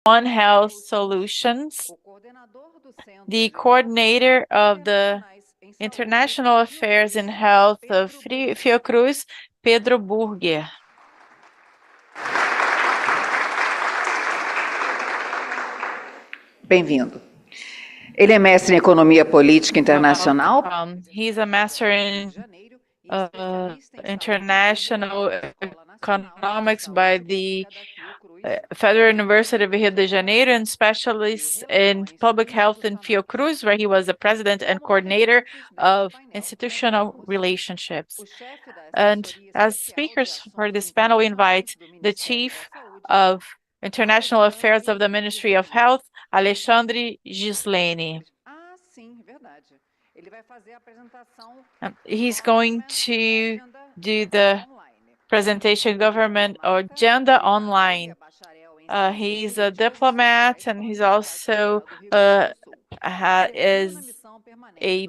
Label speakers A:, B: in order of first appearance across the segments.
A: One Health Solutions, the coordinator of the International Affairs in Health of Fiocruz, Pedro Burger.
B: Bem-vindo. Ele é mestre em Economia Política Internacional.
A: He's a master in International Economics by the Federal University of Rio de Janeiro and specialist in public health in Fiocruz, where he was the president and coordinator of institutional relationships. And as speakers for this panel, we invite the chief of International Affairs of the Ministry of Health, Alexandre Ghisleni. He's going to do the presentation government agenda online. He's a diplomat and he's also is a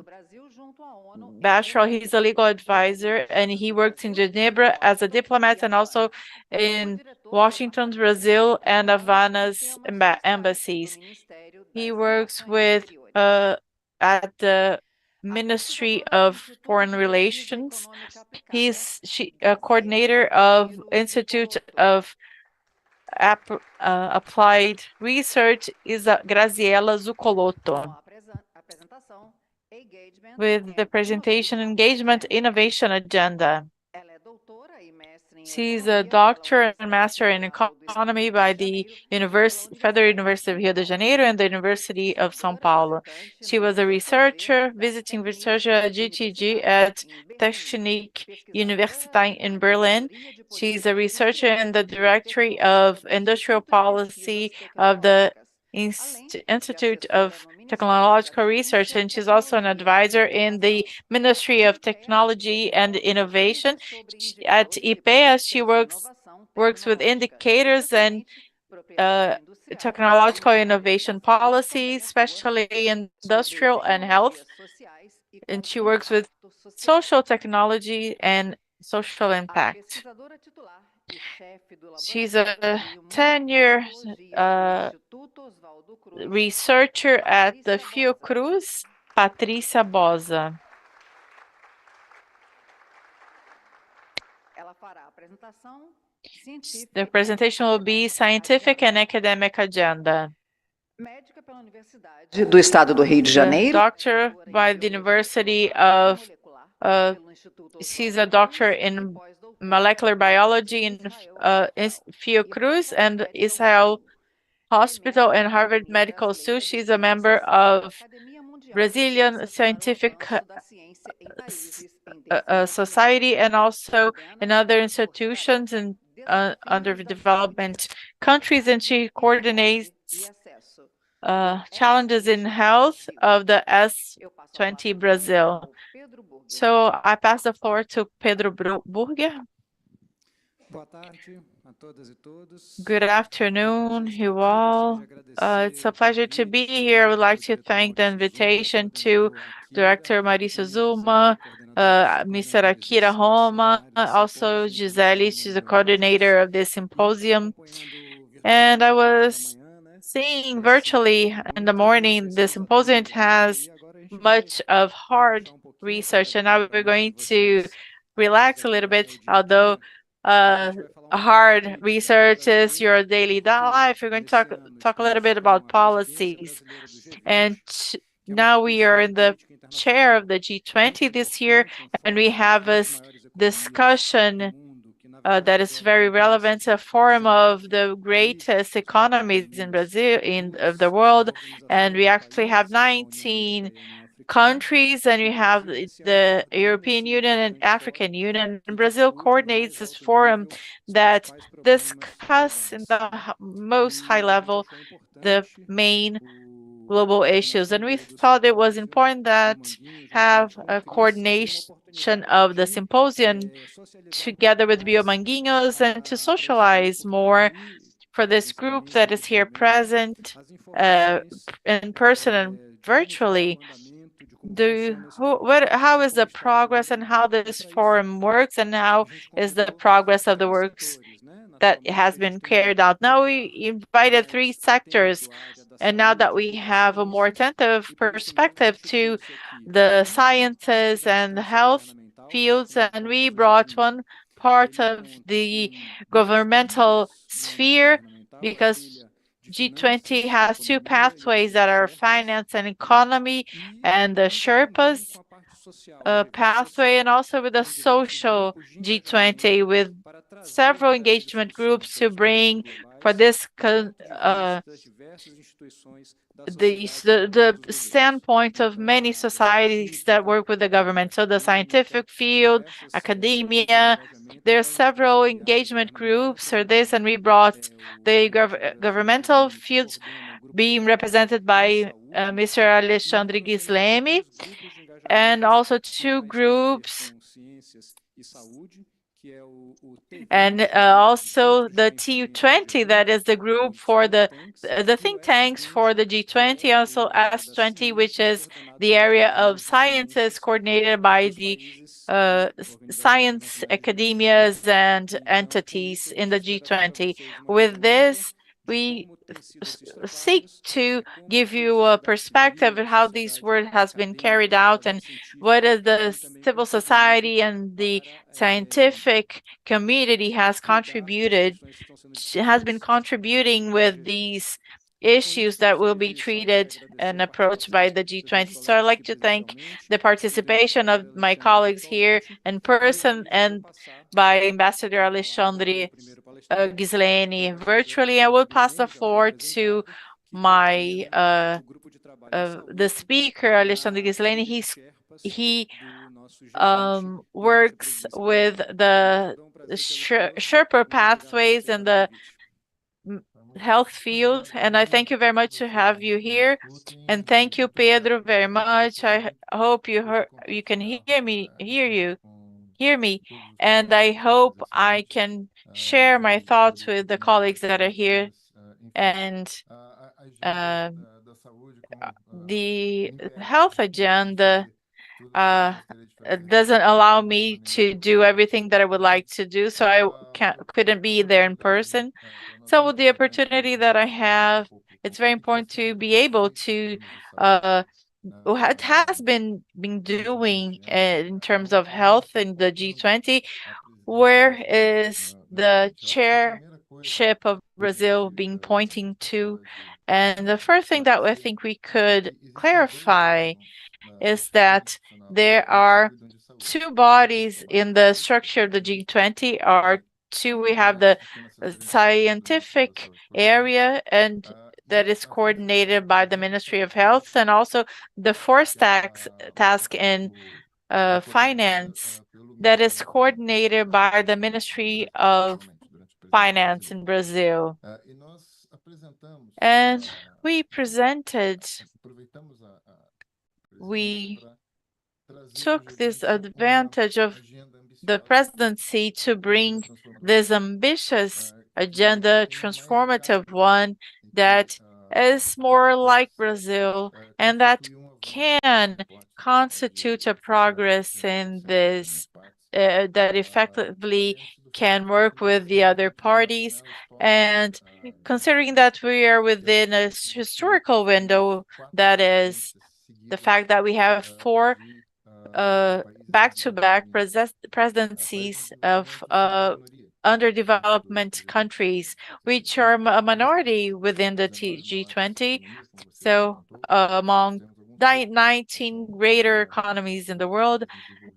A: bachelor. He's a legal advisor and he works in Geneva as a diplomat and also in Washington, Brazil, and Havana's embassies. He works with at the Ministry of Foreign Relations. He's a coordinator of Institute of Applied Research is Graziela Zucoloto, with the presentation Engagement Innovation Agenda. She's a doctor and master in economy by the Federal University of Rio de Janeiro and the University of São Paulo. She was a researcher, visiting researcher at GTG at Technische Universität in Berlin. She's a researcher in the Directory of Industrial Policy of the Institute of Technological Research, and she's also an advisor in the Ministry of Technology and Innovation. At IPEA, she works with indicators and technological innovation policies, especially industrial and health. And she works with social technology and social impact. She's a 10-year researcher at the Fiocruz, Patricia Bozza. The presentation will be Scientific and Academic Agenda.
B: Do Estado do Rio de Janeiro.
A: Doctor by the University of, she's a doctor in molecular biology in Fiocruz and Israel Hospital and Harvard Medical School. She's a member of Brazilian Scientific Society and also in other institutions in underdevelopment countries, and she coordinates challenges in health of the S20 Brazil. So I pass the floor to Pedro Burger. Good afternoon, you all. It's a pleasure to be here. I would like to thank the invitation to Director Maurício Zuma, Mr. Akira Homma, also Gisele, she's the coordinator of this symposium. And I was seeing virtually in the morning, the symposium has much of hard research, and now we're going to relax a little bit, although hard research is your daily life. We're going to talk a little bit about policies. And now we are in the chair of the G20 this year, and we have this discussion that is very relevant, a forum of the greatest economies in Brazil, of the world, and we actually have 19 countries, and we have the European Union and African Union. And Brazil coordinates this forum that discuss in the most high level the main global issues. And we thought it was important that have a coordination of the symposium together with Bio-Manguinhos and to socialize more for this group that is here present in person and virtually. How is the progress and how this forum works, and how is the progress of the works that has been carried out. Now we invited 3 sectors, and now that we have a more attentive perspective to the sciences and the health fields, and we brought one part of the governmental sphere, because G20 has 2 pathways that are finance and economy, and the Sherpas pathway, and also with the social G20, with several engagement groups to bring for this the standpoint of many societies that work with the government. So the scientific field, academia, there are several engagement groups for this, and we brought the governmental fields being represented by Mr. Alexandre Ghisleni, and also 2 groups, and also the T20, that is the group for the think tanks for the G20, also S20, which is the area of sciences coordinated by the science academias and entities in the G20. With this, we seek to give you a perspective of how this work has been carried out, and what is the civil society and the scientific community has been contributing with these issues that will be treated and approached by the G20. So I'd like to thank the participation of my colleagues here in person, and by Ambassador Alexandre Ghisleni virtually. I will pass the floor to my the speaker, Alexandre Ghisleni. He works with the Sherpa pathways and the health field, and I thank you very much to have you here, and thank you, Pedro, very much. I hope you can hear me, and I hope I can share my thoughts with the colleagues that are here. And the health agenda doesn't allow me to do everything that I would like to do, so I couldn't be there in person. So with the opportunity that I have, it's very important to be able to what has been doing in terms of health in the G20. Where is the chairship of Brazil being pointing to? And the first thing that I think we could clarify is that there are 2 bodies in the structure of the G20. We have the scientific area, and that is coordinated by the Ministry of Health, and also the fourth task in finance, that is coordinated by the Ministry of Finance in Brazil. And we took this advantage of the presidency to bring this ambitious agenda, transformative one, that is more like Brazil, and that can constitute a progress in this, that effectively can work with the other parties. And considering that we are within a historical window, that is the fact that we have 4 back-to-back presidencies of underdevelopment countries, which are a minority within the G20. So among 19 greater economies in the world,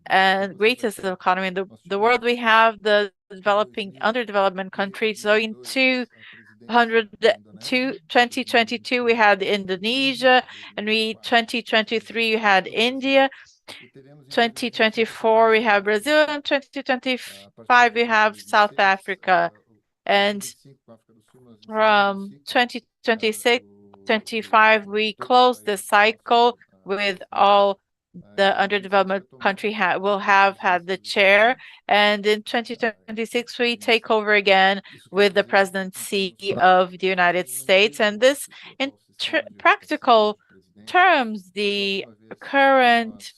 A: and greatest economy in the world, we have the underdevelopment countries. So in 2022, we had Indonesia, and 2023, we had India. 2024, we have Brazil, and 2025, we have South Africa. And from 2026, 25, we close the cycle with all the underdevelopment country will have had the chair, and in 2026 we take over again with the presidency of the United States. And this, in practical terms, the current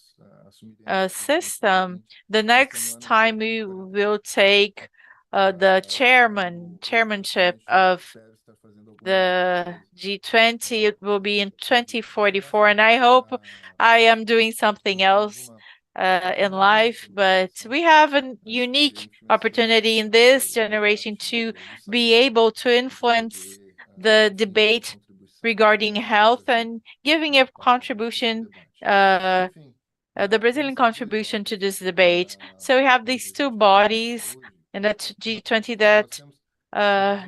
A: system, the next time we will take the chairmanship of the G20. It will be in 2044, and I hope I am doing something else in life. But we have a unique opportunity in this generation to be able to influence the debate regarding health and giving a contribution, the Brazilian contribution to this debate. So we have these two bodies in the G20 that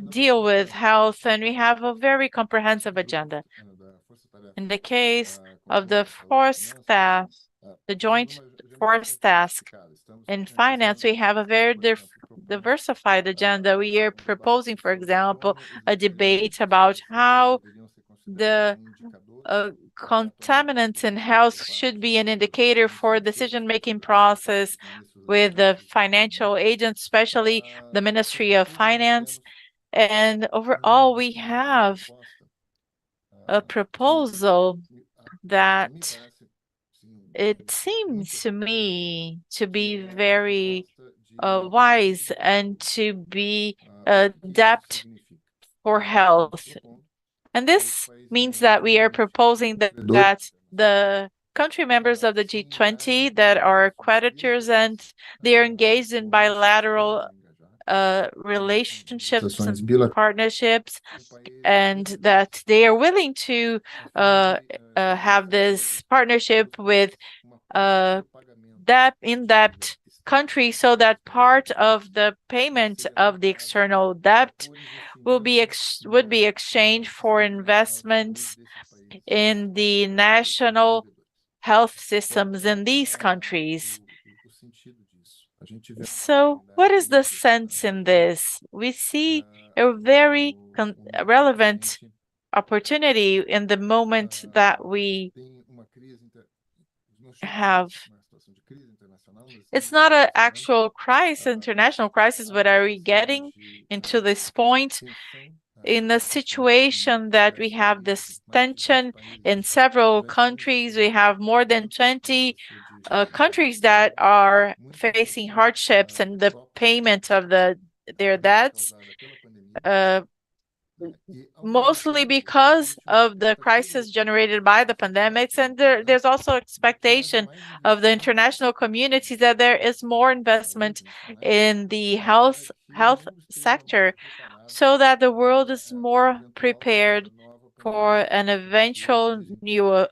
A: deal with health, and we have a very comprehensive agenda. In the case of the force task, the joint force task in finance, we have a very diversified agenda. We are proposing, for example, a debate about how the contaminants in health should be an indicator for decision-making process with the financial agents, especially the Ministry of Finance. And overall, we have a proposal that it seems to me to be very wise and to be adept for health. And this means that we are proposing that the country members of the G20 that are creditors and they are engaged in bilateral relationships and partnerships, and that they are willing to have this partnership with in-debt countries, so that part of the payment of the external debt would be exchanged for investments in the national health systems in these countries. So what is the sense in this? We see a very relevant opportunity in the moment that we have. It's not an actual crisis, international crisis, but are we getting into this point in a situation that we have this tension in several countries? We have more than 20 countries that are facing hardships and the payment of their debts, mostly because of the crisis generated by the pandemics. And there's also expectation of the international community that there is more investment in the health sector, so that the world is more prepared for an eventual new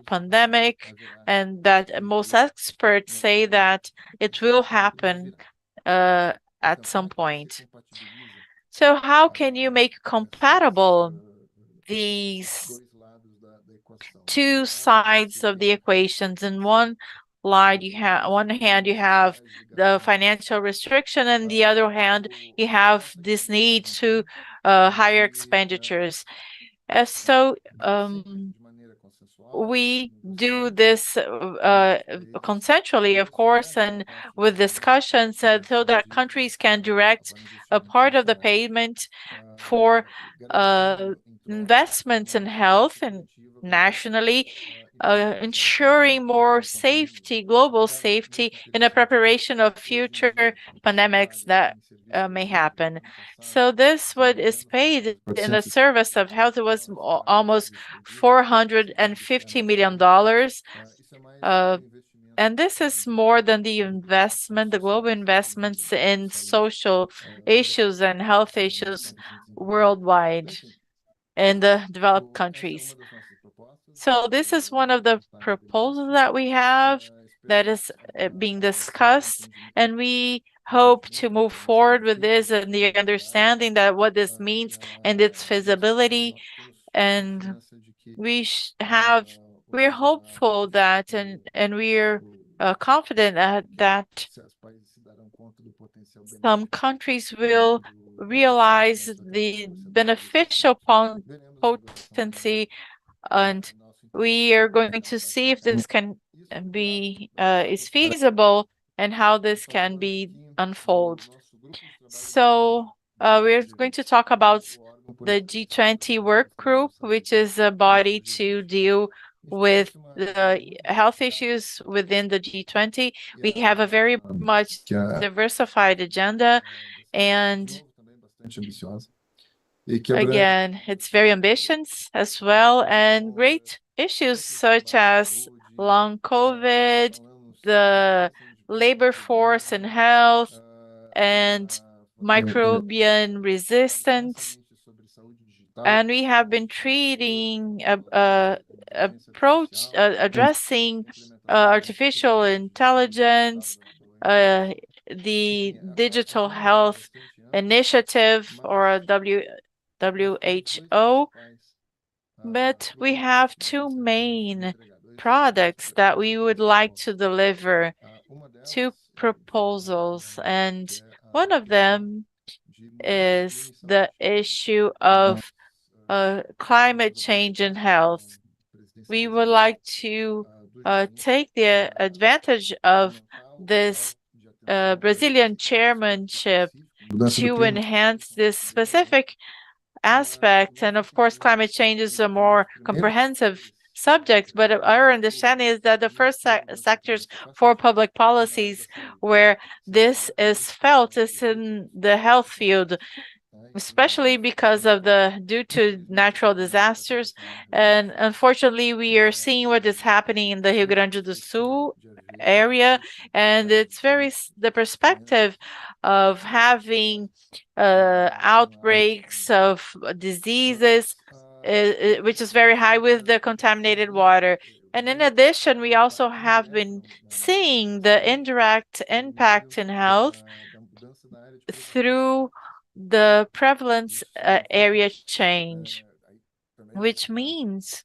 A: pandemic, and that most experts say that it will happen at some point. So how can you make compatible these two sides of the equations? In one hand, you have the financial restriction, and the other hand, you have this need to higher expenditures. So we do this consensually, of course, and with discussions, so that countries can direct a part of the payment for investments in health and nationally, ensuring more safety, global safety, in a preparation of future pandemics that may happen. So this what is paid in the service of health. It was almost $450 million. And this is more than the investment, the global investments in social issues and health issues worldwide in the developed countries. So this is one of the proposals that we have that is being discussed, and we hope to move forward with this and the understanding that what this means and its feasibility. And we're hopeful that and we're confident that some countries will realize the beneficial potency, and we are going to see if this can be is feasible and how this can be unfold. So we're going to talk about the G20 work group, which is a body to deal with the health issues within the G20. We have a very much diversified agenda. And again, it's very ambitious as well, and great issues such as long COVID, the labor force and health, and microbial resistance. And we have been treating addressing artificial intelligence, the digital health initiative, or WHO. But we have two main products that we would like to deliver, two proposals, and one of them is the issue of climate change and health. We would like to take the advantage of this Brazilian chairmanship to enhance this specific aspect. And of course, climate change is a more comprehensive subject, but our understanding is that the first sectors for public policies where this is felt is in the health field, especially because of due to natural disasters. And unfortunately, we are seeing what is happening in the Rio Grande do Sul area, and it's the perspective of having outbreaks of diseases, which is very high with the contaminated water. And in addition, we also have been seeing the indirect impact in health through the prevalence area change, which means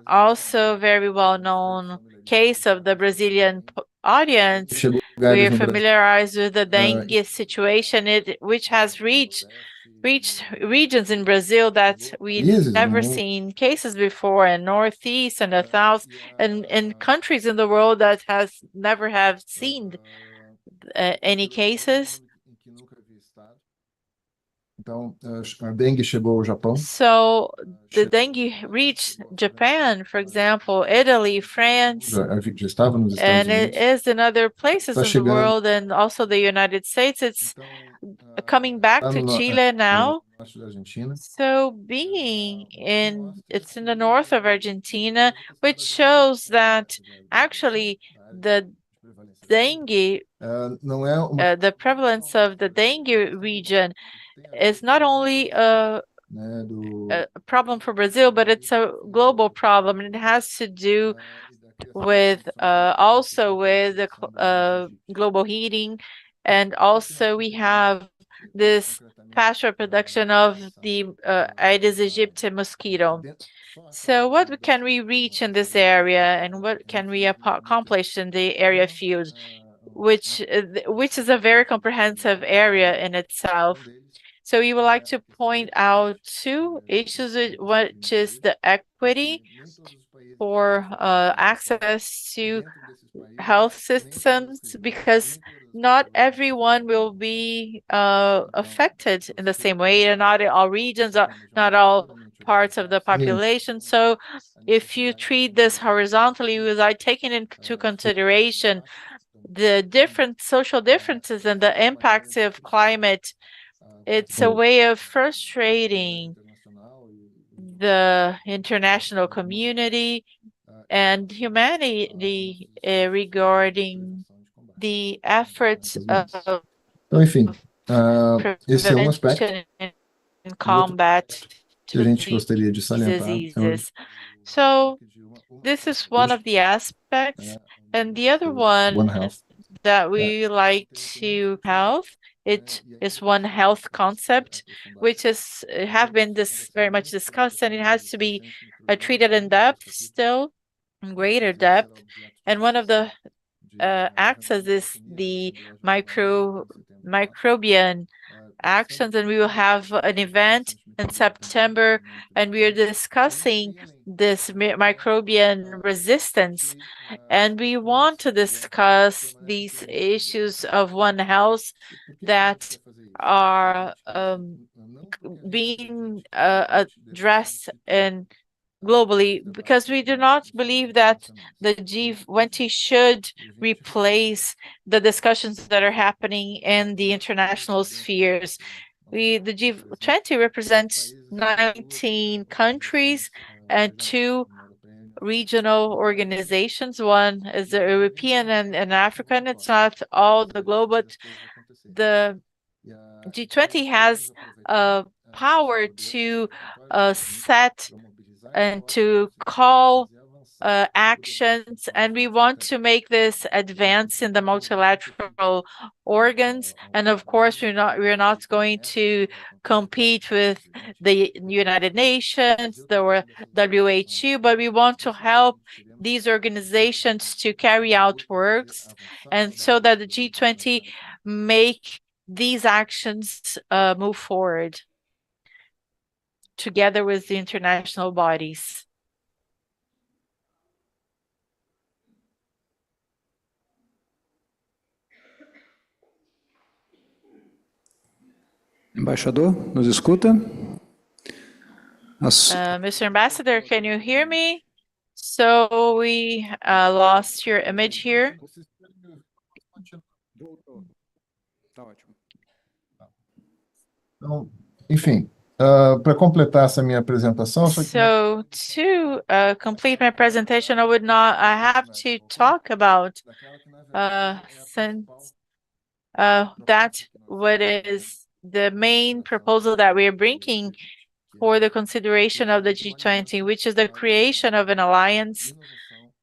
A: also very well-known case of the Brazilian audience. We are familiarized with the dengue situation, which has reached regions in Brazil that we've never seen cases before, in Northeast and the South, and in countries in the world that has never have seen any cases. So the dengue reached Japan, for example, Italy, France, and it is in other places in the world, and also the United States. It's coming back to Chile now. So it's in the north of Argentina, which shows that actually the dengue, the prevalence of the dengue region is not only a problem for Brazil, but it's a global problem, and it has to do with also with the global heating, and also we have this faster production of the Aedes aegypti mosquito. So what can we reach in this area, and what can we accomplish in the area field, which is a very comprehensive area in itself? So we would like to point out two issues, which is the equity for access to health systems, because not everyone will be affected in the same way, and not all regions, not all parts of the population. So if you treat this horizontally without taking into consideration the different social differences and the impacts of climate, it's a way of frustrating the international community and humanity regarding the efforts of prevention and combat to these diseases. So this is one of the aspects, and the other one that we like to health. It is one health concept, which have been very much discussed, and it has to be treated in depth still, in greater depth. And one of the axes is the microbial actions, and we will have an event in September, and we are discussing this microbial resistance, and we want to discuss these issues of One Health that are being addressed in globally, because we do not believe that the G20 should replace the discussions that are happening in the international spheres. The G20 represents 19 countries and two regional organizations. One is the European and African. It's not all the globe, but the G20 has power to set and to call actions, and we want to make this advance in the multilateral organs. And of course, we're not going to compete with the United Nations, the WHO, but we want to help these organizations to carry out works, and so that the G20 make these actions move forward together with the international bodies.
C: Embaixador, nos escuta?
A: Mr. Ambassador, can you hear me? So we lost your image here.
D: Então, enfim, para completar essa minha apresentação,
A: So to complete my presentation, I have to talk about since that's what is the main proposal that we are bringing for the consideration of the G20, which is the creation of an alliance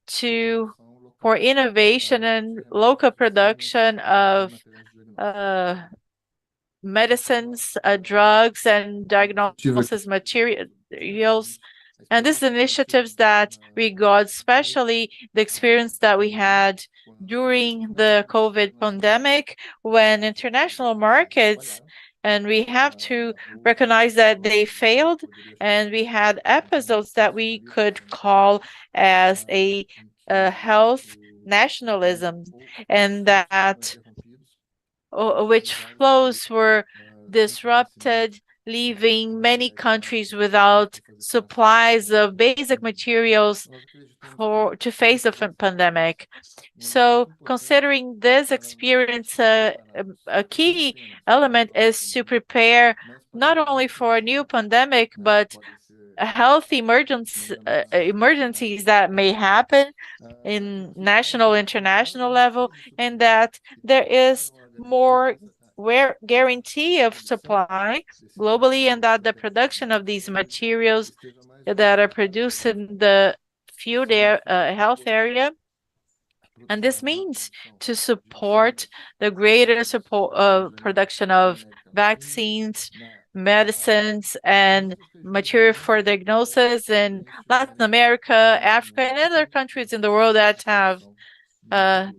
A: for innovation and local production of medicines, drugs, and diagnosis materials. And these initiatives that regard especially the experience that we had during the COVID pandemic, when international markets, and we have to recognize that they failed, and we had episodes that we could call as a health nationalism, and that which flows were disrupted, leaving many countries without supplies of basic materials to face the pandemic. So considering this experience, a key element is to prepare not only for a new pandemic, but health emergencies that may happen in national, international level, and that there is more guarantee of supply globally, and that the production of these materials that are produced in the field health area. And this means to support the greater production of vaccines, medicines, and material for diagnosis in Latin America, Africa, and other countries in the world that have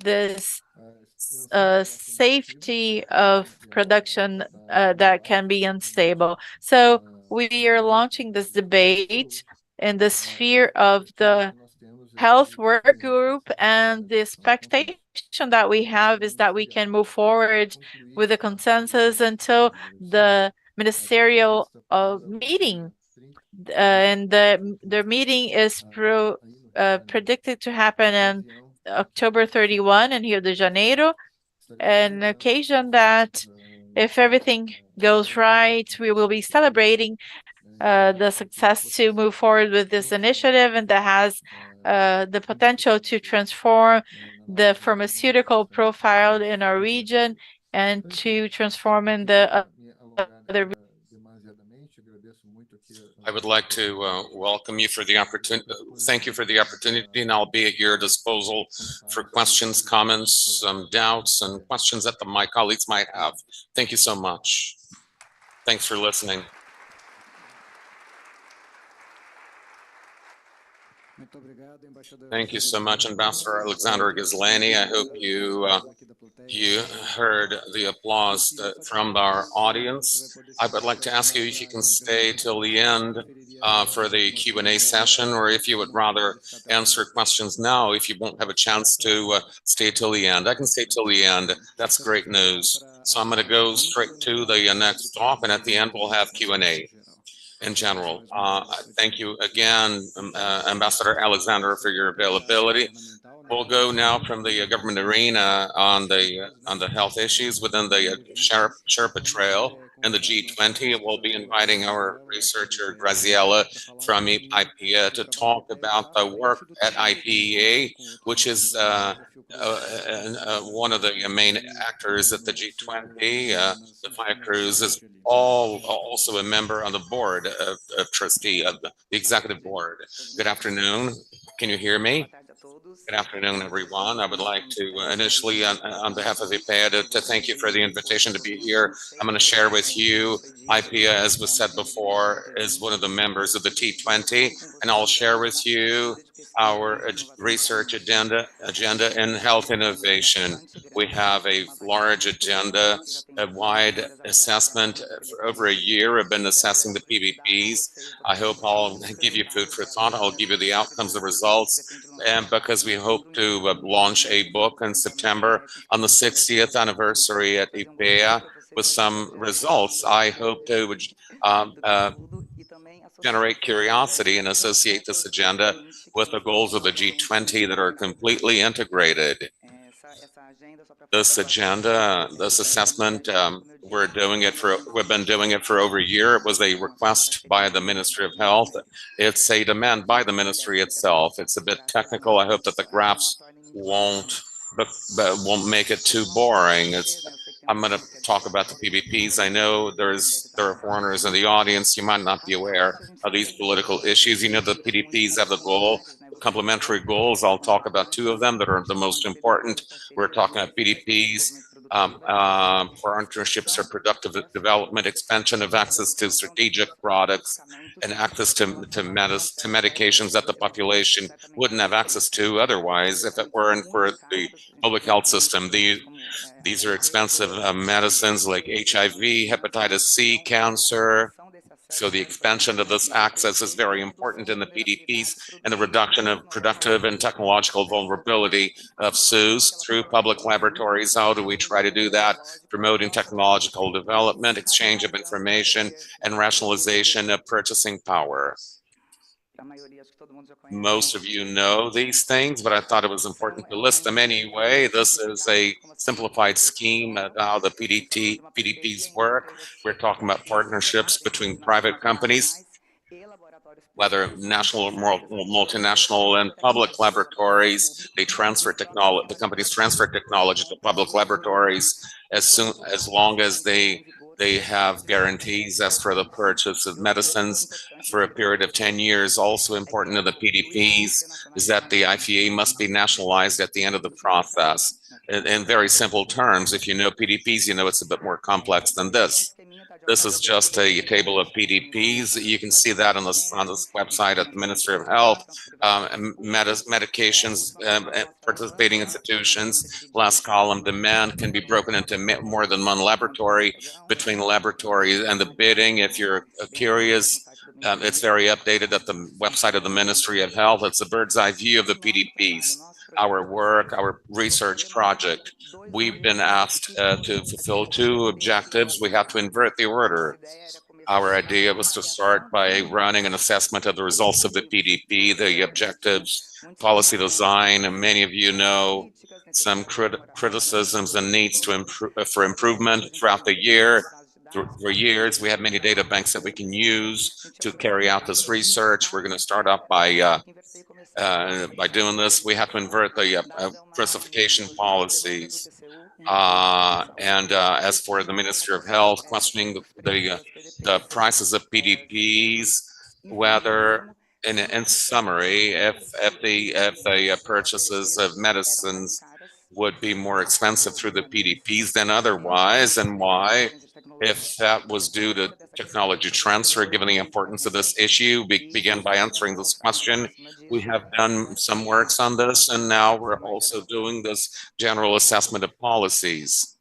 A: this safety of production that can be unstable. So we are launching this debate in the sphere of the health work group, and the expectation that we have is that we can move forward with a consensus until the ministerial meeting. And the meeting is predicted to happen on October 31 in Rio de Janeiro, an occasion that, if everything goes right, we will be celebrating the success to move forward with this initiative, and that has the potential to transform the pharmaceutical profile in our region and to transform in the other.
E: I would like to welcome you for the opportunity. Thank you for the opportunity, and I'll be at your disposal for questions, comments, doubts, and questions that my colleagues might have. Thank you so much. Thanks for listening. Thank you so much, Ambassador Alexandre Ghisleni. I hope you heard the applause from our audience. I would like to ask you if you can stay till the end for the Q&A session, or if you would rather answer questions now if you won't have a chance to stay till the end. I can stay till the end. That's great news. So I'm going to go straight to the next talk, and at the end we'll have Q&A. in general. Thank you again, Ambassador Alexander, for your availability. We'll go now from the government arena on the health issues within the Sherpa Trail and the G20. We'll be inviting our researcher Graziela from IPEA to talk about the work at IPEA, which is one of the main actors at the G20. The Fiocruz is also a member on the board of trustee of the executive board. Good afternoon. Can you hear me? Good afternoon, everyone. I would like to initially, on behalf of IPEA, to thank you for the invitation to be here. I'm going to share with you, IPEA, as was said before, is one of the members of the T20, and I'll share with you our research agenda in health innovation. We have a large agenda, a wide assessment. For over a year, I've been assessing the PVPs. I hope I'll give you food for thought. I'll give you the outcomes, the results, and because we hope to launch a book in September on the 60th anniversary at IPEA with some results. I hope to generate curiosity and associate this agenda with the goals of the G20 that are completely integrated. This agenda, this assessment, we've been doing it for over a year. It was a request by the Ministry of Health. It's a demand by the ministry itself. It's a bit technical. I hope that the graphs won't make it too boring. I'm going to talk about the PVPs. I know there are foreigners in the audience. You might not be aware of these political issues. You know, the PVPs have the goal, complementary goals. I'll talk about two of them that are the most important. We're talking about PVPs, partnerships for productive development, expansion of access to strategic products, and access to medications that the population wouldn't have access to otherwise if it weren't for the public health system. These are expensive medicines like HIV, hepatitis C, cancer. So the expansion of this access is very important in the PDPs and the reduction of productive and technological vulnerability of SUS through public laboratories. How do we try to do that? Promoting technological development, exchange of information, and rationalization of purchasing power. Most of you know these things, but I thought it was important to list them anyway. This is a simplified scheme of how the PDPs work. We're talking about partnerships between private companies, whether national or multinational, and public laboratories. They transfer technology. The companies transfer technology to public laboratories as long as they have guarantees as for the purchase of medicines for a period of 10 years. Also important to the PDPs is that the IPA must be nationalized at the end of the process. In very simple terms, if you know PDPs, you know it's a bit more complex than this. This is just a table of PDPs. You can see that on this website at the Ministry of Health. Medications, participating institutions. Last column, demand can be broken into more than one laboratory, between laboratories and the bidding. If you're curious, it's very updated at the website of the Ministry of Health. It's a bird's eye view of the PDPs. Our work, our research project. We've been asked to fulfill two objectives. We have to invert the order. Our idea was to start by running an assessment of the results of the PDP, the objectives, policy design, and many of you know some criticisms and needs to for improvement throughout the year. For years, we have many data banks that we can use to carry out this research. We're going to start off by doing this. We have to invert the classification policies. As for the Ministry of Health, questioning the prices of PDPs, whether, in summary, if the purchases of medicines would be more expensive through the PDPs than otherwise, and why. If that was due to technology transfer, given the importance of this issue, we begin by answering this question. We have done some works on this, and now we're also doing this general assessment of policies.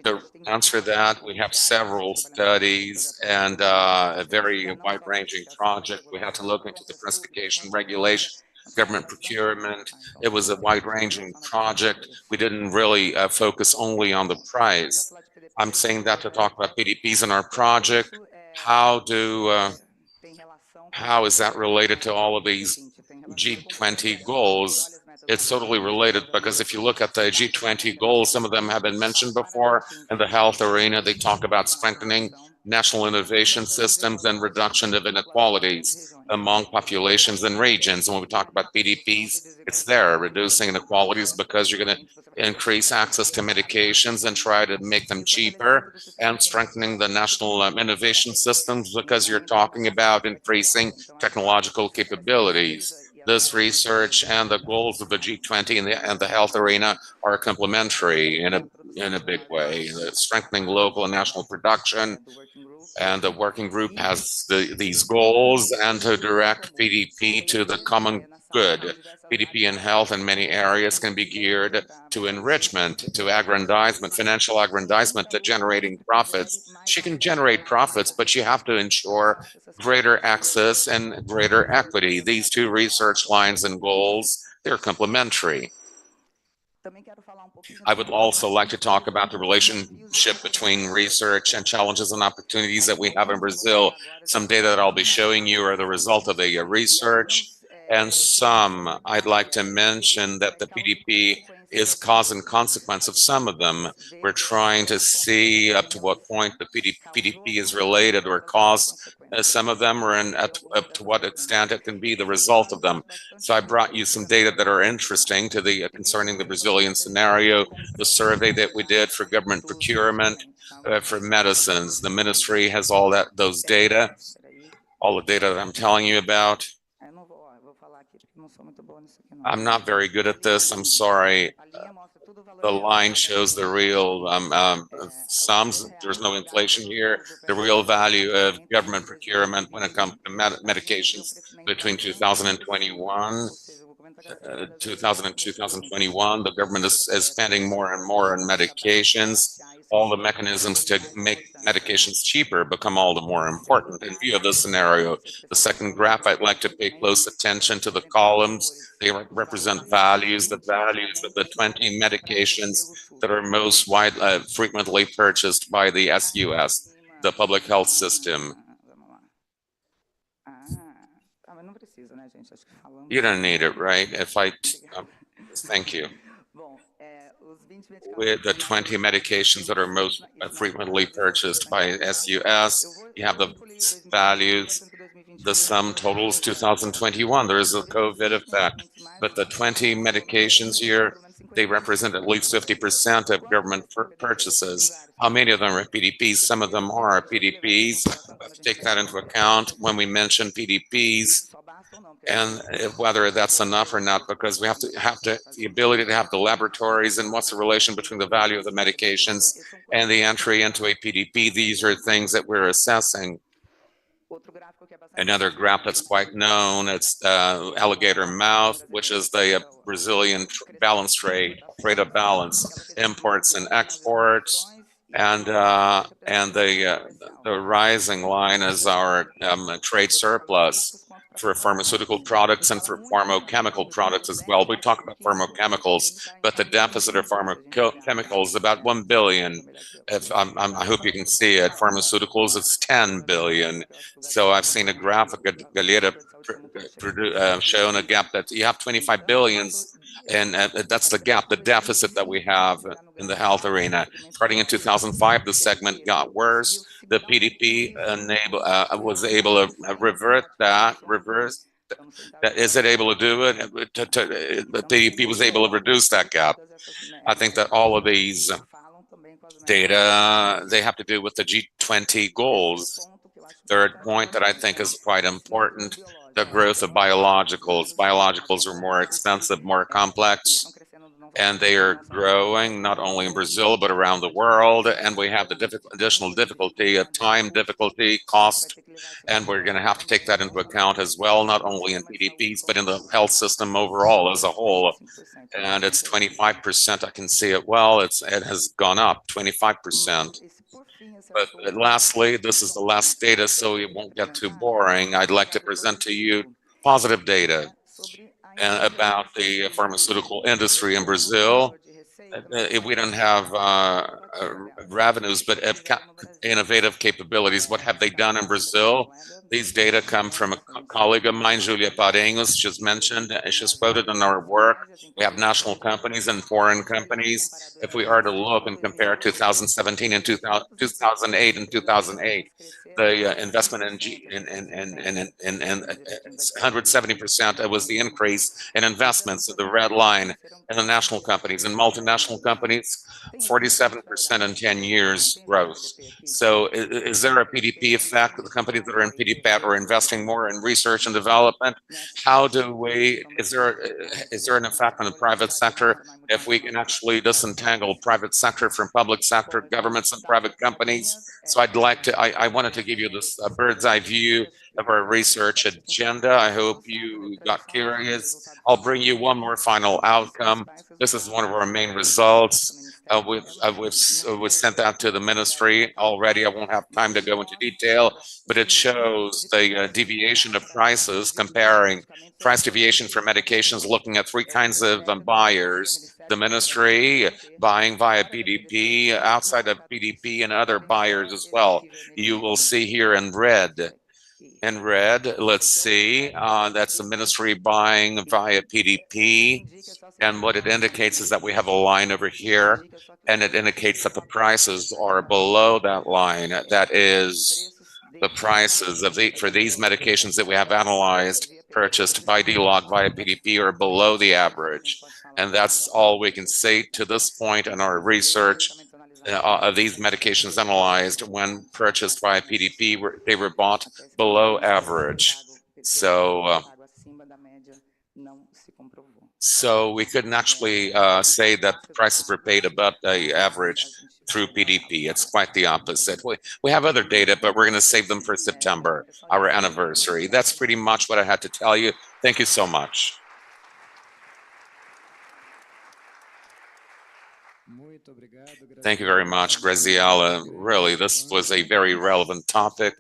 E: To answer that, we have several studies and a very wide-ranging project. We had to look into the classification regulation, government procurement. It was a wide-ranging project. We didn't really focus only on the price. I'm saying that to talk about PDPs in our project. how is that related to all of these G20 goals? It's totally related because if you look at the G20 goals, some of them have been mentioned before in the health arena. They talk about strengthening national innovation systems and reduction of inequalities among populations and regions. And when we talk about PDPs, it's there, reducing inequalities because you're going to increase access to medications and try to make them cheaper, and strengthening the national innovation systems because you're talking about increasing technological capabilities. This research and the goals of the G20 and the health arena are complementary in a big way. Strengthening local and national production, and the working group has these goals and to direct PDP to the common good. PDP in health in many areas can be geared to enrichment, to aggrandizement, financial aggrandizement, to generating profits. She can generate profits, but you have to ensure greater access and greater equity. These two research lines and goals, they're complementary. I would also like to talk about the relationship between research and challenges and opportunities that we have in Brazil. Some data that I'll be showing you are the result of the research, and some I'd like to mention that the PDP is cause and consequence of some of them. We're trying to see up to what point the PDP is related or caused some of them, or up to what extent it can be the result of them. So I brought you some data that are interesting to the concerning the Brazilian scenario, the survey that we did for government procurement for medicines. The ministry has all those data, all the data that I'm telling you about. I'm not very good at this, I'm sorry. The line shows the real sums. There's no inflation here. The real value of government procurement when it comes to medications between 2021, 2000 and 2021, the government is spending more and more on medications. All the mechanisms to make medications cheaper become all the more important in view of this scenario. The second graph, I'd like to pay close attention to the columns. They represent values, the values of the 20 medications that are most frequently purchased by the SUS, the public health system. You don't need it, right? Thank you. With the 20 medications that are most frequently purchased by SUS, you have the values. The sum totals 2021. There is a COVID effect, but the 20 medications here, they represent at least 50% of government purchases. How many of them are PDPs? Some of them are PDPs. Take that into account when we mention PDPs, and whether that's enough or not, because we have the ability to have the laboratories, and what's the relation between the value of the medications and the entry into a PDP. These are things that we're assessing. Another graph that's quite known, it's alligator mouth, which is the Brazilian balance rate of balance, imports and exports, and the rising line is our trade surplus for pharmaceutical products and for pharmacochemical products as well. We talk about pharmacochemicals, but the deficit of pharmacochemicals is about 1 billion. I hope you can see it. Pharmaceuticals, it's 10 billion. So I've seen a graphic at Galera showing a gap that you have 25 billions, and that's the gap, the deficit that we have in the health arena. Starting in 2005, the segment got worse. The PDP was able to reverse that. Is it able to do it? The PDP was able to reduce that gap. I think that all of these data, they have to do with the G20 goals. Third point that I think is quite important, the growth of biologicals. Biologicals are more expensive, more complex, and they are growing not only in Brazil, but around the world. And we have the additional difficulty of time, difficulty, cost, and we're going to have to take that into account as well, not only in PDPs, but in the health system overall as a whole. And it's 25%, I can see it well, it has gone up 25%. But lastly, this is the last data, so it won't get too boring. I'd like to present to you positive data about the pharmaceutical industry in Brazil. if we don't have revenues, but innovative capabilities. What have they done in Brazil? These data come from a colleague of mine, Julia Parenhos, just mentioned. She's quoted in our work. We have national companies and foreign companies. If we are to look and compare 2017 and 2008 and 2008, the investment in 170% was the increase in investments of the red line in the national companies and multinational companies, 47% in 10 years growth. So is there a PDP effect? The companies that are in PDP are investing more in research and development. How do we, is there an effect on the private sector if we can actually disentangle private sector from public sector, governments and private companies? So I wanted to give you this bird's eye view of our research agenda. I hope you got curious. I'll bring you one more final outcome. This is one of our main results. We've sent that to the ministry already. I won't have time to go into detail, but it shows the deviation of prices, comparing price deviation for medications, looking at three kinds of buyers: the ministry, buying via PDP, outside of PDP, and other buyers as well. You will see here in red. In red, let's see, that's the ministry buying via PDP. And what it indicates is that we have a line over here, and it indicates that the prices are below that line. That is the prices for these medications that we have analyzed, purchased by DLOG via PDP, are below the average. And that's all we can say to this point in our research. Of these medications analyzed when purchased by PDP, they were bought below average. So we couldn't actually say that the prices were paid above the average through PDP. It's quite the opposite. We have other data, but we're going to save them for September, our anniversary. That's pretty much what I had to tell you. Thank you so much. Thank you very much, Graziela. Really, this was a very relevant topic,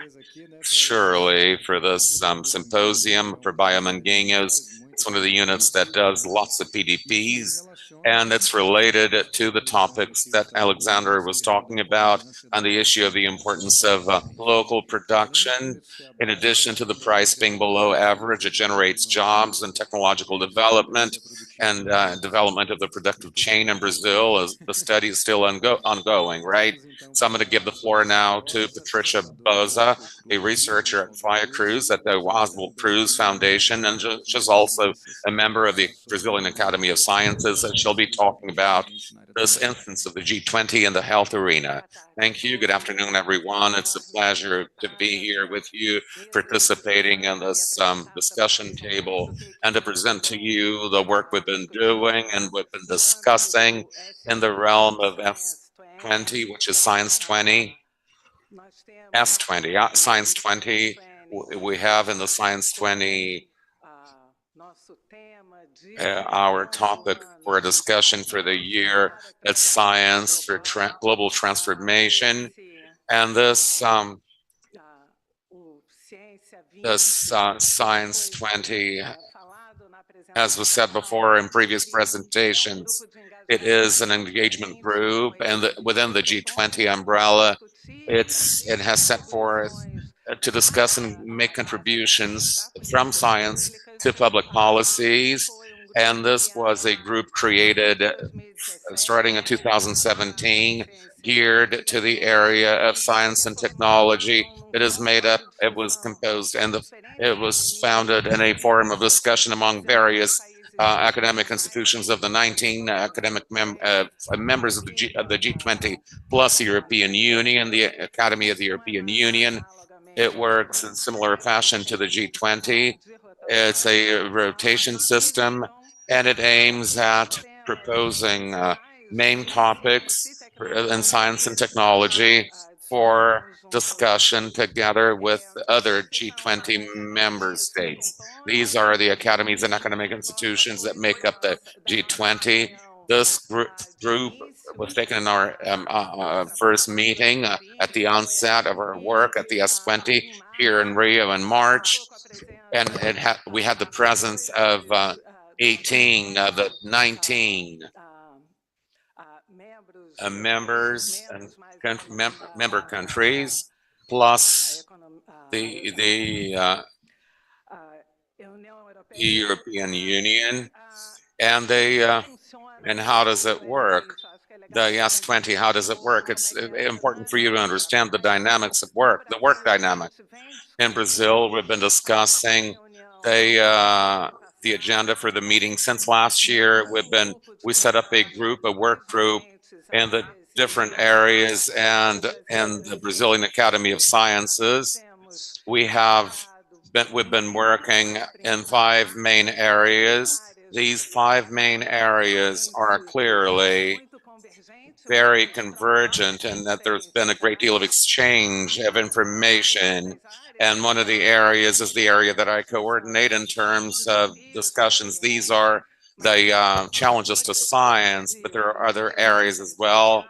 E: surely, for this symposium for Bio-Manguinhos. It's one of the units that does lots of PDPs, and it's related to the topics that Alexandre was talking about on the issue of the importance of local production. In addition to the price being below average, it generates jobs and technological development and development of the productive chain in Brazil, as the study is still ongoing, right? So I'm going to give the floor now to Patricia Bozza, a researcher at Fiocruz at the Oswald Cruz Foundation, and she's also a member of the Brazilian Academy of Sciences, and she'll be talking about this instance of the G20 in the health arena. Thank you. Good afternoon, everyone. It's a pleasure to be here with you, participating in this discussion table, and to present to you the work we've been doing and we've been discussing in the realm of S20, which is Science 20. S20, Science 20. We have in the Science 20 our topic for a discussion for the year. It's science for global transformation, and this Science 20, as was said before in previous presentations, it is an engagement group, and within the G20 umbrella, it has set forth to discuss and make contributions from science to public policies. And this was a group created starting in 2017, geared to the area of science and technology. It is made up, it was composed, and it was founded in a forum of discussion among various academic institutions of the 19 academic members of the G20 plus the European Union, the Academy of the European Union. It works in similar fashion to the G20. It's a rotation system, and it aims at proposing main topics in science and technology for discussion together with other G20 member states. These are the academies and academic institutions that make up the G20. This group was taken in our first meeting at the onset of our work at the S20 here in Rio in March. And we had the presence of 18, the 19 members and member countries, plus the European Union, and and how does it work? The S20, how does it work? It's important for you to understand the dynamics of work, the work dynamic. In Brazil, we've been discussing the agenda for the meeting since last year. We set up a group, a work group, in the different areas and the Brazilian Academy of Sciences. We've been working in 5 main areas. These 5 main areas are clearly very convergent, and that there's been a great deal of exchange of information. And one of the areas is the area that I coordinate in terms of discussions. These are the challenges to science, but there are other areas as well.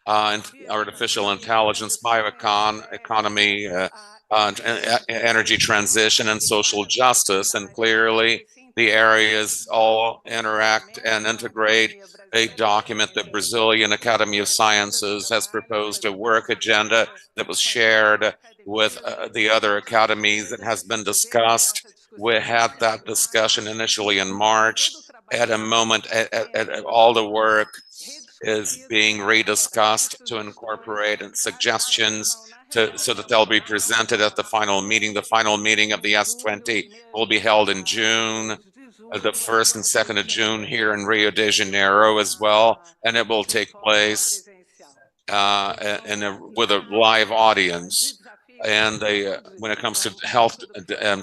E: Artificial intelligence, bioeconomy, energy transition, and social justice. And clearly, the areas all interact and integrate a document that Brazilian Academy of Sciences has proposed, a work agenda that was shared with the other academies that has been discussed. We had that discussion initially in March. At a moment, all the work is being rediscussed to incorporate and suggestions so that they'll be presented at the final meeting. The final meeting of the S20 will be held in June, the 1st and 2nd of June here in Rio de Janeiro as well, and it will take place with a live audience. And when it comes to health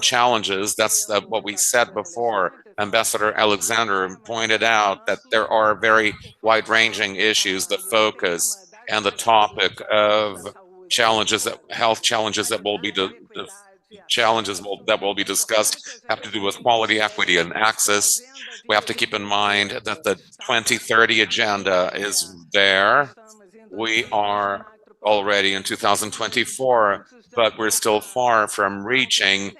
E: challenges, that's what we said before. Ambassador Alexandre pointed out that there are very wide-ranging issues. The focus and the topic of health challenges that will be discussed have to do with quality, equity, and access. We have to keep in mind that the 2030 agenda is there. We are already in 2024, but we're still far from reaching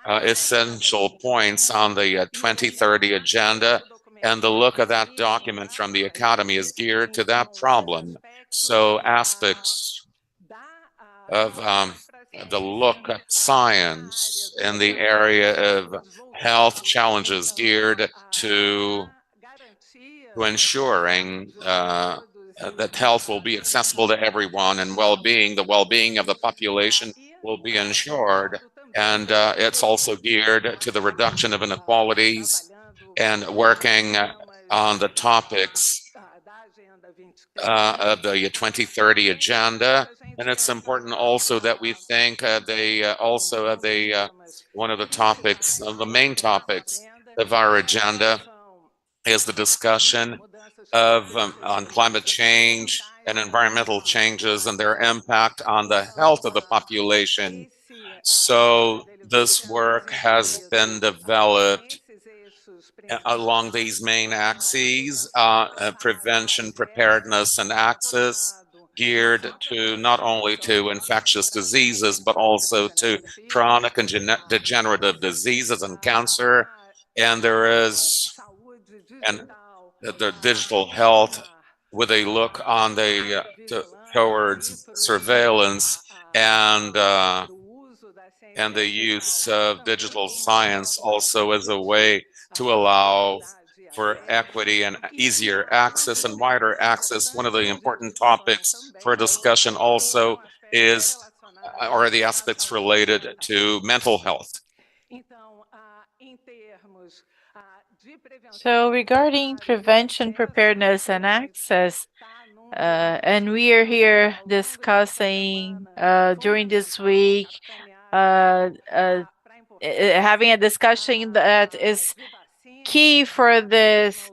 E: essential points on the 2030 agenda. And the look of that document from the Academy is geared to that problem. So aspects of the look at science in the area of health challenges geared to ensuring that health will be accessible to everyone, and the well-being of the population will be ensured. And it's also geared to the reduction of inequalities and working on the topics of the 2030 agenda. And it's important also that we think one of the topics, the main topics of our agenda is the discussion on climate change and environmental changes and their impact on the health of the population. So this work has been developed along these main axes, prevention, preparedness, and access, geared to not only to infectious diseases, but also to chronic and degenerative diseases and cancer. And there is the digital health with a look on towards surveillance and the use of digital science also as a way to allow for equity and easier access and wider access. One of the important topics for discussion also are the aspects related to mental health.
A: So regarding prevention, preparedness, and access, and we are here discussing during this week, having a discussion that is key for this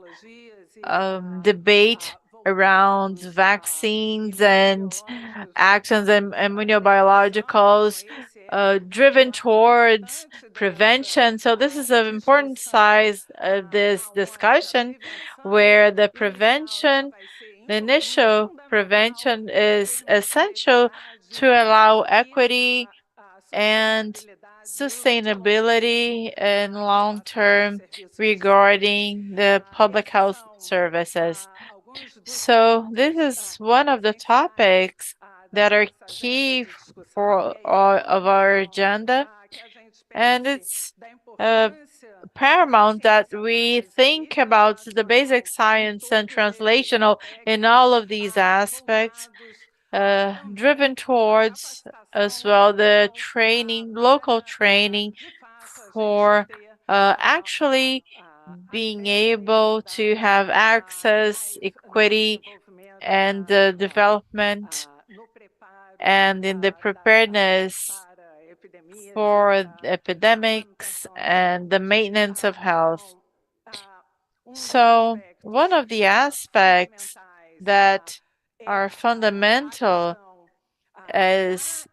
A: debate around vaccines and actions and immunobiologicals driven towards prevention. So this is an important size of this discussion, where the initial prevention is essential to allow equity and sustainability and long-term regarding the public health services. So this is one of the topics that are key for all of our agenda, and it's paramount that we think about the basic science and translational in all of these aspects, driven towards as well the training, local training for actually being able to have access, equity, and the development and in the preparedness for epidemics and the maintenance of health. So one of the aspects that are fundamental is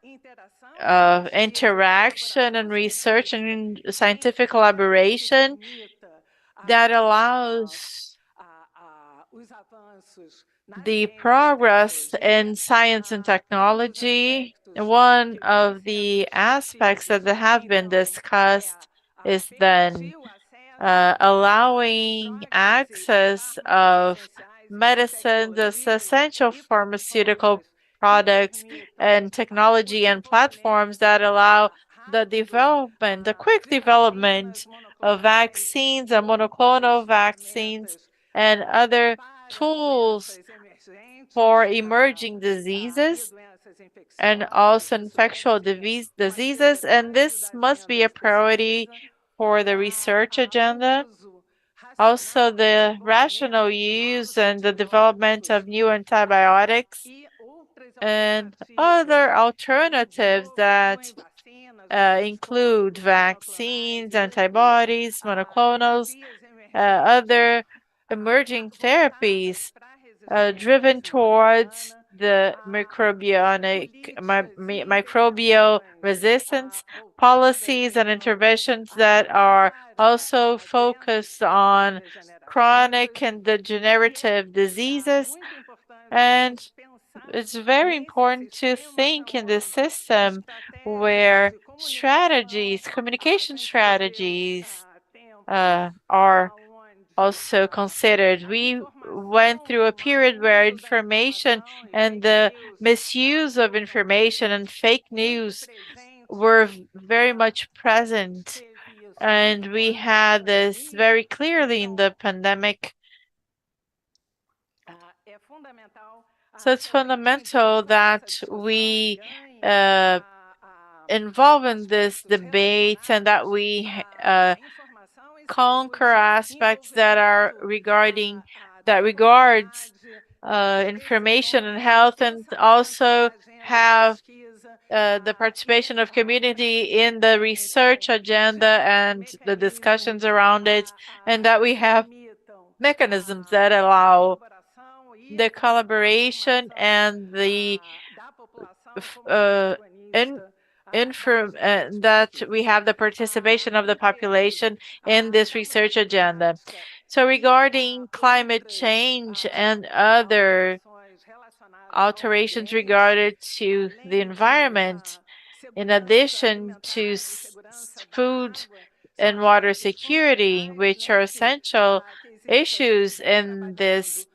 A: interaction and research and scientific collaboration that allows the progress in science and technology. One of the aspects that have been discussed is then allowing access of medicines as essential pharmaceutical products and technology and platforms that allow the development, the quick development of vaccines and monoclonal vaccines and other tools for emerging diseases and also infectious diseases, and this must be a priority for the research agenda. Also, the rational use and the development of new antibiotics and other alternatives that include vaccines, antibodies, monoclonals, other emerging therapies driven towards the microbial resistance policies and interventions that are also focused on chronic and degenerative diseases. And it's very important to think in this system where strategies, communication strategies, are also considered. We went through a period where information and the misuse of information and fake news were very much present. And we had this very clearly in the pandemic. So it's fundamental that we involve in this debate and that we conquer aspects that are regards information and health, and also have the participation of community in the research agenda and the discussions around it, and that we have mechanisms that allow the collaboration and the that we have the participation of the population in this research agenda. So regarding climate change and other alterations regarded to the environment, in addition to food and water security, which are essential issues in this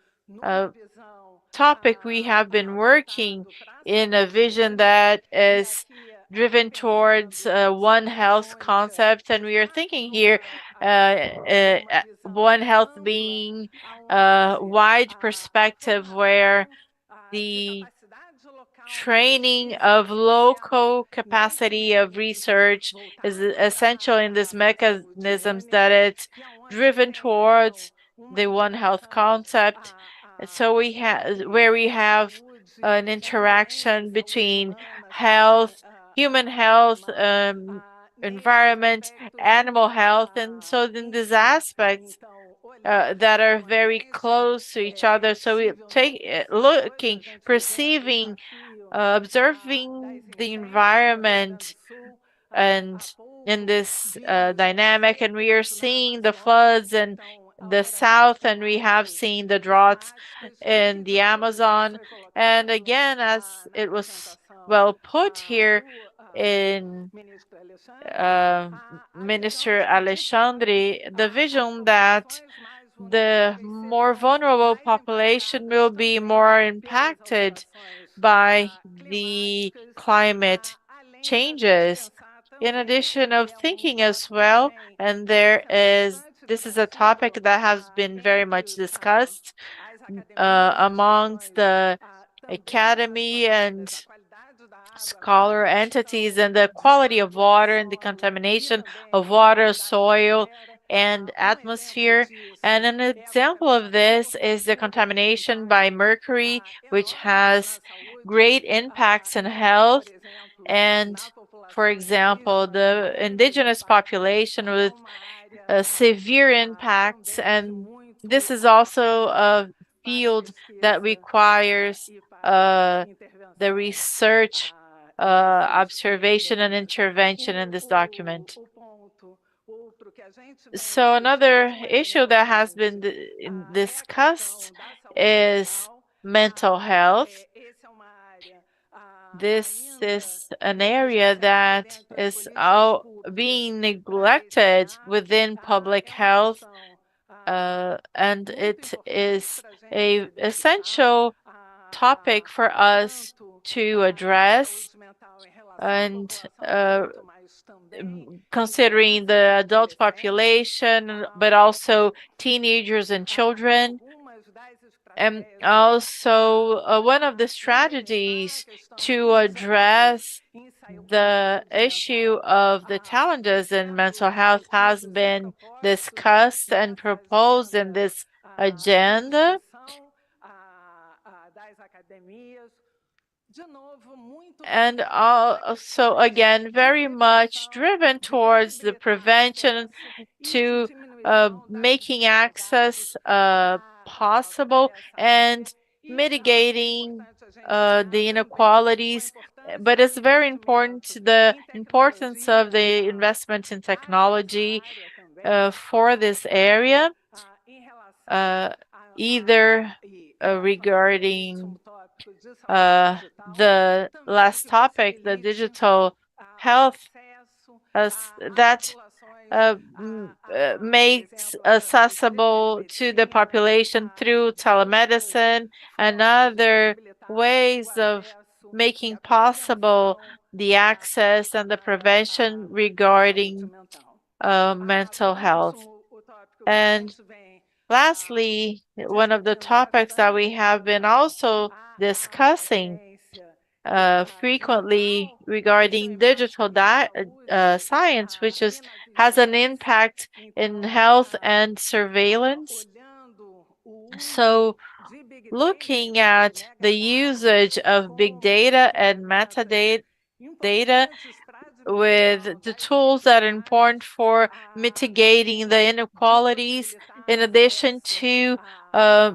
A: topic, we have been working in a vision that is driven towards One Health concept, and we are thinking here One Health being a wide perspective where the training of local capacity of research is essential in this mechanisms that it's driven towards the One Health concept. So we have an interaction between health, human health, environment, animal health, and so in these aspects that are very close to each other. So we take looking, perceiving, observing the environment and in this dynamic, and we are seeing the floods in the south, and we have seen the droughts in the Amazon. And again, as it was well put here in Minister Alexandre, the vision that the more vulnerable population will be more impacted by the climate changes. In addition of thinking as well, and this is a topic that has been very much discussed amongst the academy and scholar entities, and the quality of water and the contamination of water, soil, and atmosphere. And an example of this is the contamination by mercury, which has great impacts in health. And for example, the indigenous population with severe impacts. And this is also a field that requires the research, observation, and intervention in this document. So another issue that has been discussed is mental health. This is an area that is being neglected within public health, and it is an essential topic for us to address, and considering the adult population, but also teenagers and children. And also, one of the strategies to address the issue of the challenges in mental health has been discussed and proposed in this agenda. And also, again, very much driven towards the prevention, to making access possible and mitigating the inequalities. But it's very important, the importance of the investment in technology for this area, either regarding the last topic, the digital health, that makes accessible to the population through telemedicine and other ways of making possible the access and the prevention regarding mental health. And lastly, one of the topics that we have been also discussing frequently regarding digital science, which has an impact in health and surveillance. So looking at the usage of big data and metadata with the tools that are important for mitigating the inequalities, in addition to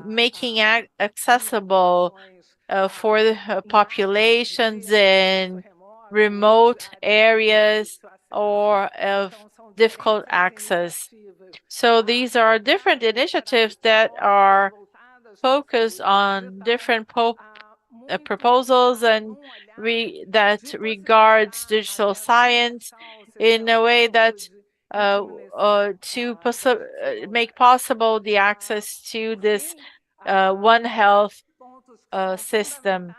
A: making accessible for the populations in remote areas or of difficult access. So these are different initiatives that are focused on different proposals and that regards digital science in a way that to make possible the access to this One Health system.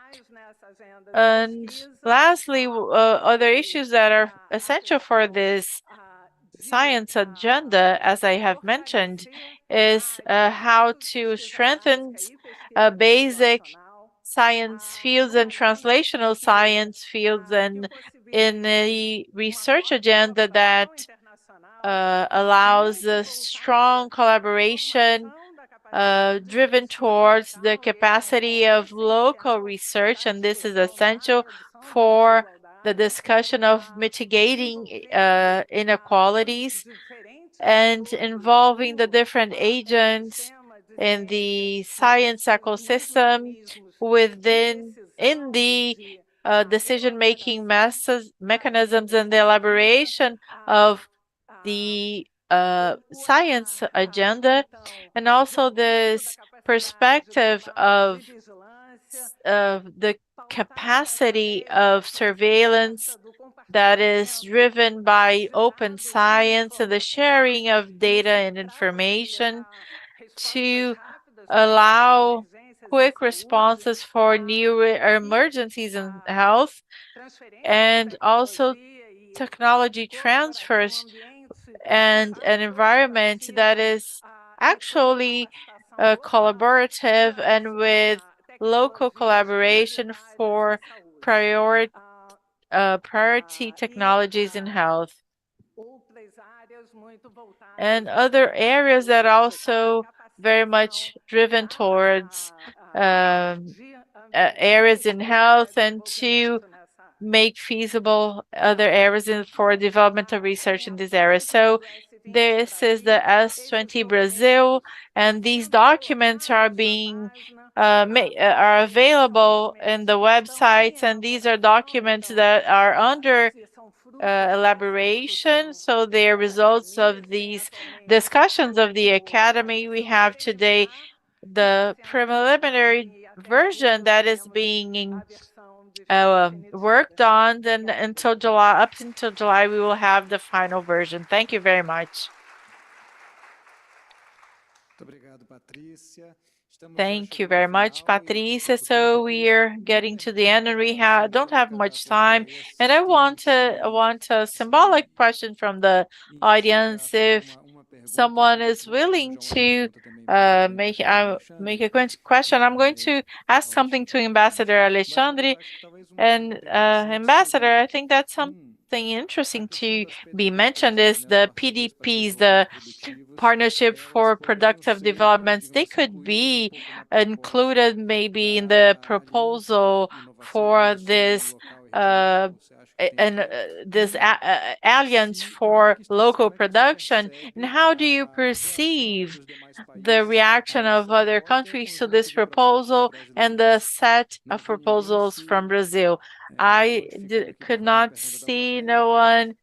A: And lastly, other issues that are essential for this science agenda, as I have mentioned, is how to strengthen basic science fields and translational science fields, and in a research agenda that allows a strong collaboration driven towards the capacity of local research, and this is essential for the discussion of mitigating inequalities and involving the different agents in the science ecosystem in the decision-making mechanisms and the elaboration of the science agenda, and also this perspective of the capacity of surveillance that is driven by open science and the sharing of data and information, to allow quick responses for new emergencies in health, and also technology transfers and an environment that is actually collaborative and with local collaboration for priority technologies in health. And other areas that are also very much driven towards areas in health, and to make feasible other areas for developmental research in this area. So this is the S20 Brazil, and these documents are being are available in the websites, and these are documents that are under elaboration. So they are results of these discussions of the academy. We have today the preliminary version that is being worked on. Then until July, up until July, we will have the final version. Thank you very much. Thank you very much, Patricia. So we are getting to the end, and we don't have much time. And I want a symbolic question from the audience. If someone is willing to make a question, I'm going to ask something to Ambassador Alexandre. And Ambassador, I think that's something interesting to be mentioned is the PDPs, the Partnership for Productive Developments. They could be included maybe in the proposal for this alliance for local production. And how do you perceive the reaction of other countries to this proposal and the set of proposals from Brazil? I could not see no one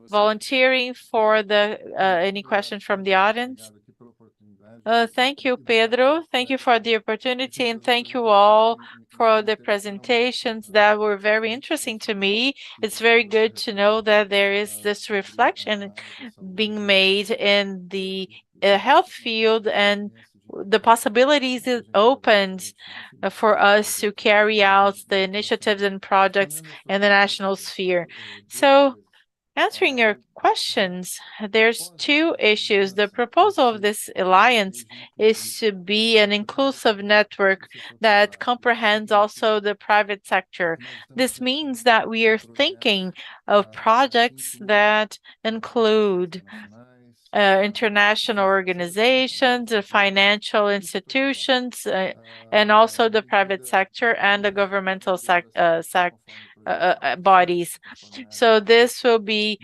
A: volunteering for the any questions from the audience. Thank you, Pedro. Thank you for the opportunity, and thank you all for the presentations that were very interesting to me. It's very good to know that there is this reflection being made in the health field, and the possibilities it opens for us to carry out the initiatives and projects in the national sphere. So, answering your questions, there's two issues. The proposal of this alliance is to be an inclusive network that comprehends also the private sector. This means that we are thinking of projects that include international organizations, financial institutions, and also the private sector and the governmental bodies. So this will be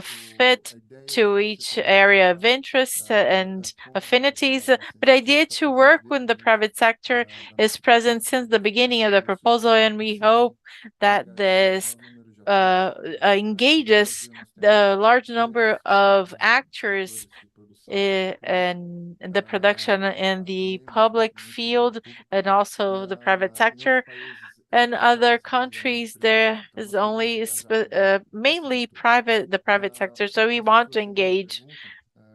A: fit to each area of interest and affinities. But the idea to work with the private sector is present since the beginning of the proposal, and we hope that this engages the large number of actors in the production in the public field and also the private sector. And other countries, there is only mainly the private sector. So we want to engage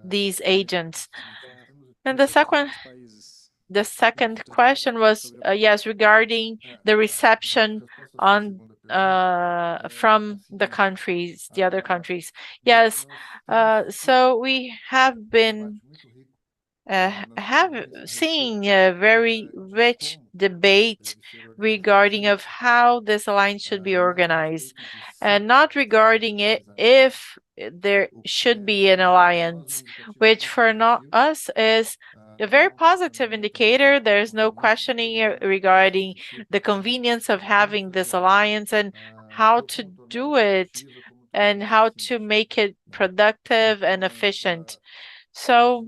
A: these agents. And the second question was yes, regarding the reception on from the countries, the other countries. Yes, so we have been seen a very rich debate regarding of how this alliance should be organized, and not regarding it if there should be an alliance, which for us is a very positive indicator. There's no questioning regarding the convenience of having this alliance and how to do it and how to make it productive and efficient. So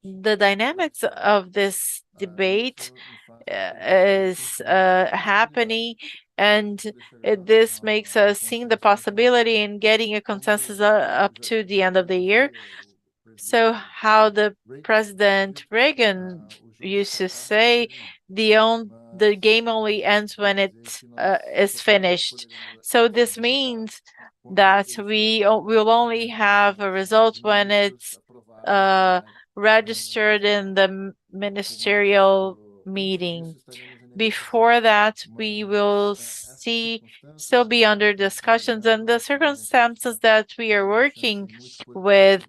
A: the dynamics of this debate is happening, and this makes us seeing the possibility in getting a consensus up to the end of the year. So how the President Reagan used to say, the game only ends when it is finished. So this means that we will only have a result when it's registered in the ministerial meeting. Before that, we will still be under discussions, and the circumstances that we are working with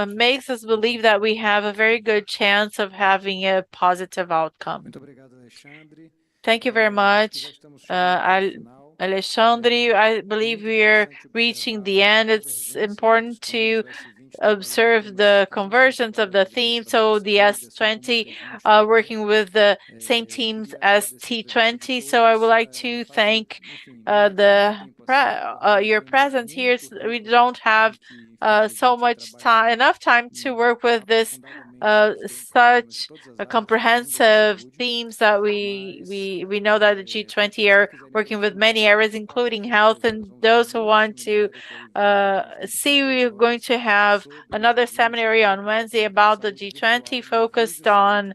A: makes us believe that we have a very good chance of having a positive outcome. Thank you very much, Alexandre. I believe we are reaching the end. It's important to observe the conversions of the theme. So the S20 working with the same teams as T20. So I would like to thank your presence here. We don't have so much time, enough time to work with this such a comprehensive themes that we know that the G20 are working with many areas, including health. And those who want to see, we're going to have another seminary on Wednesday about the G20 focused on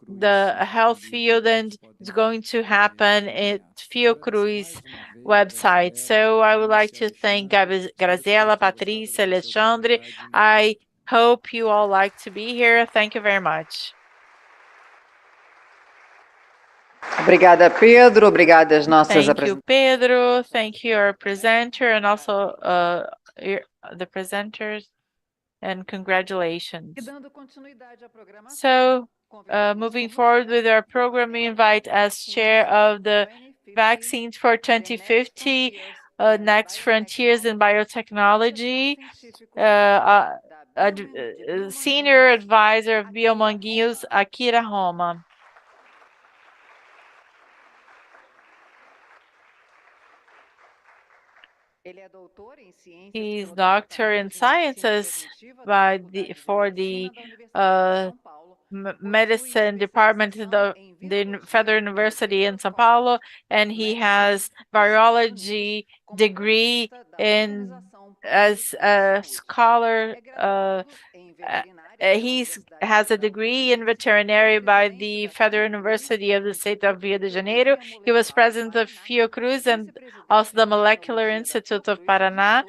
A: the health field, and it's going to happen at Fiocruz website. So I would like to thank Graziela, Patricia, Alexandre. I hope you all like to be here. Thank you very much.
B: Obrigada, Pedro. Obrigada às nossas
A: Thank you, Pedro. Thank you, our presenter, and also the presenters, and congratulations. So, moving forward with our program, we invite as chair of the Vaccines for 2050, Next Frontiers in Biotechnology, Senior Advisor of Bio-Manguinhos, Akira Homma. He's doctor in sciences for the medicine department in the Federal University in São Paulo, and he has virology degree as a scholar. He has a degree in veterinary by the Federal University of the State of Rio de Janeiro. He was president of Fiocruz and also the Molecular Institute of Paraná,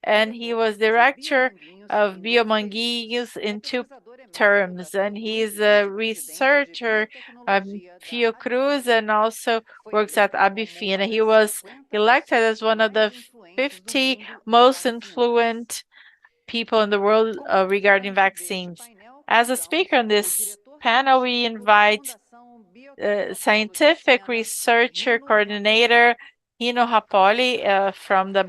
A: and he was director of Bio-Manguinhos in 2 terms, and he's a researcher at Fiocruz and also works at Abifina. He was elected as one of the 50 most influent people in the world regarding vaccines. As a speaker on this panel, we invite scientific researcher coordinator Rino Rappuoli from the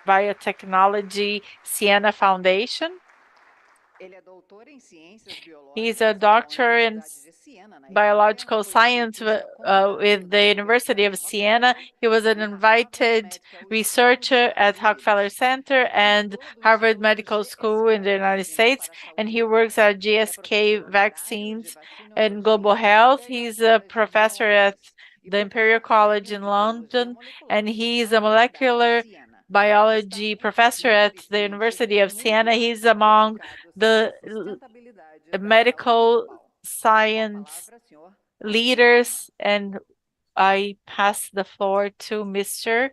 A: Biotechnology Siena Foundation. He's a doctor in biological science with the University of Siena. He was an invited researcher at Rockefeller Center and Harvard Medical School in the United States, and he works at GSK Vaccines and Global Health. He's a professor at the Imperial College in London, and he's a molecular biology professor at the University of Siena. He's among the medical science leaders, and I pass the floor to Mr.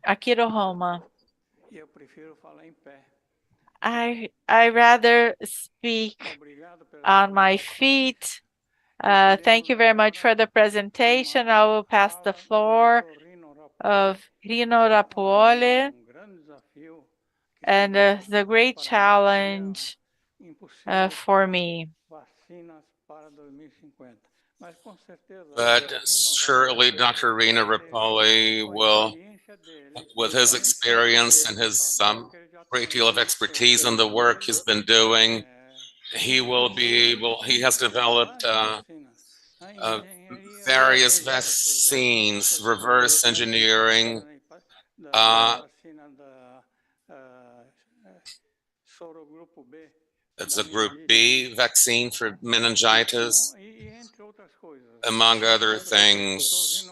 A: Akira Homma. I rather speak on my feet. Thank you very much for the presentation. I will pass the floor of Rino Rappuoli, and the great challenge for me.
E: But surely Dr. Rino Rappuoli will, with his experience and his great deal of expertise in the work he's been doing, he has developed various vaccines, reverse engineering, it's a group B vaccine for meningitis, among other things.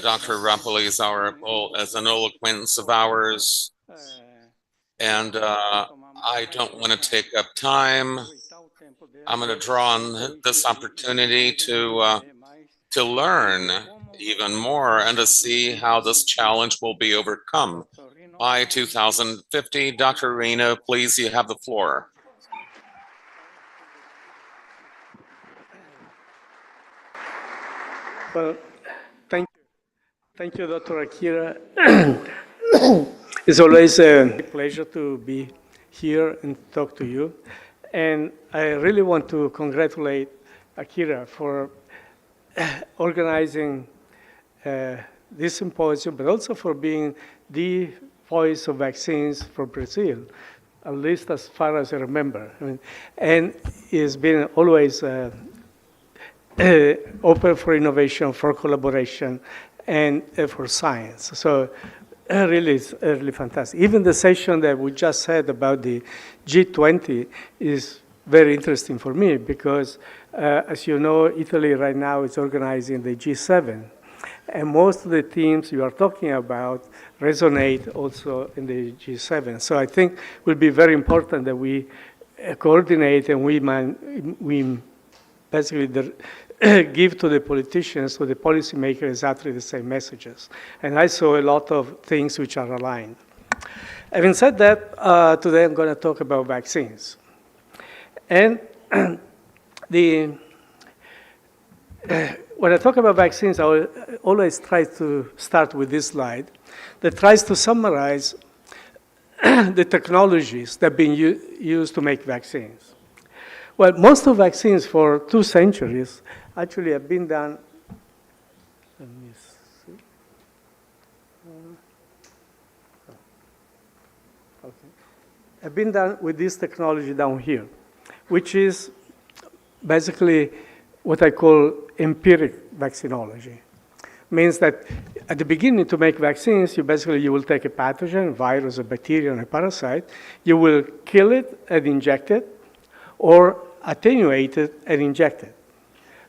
E: Dr. Rappuoli is an old acquaintance of ours, and I don't want to take up time. I'm going to draw on this opportunity to learn even more and to see how this challenge will be overcome. By 2050, Dr. Rino, please, you have the floor.
C: Well, thank you, Dr. Akira. It's always a pleasure to be here and talk to you. And I really want to congratulate Akira for organizing this symposium, but also for being the voice of vaccines for Brazil, at least as far as I remember. And it's been always open for innovation, for collaboration, and for science. So really, it's really fantastic. Even the session that we just had about the G20 is very interesting for me because, as you know, Italy right now is organizing the G7. And most of the themes you are talking about resonate also in the G7. So I think it will be very important that we coordinate and we basically give to the politicians, to the policymakers, exactly the same messages. And I saw a lot of things which are aligned. Having said that, today I'm going to talk about vaccines. And when I talk about vaccines, I always try to start with this slide that tries to summarize the technologies that have been used to make vaccines. Well, most of vaccines for 2 centuries actually have been done. Let me see. Okay. Have been done with this technology down here, which is basically what I call empiric vaccinology. Means that at the beginning to make vaccines, you will take a pathogen, virus, a bacteria, and a parasite. You will kill it and inject it, or attenuate it and inject it.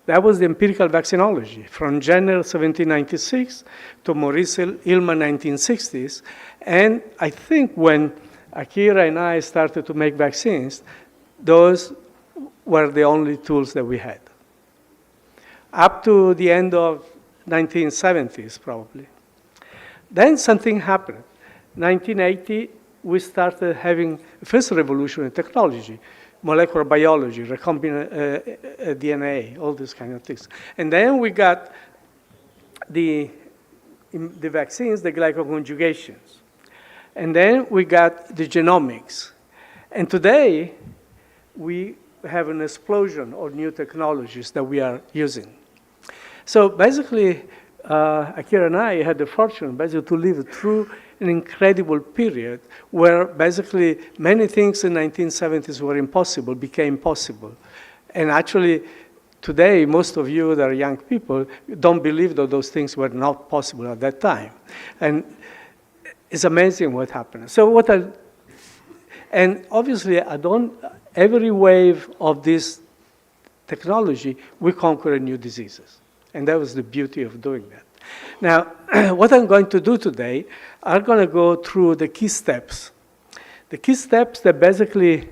C: That was the empirical vaccinology from Jenner 1796 to Maurice Hillman 1960s. And I think when Akira and I started to make vaccines, those were the only tools that we had. Up to the end of 1970s, probably. Then something happened. 1980, we started having the first revolution in technology, molecular biology, recombinant DNA, all these kind of things. And then we got the vaccines, the glycoconjugations. And then we got the genomics. And today, we have an explosion of new technologies that we are using. So basically, Akira and I had the fortune to live through an incredible period where basically many things in the 1970s were impossible, became possible. And actually, today, most of you that are young people don't believe that those things were not possible at that time. And it's amazing what happened. So and obviously, every wave of this technology, we conquer new diseases. And that was the beauty of doing that. Now, what I'm going to do today, I'm going to go through the key steps. The key steps that basically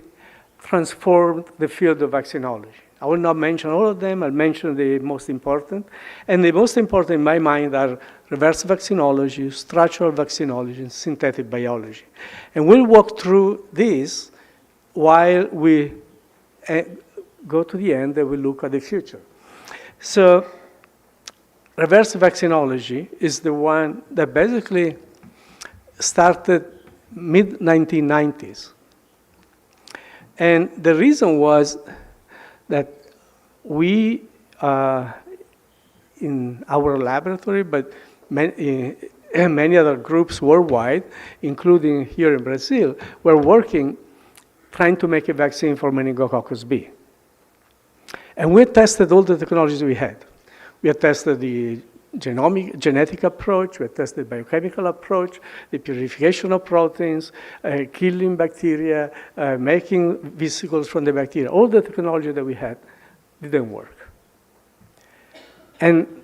C: transformed the field of vaccinology. I will not mention all of them. I'll mention the most important. And the most important in my mind are reverse vaccinology, structural vaccinology, and synthetic biology. And we'll walk through these while we go to the end and we look at the future. So reverse vaccinology is the one that basically started mid-1990s. And the reason was that we, in our laboratory, but many other groups worldwide, including here in Brazil, were working trying to make a vaccine for meningococcus B. And we tested all the technologies we had. We had tested the genetic approach, we had tested the biochemical approach, the purification of proteins, killing bacteria, making vesicles from the bacteria. All the technology that we had didn't work. And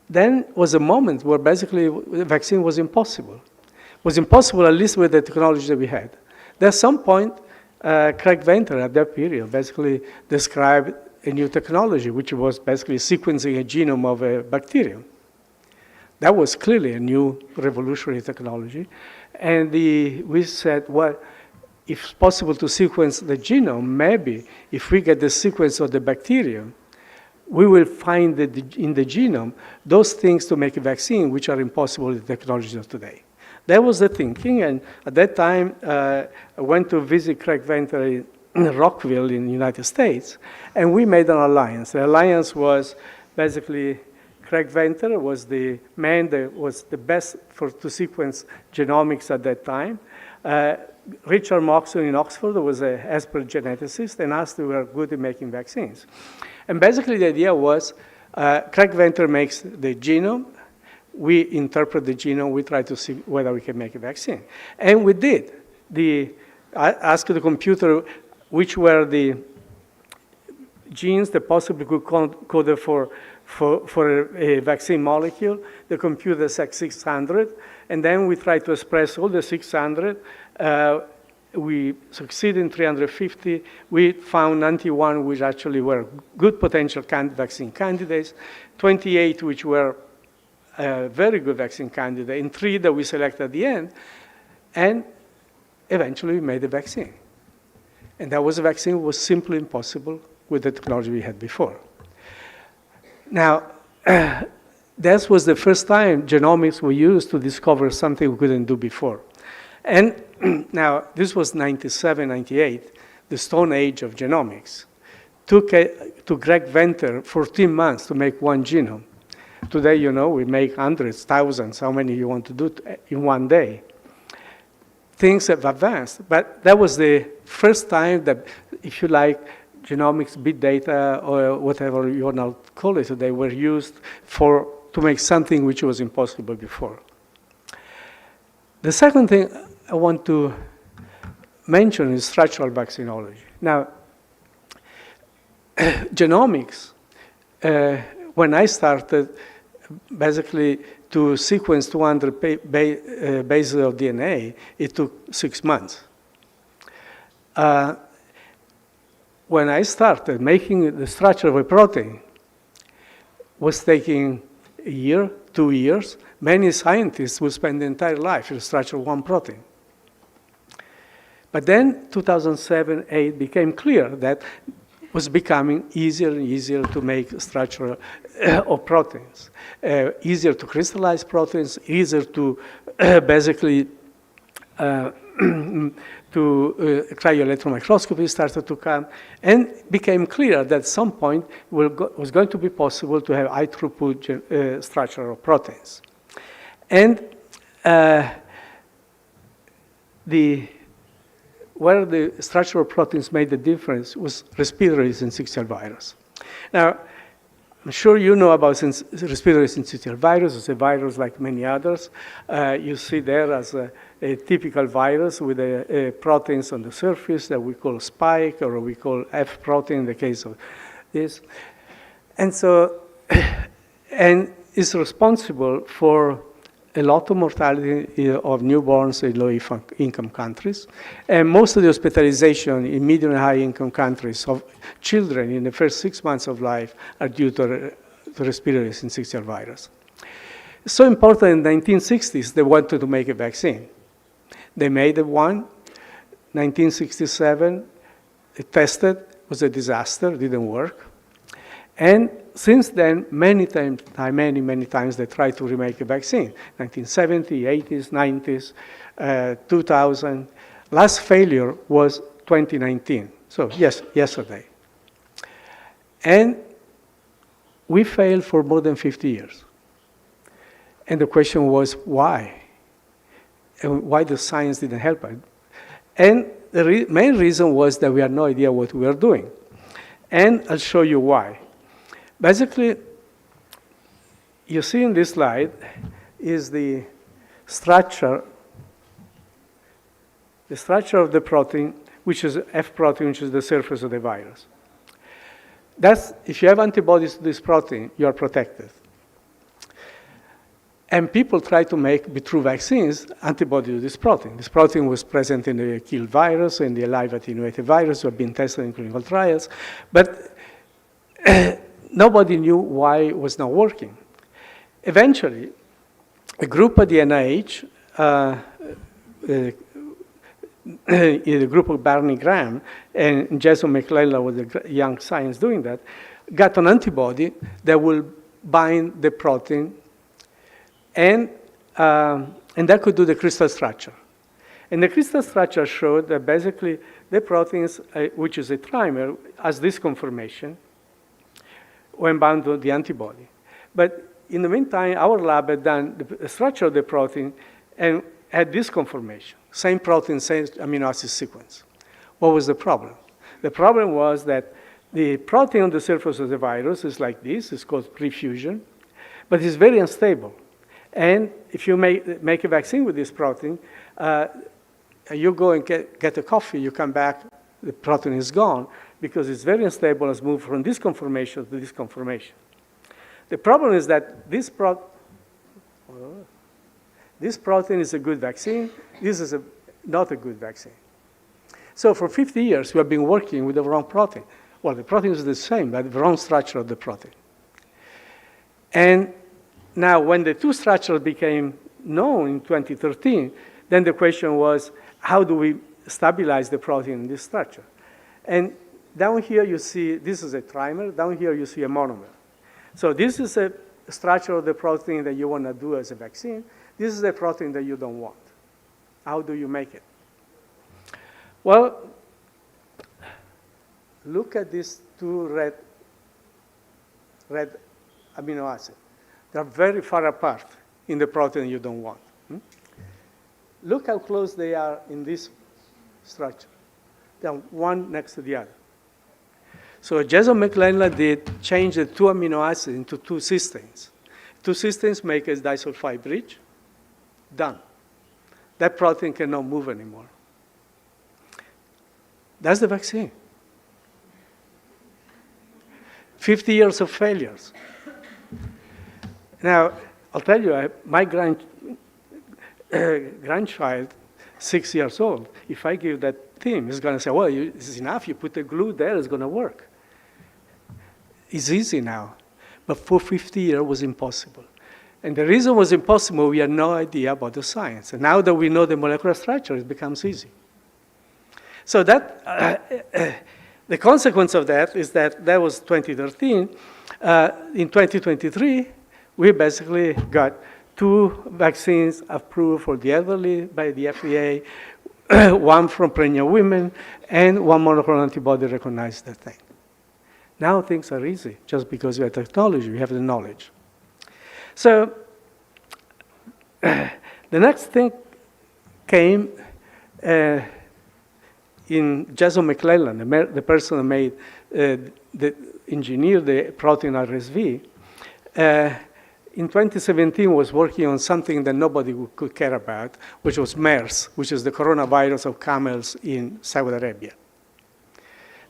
C: then was a moment where basically the vaccine was impossible. It was impossible, at least with the technology that we had. At some point, Craig Venter at that period basically described a new technology, which was basically sequencing a genome of a bacterium. That was clearly a new revolutionary technology. And we said, well, if it's possible to sequence the genome, maybe if we get the sequence of the bacterium, we will find in the genome those things to make a vaccine which are impossible with the technologies of today. That was the thinking, and at that time, I went to visit Craig Venter in Rockville in the United States, and we made an alliance. The alliance was basically Craig Venter was the man that was the best to sequence genomics at that time. Richard Moxon in Oxford was an expert geneticist, and us, we were good at making vaccines. And basically the idea was, Craig Venter makes the genome, we interpret the genome, we try to see whether we can make a vaccine. And we did. I asked the computer which were the genes that possibly could code for a vaccine molecule. The computer said 600, and then we tried to express all the 600. We succeeded in 350. We found 91 which actually were good potential vaccine candidates, 28 which were very good vaccine candidates, and 3 that we selected at the end, and eventually we made a vaccine. And that was a vaccine that was simply impossible with the technology we had before. Now, that was the first time genomics were used to discover something we couldn't do before. And now, this was 97, 98, the stone age of genomics. Took to Craig Venter 14 months to make one genome. Today, you know, we make hundreds, thousands, how many you want to do in one day. Things have advanced, but that was the first time that, if you like, genomics, big data, or whatever you want to call it today, were used to make something which was impossible before. The second thing I want to mention is structural vaccinology. Now, genomics, when I started, basically to sequence 200 bases of DNA, it took 6 months. When I started making the structure of a protein, was taking a year, 2 years. Many scientists would spend their entire life in the structure of one protein. But then 2007, 2008 became clear that it was becoming easier and easier to make structure of proteins, easier to crystallize proteins, easier to basically cryo-electron microscopy started to come, and became clear that at some point it was going to be possible to have high throughput structure of proteins. And where the structural proteins made the difference was respiratory syncytial virus. Now, I'm sure you know about respiratory syncytial virus. It's a virus like many others. You see there as a typical virus with proteins on the surface that we call spike, or we call F protein in the case of this. And so, and it's responsible for a lot of mortality of newborns in low-income countries. And most of the hospitalization in medium and high-income countries of children in the first 6 months of life are due to respiratory syncytial virus. So important in the 1960s, they wanted to make a vaccine. They made one. 1967, it tested, was a disaster, didn't work. And since then, many times, they tried to remake a vaccine. 1970, 80s, 90s, 2000. Last failure was 2019, so yes, yesterday. And we failed for more than 50 years. And the question was, why? And why the science didn't help us? And the main reason was that we had no idea what we were doing. And I'll show you why. Basically, you see in this slide is the structure of the protein, which is F protein, which is the surface of the virus. That's, if you have antibodies to this protein, you are protected. And people try to make, through vaccines, antibody to this protein. This protein was present in the killed virus, in the live attenuated virus, who have been tested in clinical trials. But nobody knew why it was not working. Eventually, a group at the NIH, the group of Barney Graham and Jason McClellan was a young science doing that, got an antibody that will bind the protein and that could do the crystal structure. And the crystal structure showed that basically the proteins, which is a trimer, has this conformation when bound to the antibody. But in the meantime, our lab had done the structure of the protein and had this conformation, same protein, same amino acid sequence. What was the problem? The problem was that the protein on the surface of the virus is like this, it's called prefusion, but it's very unstable. And if you make a vaccine with this protein, you go and get a coffee, you come back, the protein is gone because it's very unstable, it's moved from this conformation to this conformation. The problem is that this protein is a good vaccine, this is not a good vaccine. So for 50 years, we have been working with the wrong protein. Well, the protein is the same, but the wrong structure of the protein. And now, when the two structures became known in 2013, then the question was, how do we stabilize the protein in this structure? And down here you see, this is a trimer. Down here you see a monomer. So this is a structure of the protein that you want to do as a vaccine. This is a protein that you don't want. How do you make it? Well, look at these two red amino acids. They're very far apart in the protein you don't want. Look how close they are in this structure. They're one next to the other. So Jason McClellan did change the two amino acids into two cysteines. Two cysteines make a disulfide bridge. Done. That protein cannot move anymore. That's the vaccine. 50 years of failures. Now, I'll tell you, my grandchild, 6 years old, if I give that thing, he's going to say, well, this is enough. You put the glue there, it's going to work. It's easy now. But for 50 years, it was impossible. And the reason it was impossible, we had no idea about the science. And now that we know the molecular structure, it becomes easy. So that, the consequence of that is that was 2013. In 2023, we basically got 2 vaccines approved for the elderly by the FDA, one from pregnant women, and 1 monoclonal antibody recognized that thing. Now things are easy, just because we have technology, we have the knowledge. So the next thing came in Jason McClellan, the person who made, engineered the protein RSV. In 2017 was working on something that nobody could care about, which was MERS, which is the coronavirus of camels in Saudi Arabia.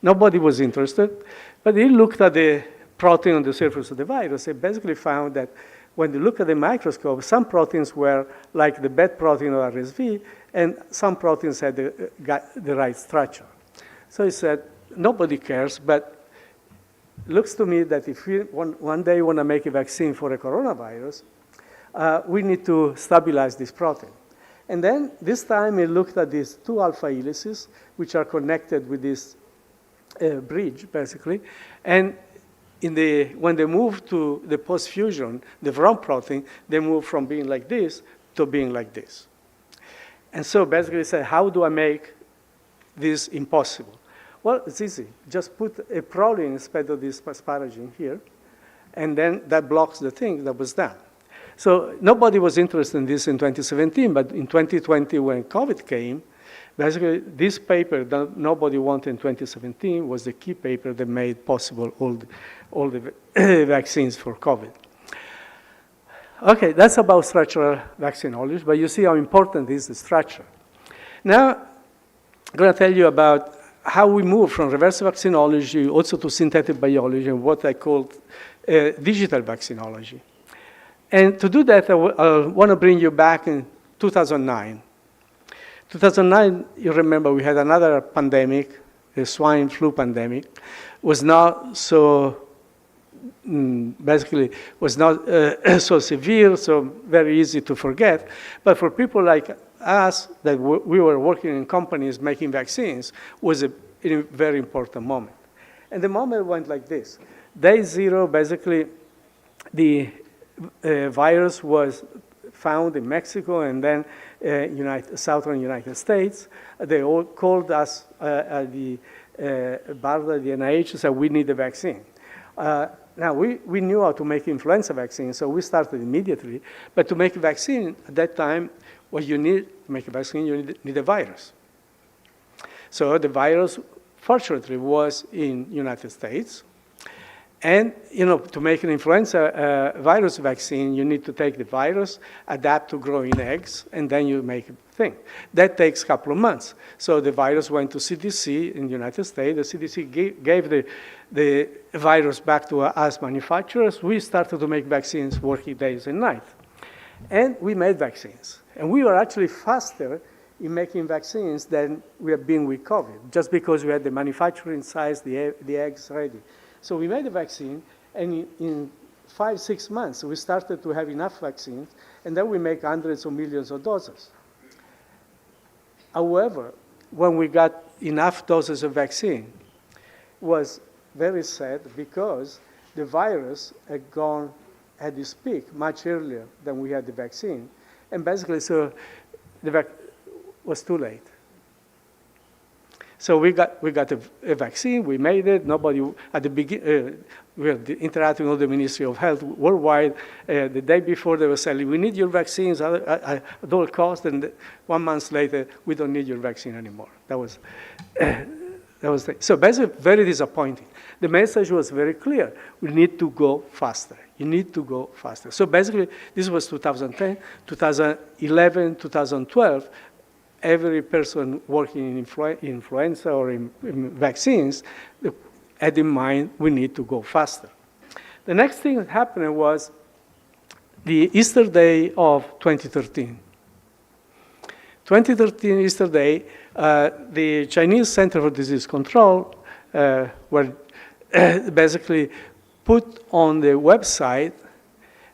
C: Nobody was interested, but he looked at the protein on the surface of the virus. He basically found that when you look at the microscope, some proteins were like the bad protein of RSV, and some proteins had the right structure. So he said, nobody cares, but looks to me that if we one day want to make a vaccine for a coronavirus, we need to stabilize this protein. And then this time he looked at these 2 alpha helices, which are connected with this bridge, basically. And when they move to the post-fusion, the wrong protein, they move from being like this to being like this. And so basically he said, how do I make this impossible? Well, it's easy. Just put a proline instead of this asparagine here, and then that blocks the thing that was done. So nobody was interested in this in 2017, but in 2020 when COVID came, basically this paper that nobody wanted in 2017 was the key paper that made possible all the vaccines for COVID. Okay, that's about structural vaccinology, but you see how important is the structure. Now, I'm going to tell you about how we move from reverse vaccinology also to synthetic biology and what I call digital vaccinology. And to do that, I want to bring you back in 2009. 2009, you remember, we had another pandemic, the swine flu pandemic. Was not so basically was not so severe, so very easy to forget. But for people like us, that we were working in companies making vaccines, was a very important moment. And the moment went like this. Day 0, basically, the virus was found in Mexico and then southern United States. They all called us at the BARDA, the NIH, said we need a vaccine. Now, we knew how to make influenza vaccine, so we started immediately. But to make a vaccine at that time, what you need to make a vaccine, you need a virus. So the virus, fortunately, was in United States. And, to make an influenza virus vaccine, you need to take the virus, adapt to growing eggs, and then you make a thing. That takes a couple of months. So the virus went to CDC in the United States. The CDC gave the virus back to us manufacturers. We started to make vaccines working days and nights. And we made vaccines. And we were actually faster in making vaccines than we have been with COVID, just because we had the manufacturing size, the eggs ready. So we made a vaccine, and in 5-6 months, we started to have enough vaccines, and then we make hundreds of millions of doses. However, when we got enough doses of vaccine, it was very sad because the virus had its peak much earlier than we had the vaccine. And basically, so the was too late. So we got a vaccine, we made it. Nobody, at the beginning, we were interacting with the Ministry of Health worldwide. The day before, they were saying, we need your vaccines at all costs, and 1 month later, we don't need your vaccine anymore. That was so basically very disappointing. The message was very clear. We need to go faster. You need to go faster. So basically, this was 2010, 2011, 2012. Every person working in influenza or in vaccines had in mind we need to go faster. The next thing that happened was the Easter Day of 2013. 2013 Easter Day, the Chinese Center for Disease Control were basically put on the website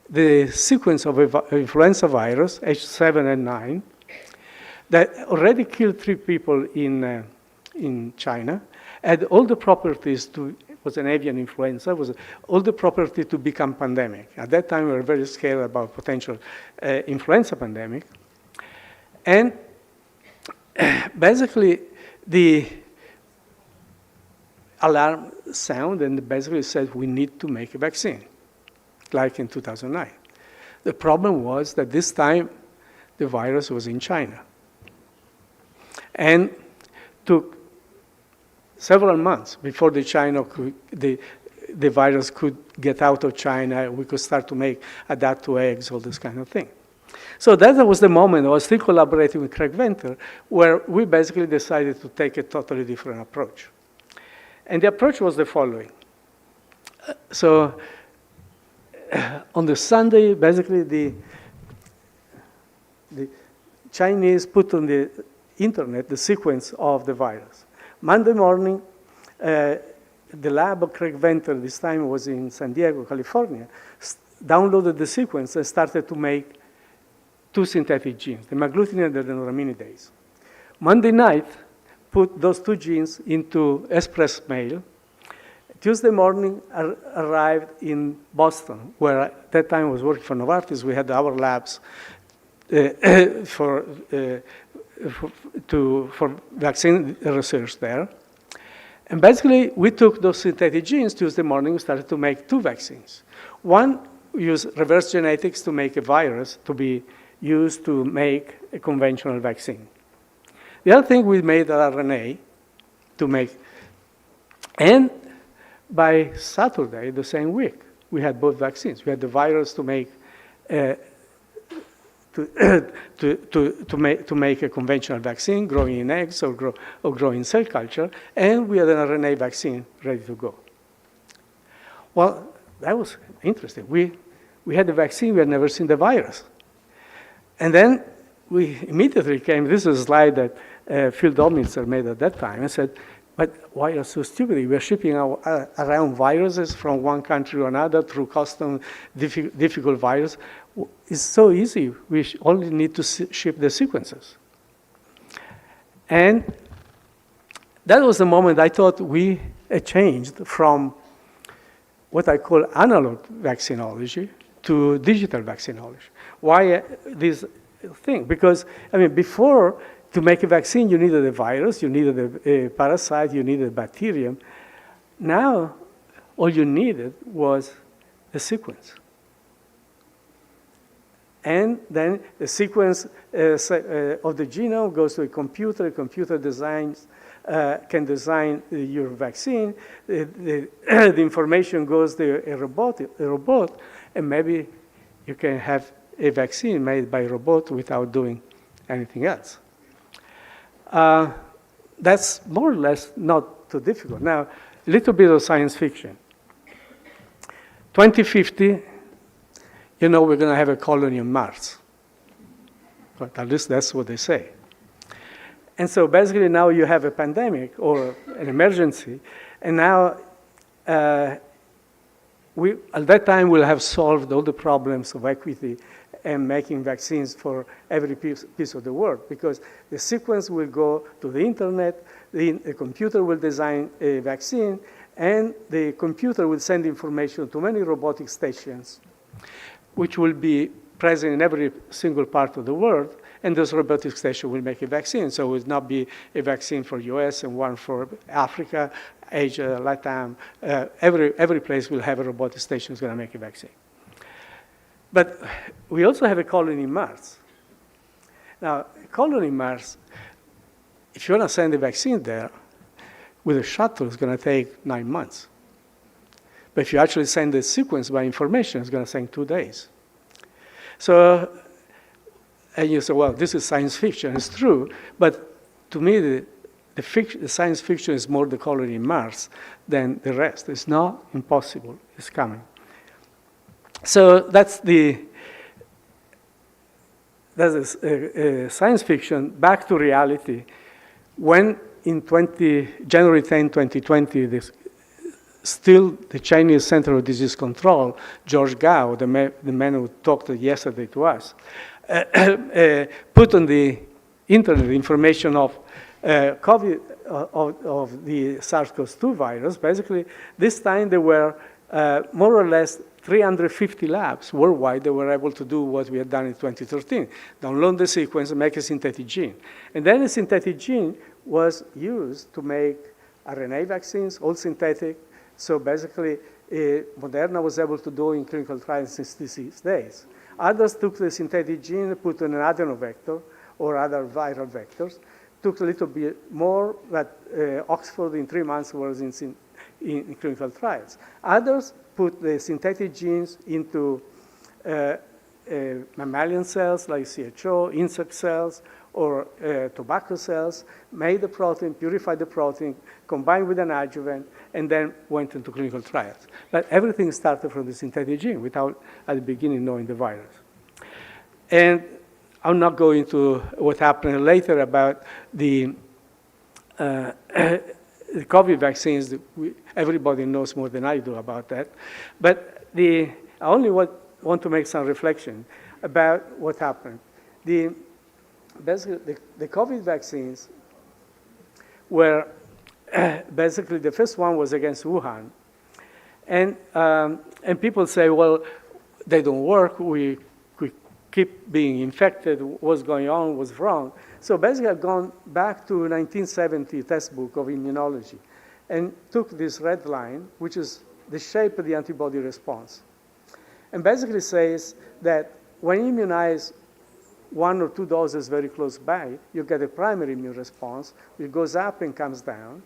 C: the sequence of influenza virus, H7N9, that already killed 3 people in China, had all the properties was an avian influenza, was all the property to become pandemic. At that time, we were very scared about potential influenza pandemic. And basically, the alarm sound and basically said, we need to make a vaccine, like in 2009. The problem was that this time, the virus was in China. And took several months before the virus could get out of China. We could start to adapt to eggs, all this kind of thing. So that was the moment. I was still collaborating with Craig Venter, where we basically decided to take a totally different approach. And the approach was the following. So on the Sunday, basically the Chinese put on the internet the sequence of the virus. Monday morning, the lab of Craig Venter, this time was in San Diego, California, downloaded the sequence and started to make 2 synthetic genes, the magglutinate and the neuraminidase. Monday night, put those 2 genes into express mail. Tuesday morning, arrived in Boston, where at that time I was working for Novartis. We had our labs for vaccine research there. And basically, we took those synthetic genes. Tuesday morning, we started to make 2 vaccines. One used reverse genetics to make a virus to be used to make a conventional vaccine. The other thing, we made RNA to make, and by Saturday, the same week, we had both vaccines. We had the virus to make to make a conventional vaccine, growing in eggs or growing in cell culture, and we had an RNA vaccine ready to go. Well, that was interesting. We had the vaccine, we had never seen the virus. And then we immediately came, this is a slide that Phil Domnitzer made at that time, and said, but why are so stupid? We're shipping around viruses from one country to another through custom difficult virus. It's so easy. We only need to ship the sequences. And that was the moment I thought we changed from what I call analog vaccinology to digital vaccinology. Why this thing? Because, I mean, before, to make a vaccine, you needed a virus, you needed a parasite, you needed a bacterium. Now, all you needed was a sequence. And then the sequence of the genome goes to a computer designs, can design your vaccine. The information goes to a robot, and maybe you can have a vaccine made by a robot without doing anything else. That's more or less not too difficult. Now, a little bit of science fiction. 2050, you know, we're going to have a colony on Mars. But at least that's what they say. And so basically now you have a pandemic or an emergency, and now at that time we'll have solved all the problems of equity and making vaccines for every piece of the world, because the sequence will go to the internet, the computer will design a vaccine, and the computer will send information to many robotic stations, which will be present in every single part of the world, and those robotic stations will make a vaccine. So it will not be a vaccine for US and one for Africa, Asia, Latam. Every place will have a robotic station that's going to make a vaccine. But we also have a colony in Mars. Now, a colony in Mars, if you want to send a vaccine there, with a shuttle, it's going to take 9 months. But if you actually send the sequence by information, it's going to take 2 days. So, and you say, well, this is science fiction. It's true. But to me, the science fiction is more the colony in Mars than the rest. It's not impossible. It's coming. So that's science fiction. Back to reality. When in January 10, 2020, still the Chinese Center of Disease Control, George Gao, the man who talked yesterday to us, put on the internet information of COVID, of the SARS-CoV-2 virus. Basically, this time there were more or less 350 labs worldwide that were able to do what we had done in 2013, download the sequence and make a synthetic gene. And then the synthetic gene was used to make RNA vaccines, all synthetic. So basically, Moderna was able to do in clinical trials in 66 days. Others took the synthetic gene, put in an adenovector or other viral vectors, took a little bit more, but Oxford in 3 months was in clinical trials. Others put the synthetic genes into mammalian cells like CHO, insect cells, or tobacco cells, made the protein, purified the protein, combined with an adjuvant, and then went into clinical trials. But everything started from the synthetic gene without, at the beginning, knowing the virus. And I'm not going to what happened later about the COVID vaccines. Everybody knows more than I do about that. But I only want to make some reflection about what happened. Basically, the COVID vaccines were basically the first one was against Wuhan. And people say, well, they don't work. We keep being infected. What's going on? What's wrong? So basically, I've gone back to 1970 textbook of immunology and took this red line, which is the shape of the antibody response. And basically says that when you immunize 1 or 2 doses very close by, you get a primary immune response. It goes up and comes down.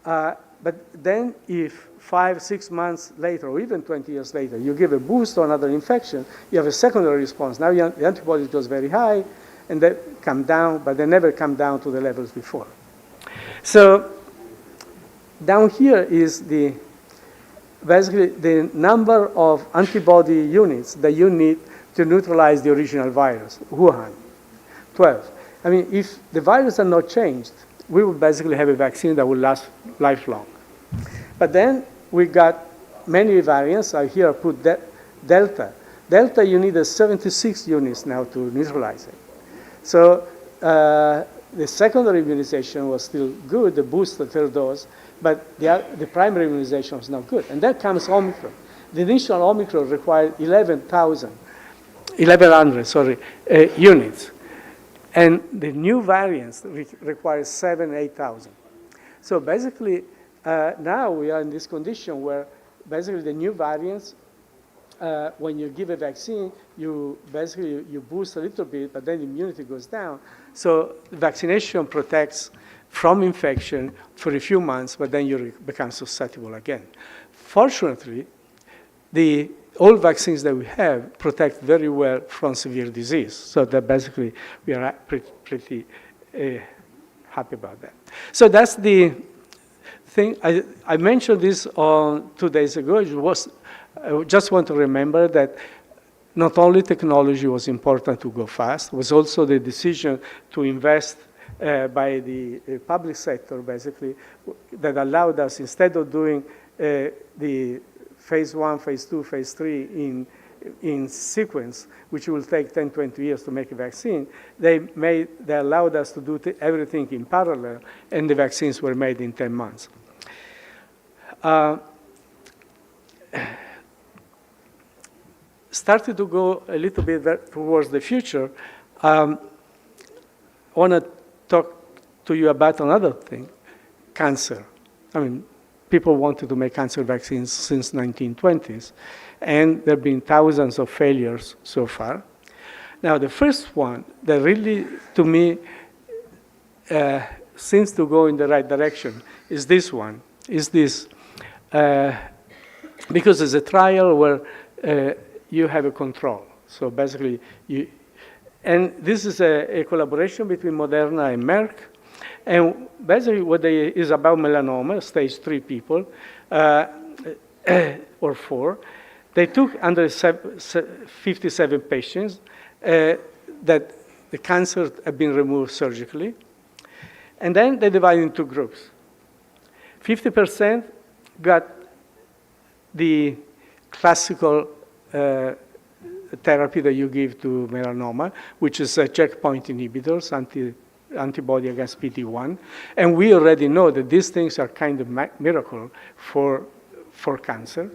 C: But then if 5, 6 months later, or even 20 years later, you give a boost or another infection, you have a secondary response. Now the antibody goes very high, and they come down, but they never come down to the levels before. So down here is basically the number of antibody units that you need to neutralize the original virus, Wuhan, 12. I mean, if the virus are not changed, we would basically have a vaccine that would last lifelong. But then we got many variants. Here I put Delta. Delta, you need 76 units now to neutralize it. So the secondary immunization was still good, the boost, the third dose, but the primary immunization was not good. And then comes Omicron. The initial Omicron required 1,100 units. And the new variants require 7,000, 8,000. So basically, now we are in this condition where basically the new variants, when you give a vaccine, you boost a little bit, but then the immunity goes down. So vaccination protects from infection for a few months, but then you become susceptible again. Fortunately, the old vaccines that we have protect very well from severe disease. So that basically we are pretty happy about that. So that's the thing. I mentioned this 2 days ago. I just want to remember that not only technology was important to go fast, it was also the decision to invest by the public sector, basically, that allowed us, instead of doing the phase 1, phase 2, phase 3 in sequence, which will take 10, 20 years to make a vaccine, they allowed us to do everything in parallel, and the vaccines were made in 10 months. Started to go a little bit towards the future. I want to talk to you about another thing, cancer. I mean, people wanted to make cancer vaccines since 1920s, and there have been thousands of failures so far. Now, the first one that really, to me, seems to go in the right direction is this one, because it's a trial where you have a control. So basically, and this is a collaboration between Moderna and Merck. And basically what is about melanoma, stage 3 people, or 4. They took 57 patients that the cancer had been removed surgically. And then they divided into groups. 50% got the classical therapy that you give to melanoma, which is checkpoint inhibitors, antibody against PD-1. And we already know that these things are kind of miracle for cancer.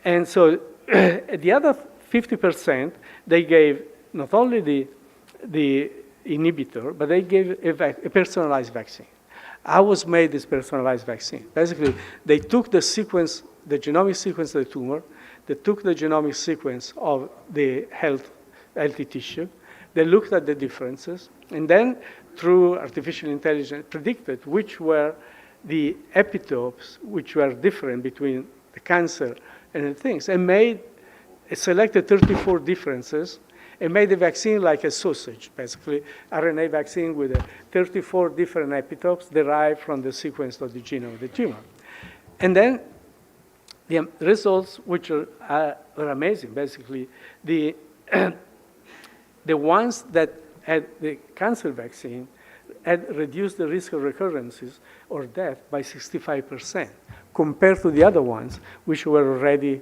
C: And so the other 50%, they gave not only the inhibitor, but they gave a personalized vaccine. I was made this personalized vaccine. Basically, they took the sequence, the genomic sequence of the tumor, they took the genomic sequence of the healthy tissue, they looked at the differences, and then through artificial intelligence predicted which were the epitopes which were different between the cancer and the things, and selected 34 differences, and made the vaccine like a sausage, basically, RNA vaccine with 34 different epitopes derived from the sequence of the genome of the tumor. And then the results, which are amazing, basically, the ones that had the cancer vaccine had reduced the risk of recurrences or death by 65%, compared to the other ones, which were already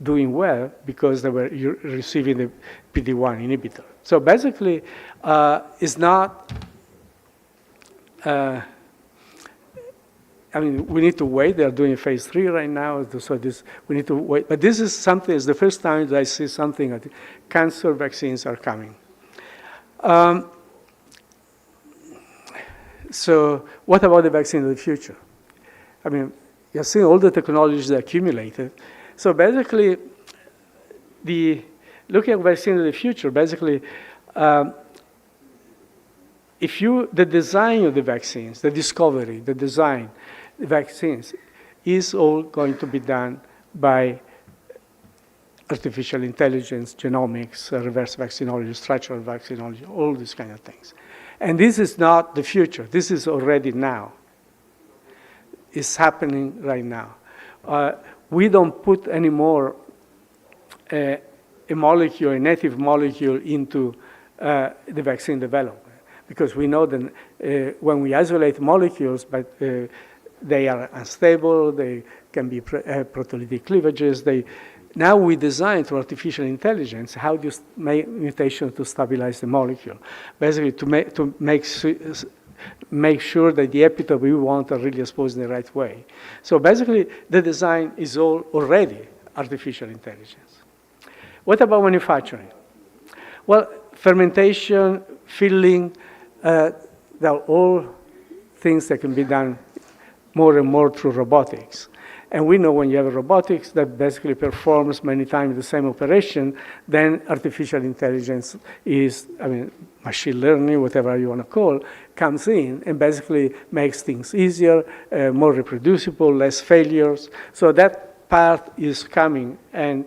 C: doing well because they were receiving the PD-1 inhibitor. So basically, it's not, I mean, we need to wait. They're doing phase 3 right now, so we need to wait. But this is something, it's the first time that I see something that cancer vaccines are coming. So what about the vaccine of the future? I mean, you're seeing all the technologies that accumulated. So basically, looking at vaccine of the future, basically, the design of the vaccines, the discovery, the design, the vaccines, is all going to be done by artificial intelligence, genomics, reverse vaccinology, structural vaccinology, all these kind of things. And this is not the future. This is already now. It's happening right now. We don't put anymore a molecule, a native molecule, into the vaccine development. because we know that when we isolate molecules, but they are unstable, they can be proteolytic cleavages. Now we design through artificial intelligence how to make mutations to stabilize the molecule, basically to make sure that the epitope we want are really exposed in the right way. So basically, the design is already artificial intelligence. What about manufacturing? Well, fermentation, filling, they're all things that can be done more and more through robotics. And we know when you have a robotics that basically performs many times the same operation, then artificial intelligence is, machine learning, whatever you want to call, comes in and basically makes things easier, more reproducible, less failures. So that part is coming, and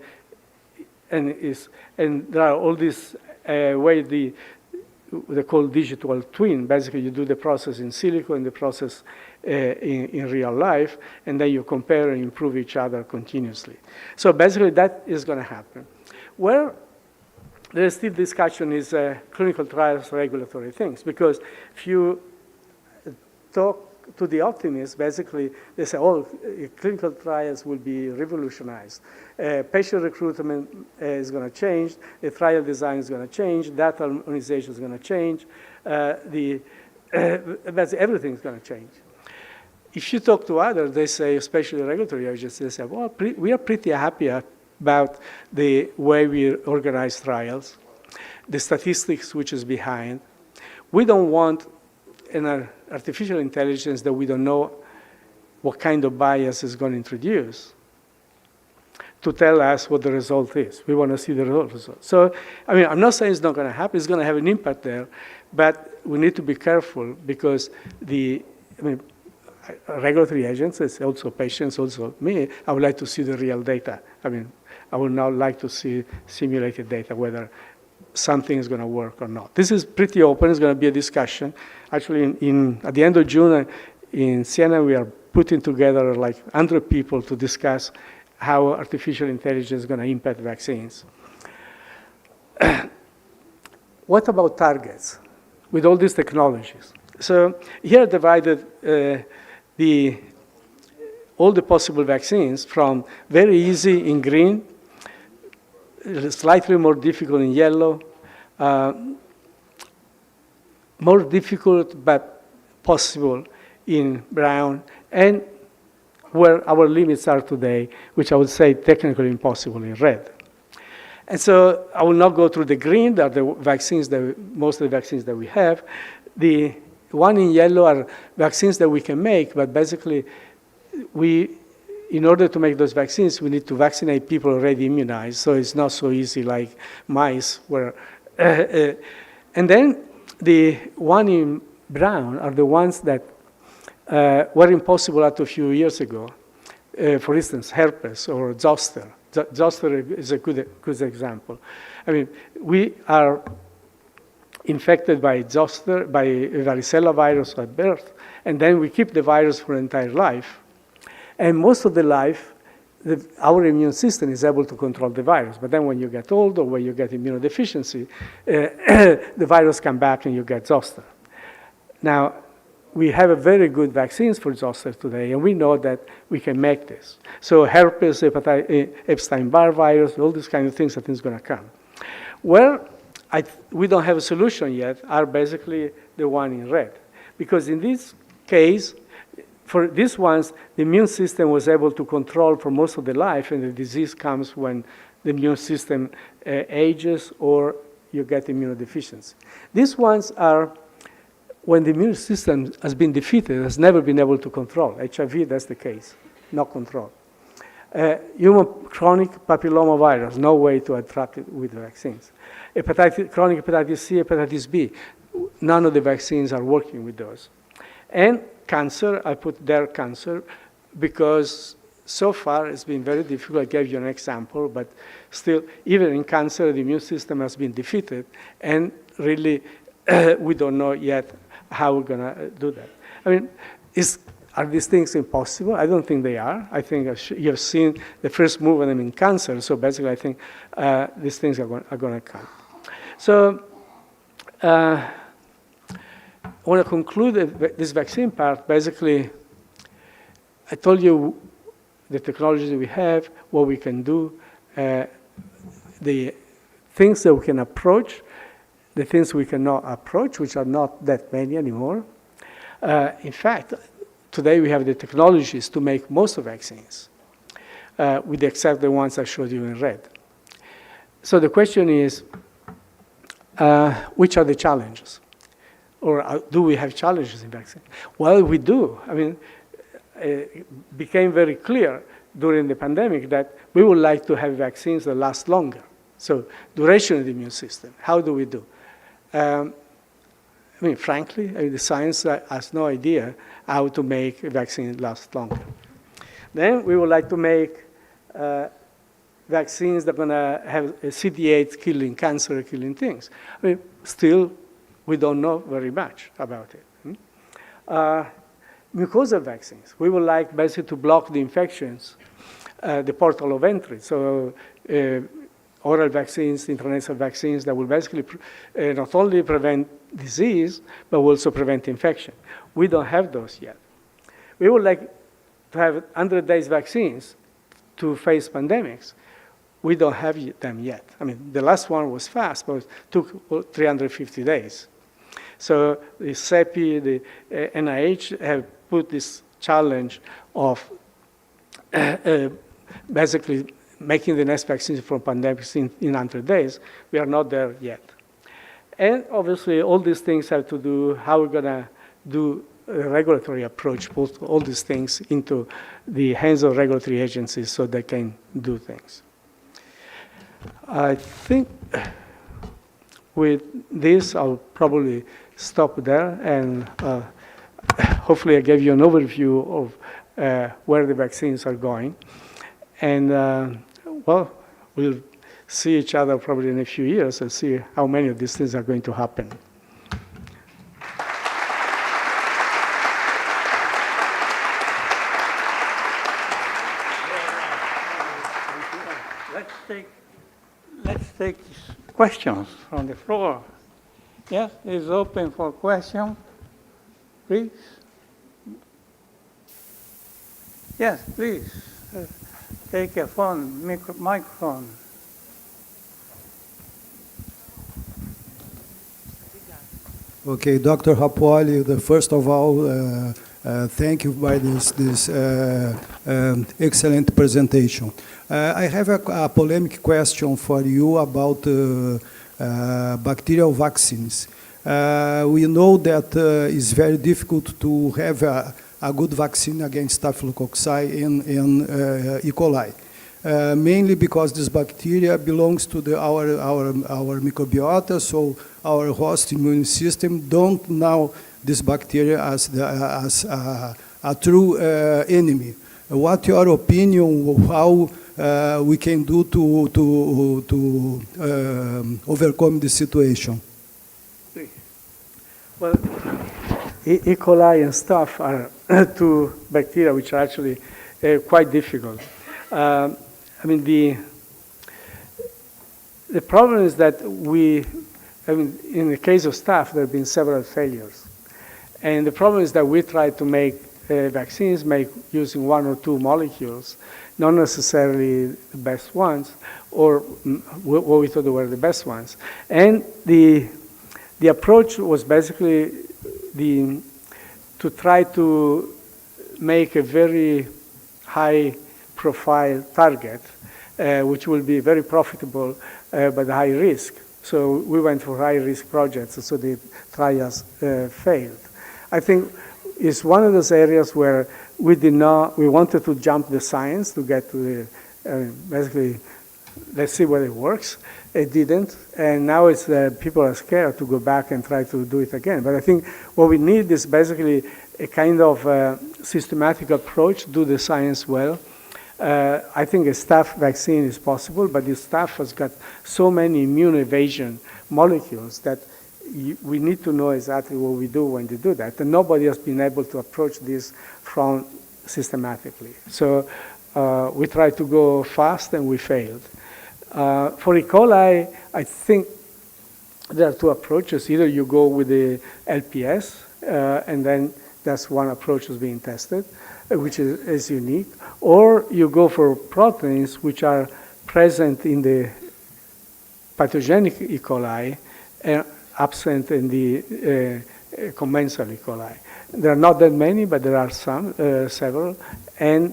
C: there are all these ways they call digital twin. Basically, you do the process in silico and the process in real life, and then you compare and improve each other continuously. So basically, that is going to happen. Where there is still discussion is clinical trials, regulatory things, because if you talk to the optimists, basically, they say, oh, clinical trials will be revolutionized. Patient recruitment is going to change. The trial design is going to change. Data harmonization is going to change. Everything is going to change. If you talk to others, they say, especially regulatory agencies, they say, well, we are pretty happy about the way we organize trials, the statistics which is behind. We don't want an artificial intelligence that we don't know what kind of bias is going to introduce to tell us what the result is. We want to see the result. So, I'm not saying it's not going to happen. It's going to have an impact there, but we need to be careful because regulatory agencies, also patients, also me, I would like to see the real data. I would not like to see simulated data, whether something is going to work or not. This is pretty open. It's going to be a discussion. Actually, at the end of June in Siena, we are putting together like 100 people to discuss how artificial intelligence is going to impact vaccines. What about targets with all these technologies? So here I divided all the possible vaccines from very easy in green, slightly more difficult in yellow, more difficult but possible in brown, and where our limits are today, which I would say technically impossible in red. And so I will not go through the green. That are the vaccines most of the vaccines that we have. The one in yellow are vaccines that we can make, but basically in order to make those vaccines, we need to vaccinate people already immunized, so it's not so easy like mice. And then the one in brown are the ones that were impossible up to a few years ago. For instance, herpes or zoster. Zoster is a good example. We are infected by zoster, by varicella virus at birth, and then we keep the virus for entire life. And most of the life, our immune system is able to control the virus. But then when you get old or when you get immunodeficiency, the virus comes back and you get zoster. Now, we have a very good vaccines for zoster today, and we know that we can make this. So herpes, Epstein-Barr virus, all these kind of things, I think is going to come. Where we don't have a solution yet are basically the one in red. Because in this case, for these ones, the immune system was able to control for most of the life, and the disease comes when the immune system ages or you get immunodeficiency. These ones are when the immune system has been defeated, has never been able to control. HIV, that's the case, no control. Human chronic papillomavirus, no way to attract it with vaccines. Chronic hepatitis C, hepatitis B, none of the vaccines are working with those. And cancer, I put there cancer, because so far it's been very difficult. I gave you an example, but still, even in cancer, the immune system has been defeated, and really, we don't know yet how we're going to do that. Are these things impossible? I don't think they are. I think you have seen the first move of them in cancer, so basically I think these things are going to come. So I want to conclude this vaccine part. Basically, I told you the technologies we have, what we can do, the things that we can approach, the things we cannot approach, which are not that many anymore. In fact, today we have the technologies to make most of vaccines, with the except the ones I showed you in red. So the question is, which are the challenges? Or do we have challenges in vaccine? Well, we do. I mean, it became very clear during the pandemic that we would like to have vaccines that last longer. So duration of the immune system, how do we do? I mean, frankly, the science has no idea how to make a vaccine last longer. Then we would like to make vaccines that are going to have a CD8 killing cancer, killing things. I mean, still, we don't know very much about it. Mucosal vaccines. We would like basically to block the infections, the portal of entry. So oral vaccines, intranasal vaccines that will basically not only prevent disease, but will also prevent infection. We don't have those yet. We would like to have 100 days vaccines to face pandemics. We don't have them yet. I mean, the last one was fast, but it took 350 days. So the CEPI, the NIH have put this challenge of basically making the next vaccine from pandemics in 100 days. We are not there yet. And obviously, all these things have to do how we're going to do a regulatory approach, put all these things into the hands of regulatory agencies so they can do things. I think with this, I'll probably stop there, and hopefully I gave you an overview of where the vaccines are going. And well, we'll see each other probably in a few years and see how many of these things are going to happen.
F: Let's take questions from the floor. Yes, it's open for questions. Please. Yes, please. Take a phone, microphone.
G: Okay, Dr. Rappuoli, first of all, thank you by this excellent presentation. I have a polemic question for you about bacterial vaccines. We know that it's very difficult to have a good vaccine against Staphylococcus and E. coli, mainly because this bacteria belongs to our microbiota, so our host immune system don't know this bacteria as a true enemy. What's your opinion of how we can do to overcome this situation?
C: Well, E. coli and Staph are two bacteria which are actually quite difficult. I mean, the problem is that in the case of Staph, there have been several failures. And the problem is that we try to make vaccines using one or two molecules, not necessarily the best ones, or what we thought were the best ones. And the approach was basically to try to make a very high-profile target, which will be very profitable but high risk. So we went for high-risk projects, so the trials failed. I think it's one of those areas where we wanted to jump the science to get to basically, let's see whether it works. It didn't, and now it's people are scared to go back and try to do it again. But I think what we need is basically a kind of systematic approach, do the science well. I think a Staph vaccine is possible, but the Staph has got so many immune evasion molecules that we need to know exactly what we do when they do that. And nobody has been able to approach this from systematically. So we tried to go fast and we failed. For E. coli, I think there are two approaches. Either you go with the LPS, and then that's one approach that's being tested, which is unique, or you go for proteins which are present in the pathogenic E. coli and absent in the commensal E. coli. There are not that many, but there are some, several, and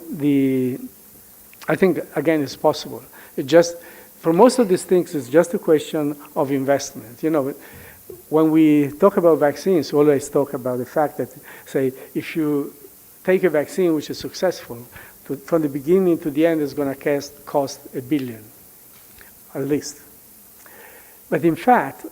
C: I think, again, it's possible. It just, for most of these things, it's just a question of investment. You know, when we talk about vaccines, we always talk about the fact that, say, if you take a vaccine which is successful, from the beginning to the end, it's going to cost $1 billion, at least. But in fact,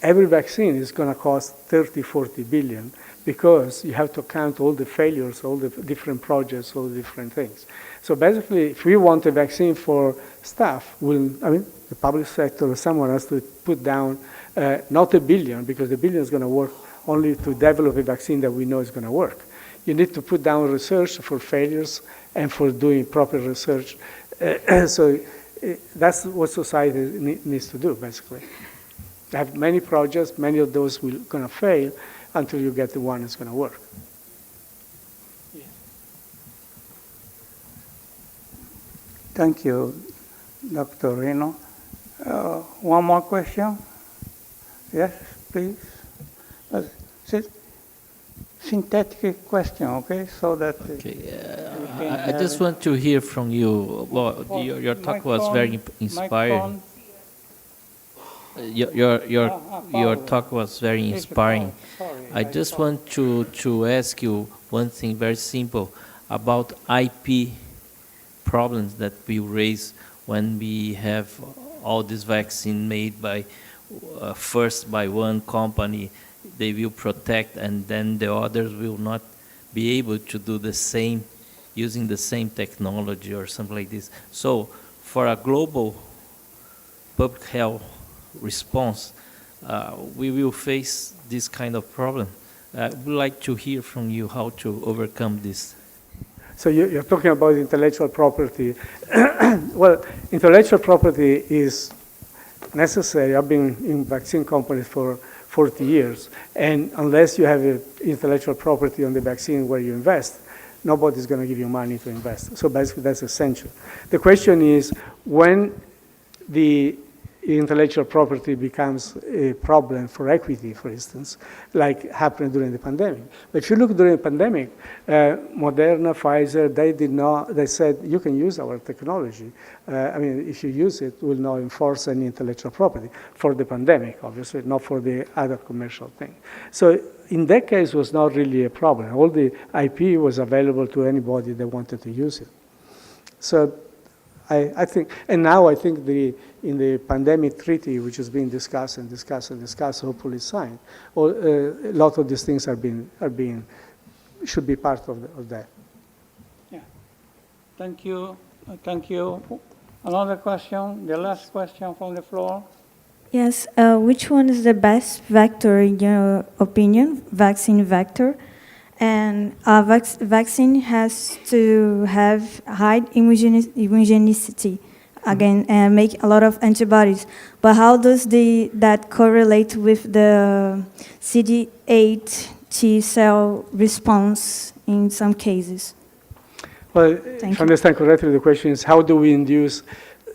C: every vaccine is going to cost 30, 40 billion, because you have to count all the failures, all the different projects, all the different things. So basically, if we want a vaccine for staff, the public sector or someone has to put down not $1 billion, because the $1 billion is going to work only to develop a vaccine that we know is going to work. You need to put down research for failures and for doing proper research. So that's what society needs to do, basically. Have many projects, many of those will going to fail until you get the one that's going to work.
F: Yeah. Thank you, Dr. Rino. One more question? Yes, please. Synthetic question, okay? So that
H: I just want to hear from you. Well, your talk was very inspiring. Your talk was very inspiring. I just want to ask you one thing very simple about IP problems that we raise when we have all this vaccine made by first by one company. They will protect, and then the others will not be able to do the same using the same technology or something like this. So for a global public health response, we will face this kind of problem. I would like to hear from you how to overcome this.
C: So you're talking about intellectual property. Well, intellectual property is necessary. I've been in vaccine companies for 40 years, and unless you have intellectual property on the vaccine where you invest, nobody's going to give you money to invest. So basically, that's essential. The question is, when the intellectual property becomes a problem for equity, for instance, like happened during the pandemic. But if you look during the pandemic, Moderna, Pfizer, they said, you can use our technology. If you use it, we'll not enforce any intellectual property for the pandemic, obviously, not for the other commercial thing. So in that case, it was not really a problem. All the IP was available to anybody that wanted to use it. So I think, and now I think in the pandemic treaty, which is being discussed, hopefully signed, a lot of these things should be part of that.
F: Yeah. Thank you. Thank you. Another question, the last question from the floor.
I: Yes, which one is the best vector in your opinion, vaccine vector? And a vaccine has to have high immunogenicity, again, and make a lot of antibodies. But how does that correlate with the CD8 T cell response in some cases?
C: Well, if I understand correctly, the question is how do we induce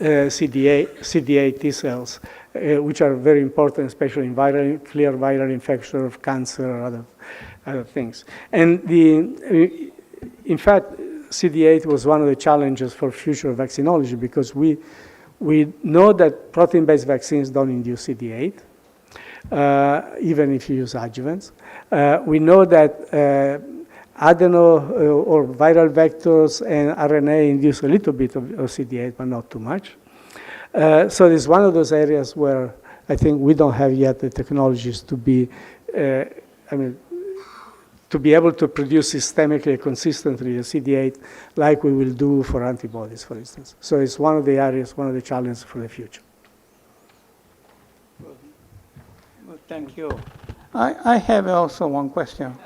C: CD8 T cells, which are very important, especially in clear viral infection of cancer or other things. And in fact, CD8 was one of the challenges for future vaccinology, because we know that protein-based vaccines don't induce CD8, even if you use adjuvants. We know that adeno or viral vectors and RNA induce a little bit of CD8, but not too much. So it's one of those areas where I think we don't have yet the technologies to be, to be able to produce systemically, consistently a CD8 like we will do for antibodies, for instance. So it's one of the areas, one of the challenges for the future.
F: Well, thank you. I have also one question.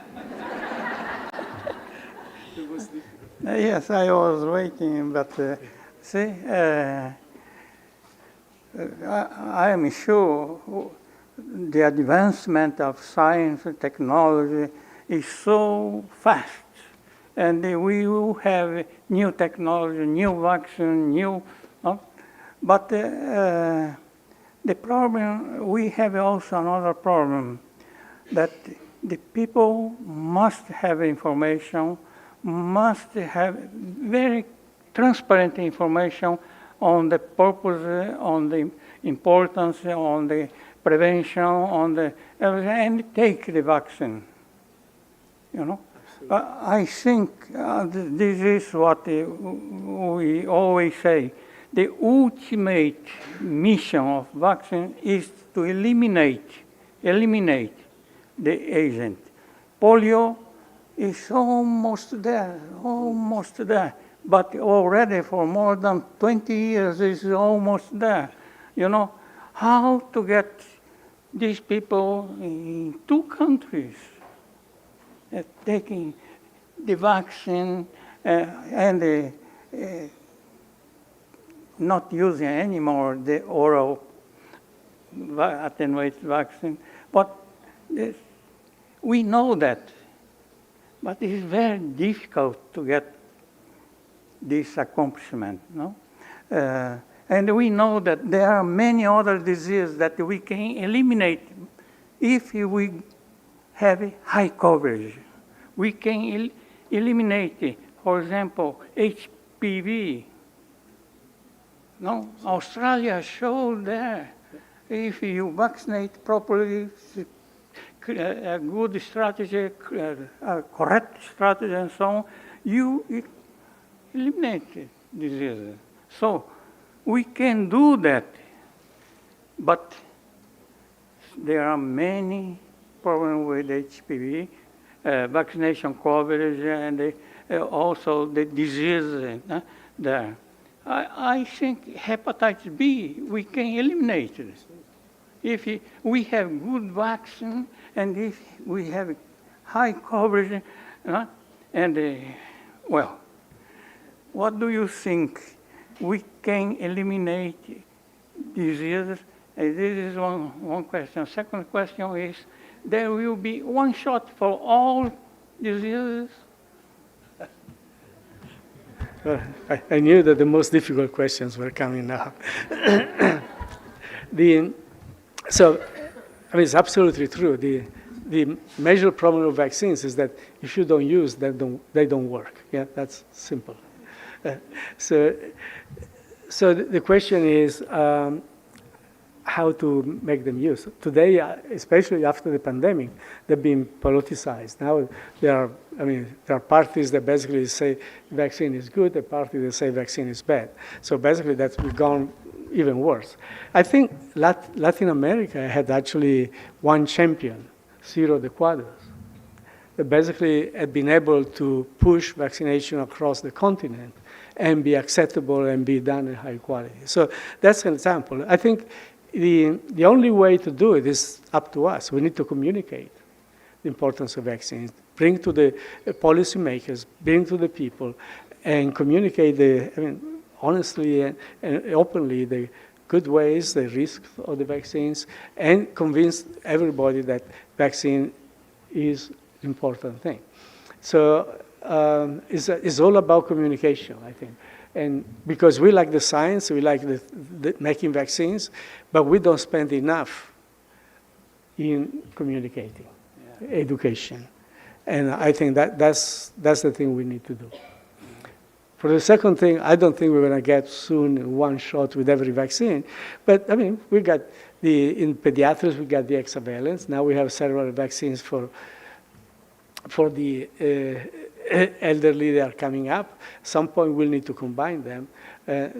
F: Yes, I was waiting, but see, I am sure the advancement of science and technology is so fast. And we will have new technology, new vaccine, but the problem, we have also another problem, that the people must have information, must have very transparent information on the purpose, on the importance, on the prevention, on the everything, and take the vaccine, you know. I think this is what we always say. The ultimate mission of vaccine is to eliminate the agent. Polio is almost there, but already for more than 20 years it's almost there. You know, how to get these people in 2 countries taking the vaccine and not using anymore the oral attenuated vaccine. But we know that, but it is very difficult to get this accomplishment, no? And we know that there are many other diseases that we can eliminate if we have high coverage. We can eliminate, for example, HPV. No, Australia showed there, if you vaccinate properly, a good strategy, a correct strategy and so on, you eliminate disease. So we can do that, but there are many problems with HPV, vaccination coverage, and also the disease there. I think hepatitis B, we can eliminate it. If we have good vaccine, and if we have high coverage, well, what do you think? We can eliminate diseases? This is one question. Second question is, there will be one shot for all diseases?
C: I knew that the most difficult questions were coming now. So, I mean, it's absolutely true. The major problem of vaccines is that if you don't use them, they don't work. Yeah, that's simple. So the question is how to make them use. Today, especially after the pandemic, they've been politicized. Now there are parties that basically say vaccine is good, a party that say vaccine is bad. So basically that's gone even worse. I think Latin America had actually one champion, Ciro de Quadros, that basically had been able to push vaccination across the continent and be acceptable and be done in high quality. So that's an example. I think the only way to do it is up to us. We need to communicate the importance of vaccines, bring to the policymakers, bring to the people, and communicate honestly and openly the good ways, the risks of the vaccines, and convince everybody that vaccine is an important thing. So it's all about communication, I think. And because we like the science, we like the making vaccines, but we don't spend enough in communicating, education. And I think that's the thing we need to do. For the second thing, I don't think we're going to get soon one shot with every vaccine. But, I mean, we got in pediatrics, we got the hexavalents. Now we have several vaccines for the elderly that are coming up. At some point, we'll need to combine them.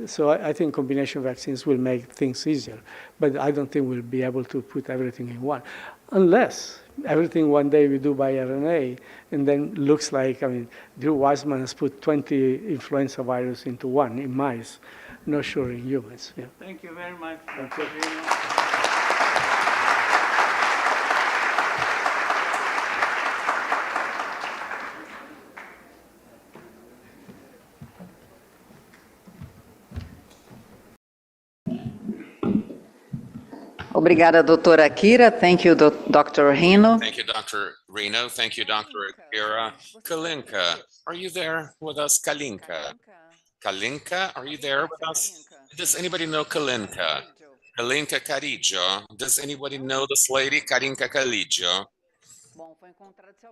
C: So I think combination vaccines will make things easier. But I don't think we'll be able to put everything in one. Unless everything one day we do by RNA, and then looks like, Drew Weissman has put 20 influenza virus into one in mice, not sure in humans. Yeah.
F: Thank you very much.
B: Obrigada, doutora Akira. Thank you, Dr. Rino.
E: Thank you, Dr. Rino. Thank you, Dr. Akira. Kalinka, are you there with us? Kalinka. Kalinka, are you there with us? Does anybody know Kalinka? Kalinka Cariggio. Does anybody know this lady, Kalinka Cariggio?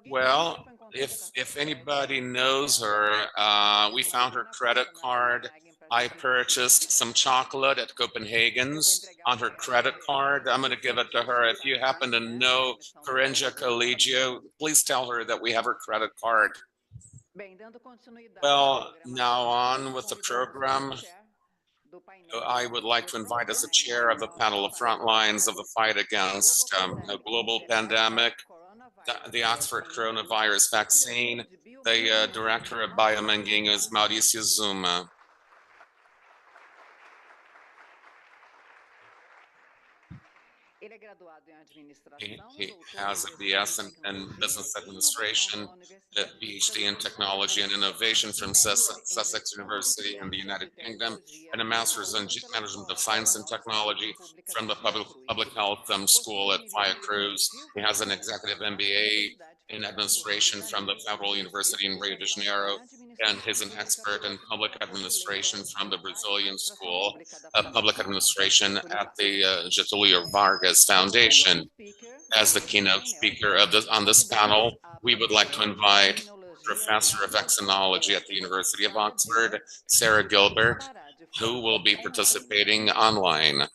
E: Well, if anybody knows her, we found her credit card. I purchased some chocolate at Copenhagen's on her credit card. I'm going to give it to her. If you happen to know Karinja Collegio, please tell her that we have her credit card. Well, now on with the program. I would like to invite as a chair of the panel of front lines of the fight against a global pandemic, the Oxford coronavirus vaccine, the director of Bio-Manguinhos, Maurício Zuma. He has a BS in Business Administration, a PhD in Technology and Innovation from Sussex University in the United Kingdom, and a Master's in Management of Science and Technology from the Public Health School at Fiocruz. He has an Executive MBA in Administration from the Federal University in Rio de Janeiro, and he's an expert in public administration from the Brazilian School of Public Administration at the Getúlio Vargas Foundation. As the keynote speaker on this panel, we would like to invite Professor of Vaccinology at the University of Oxford, Sarah Gilbert, who will be participating online.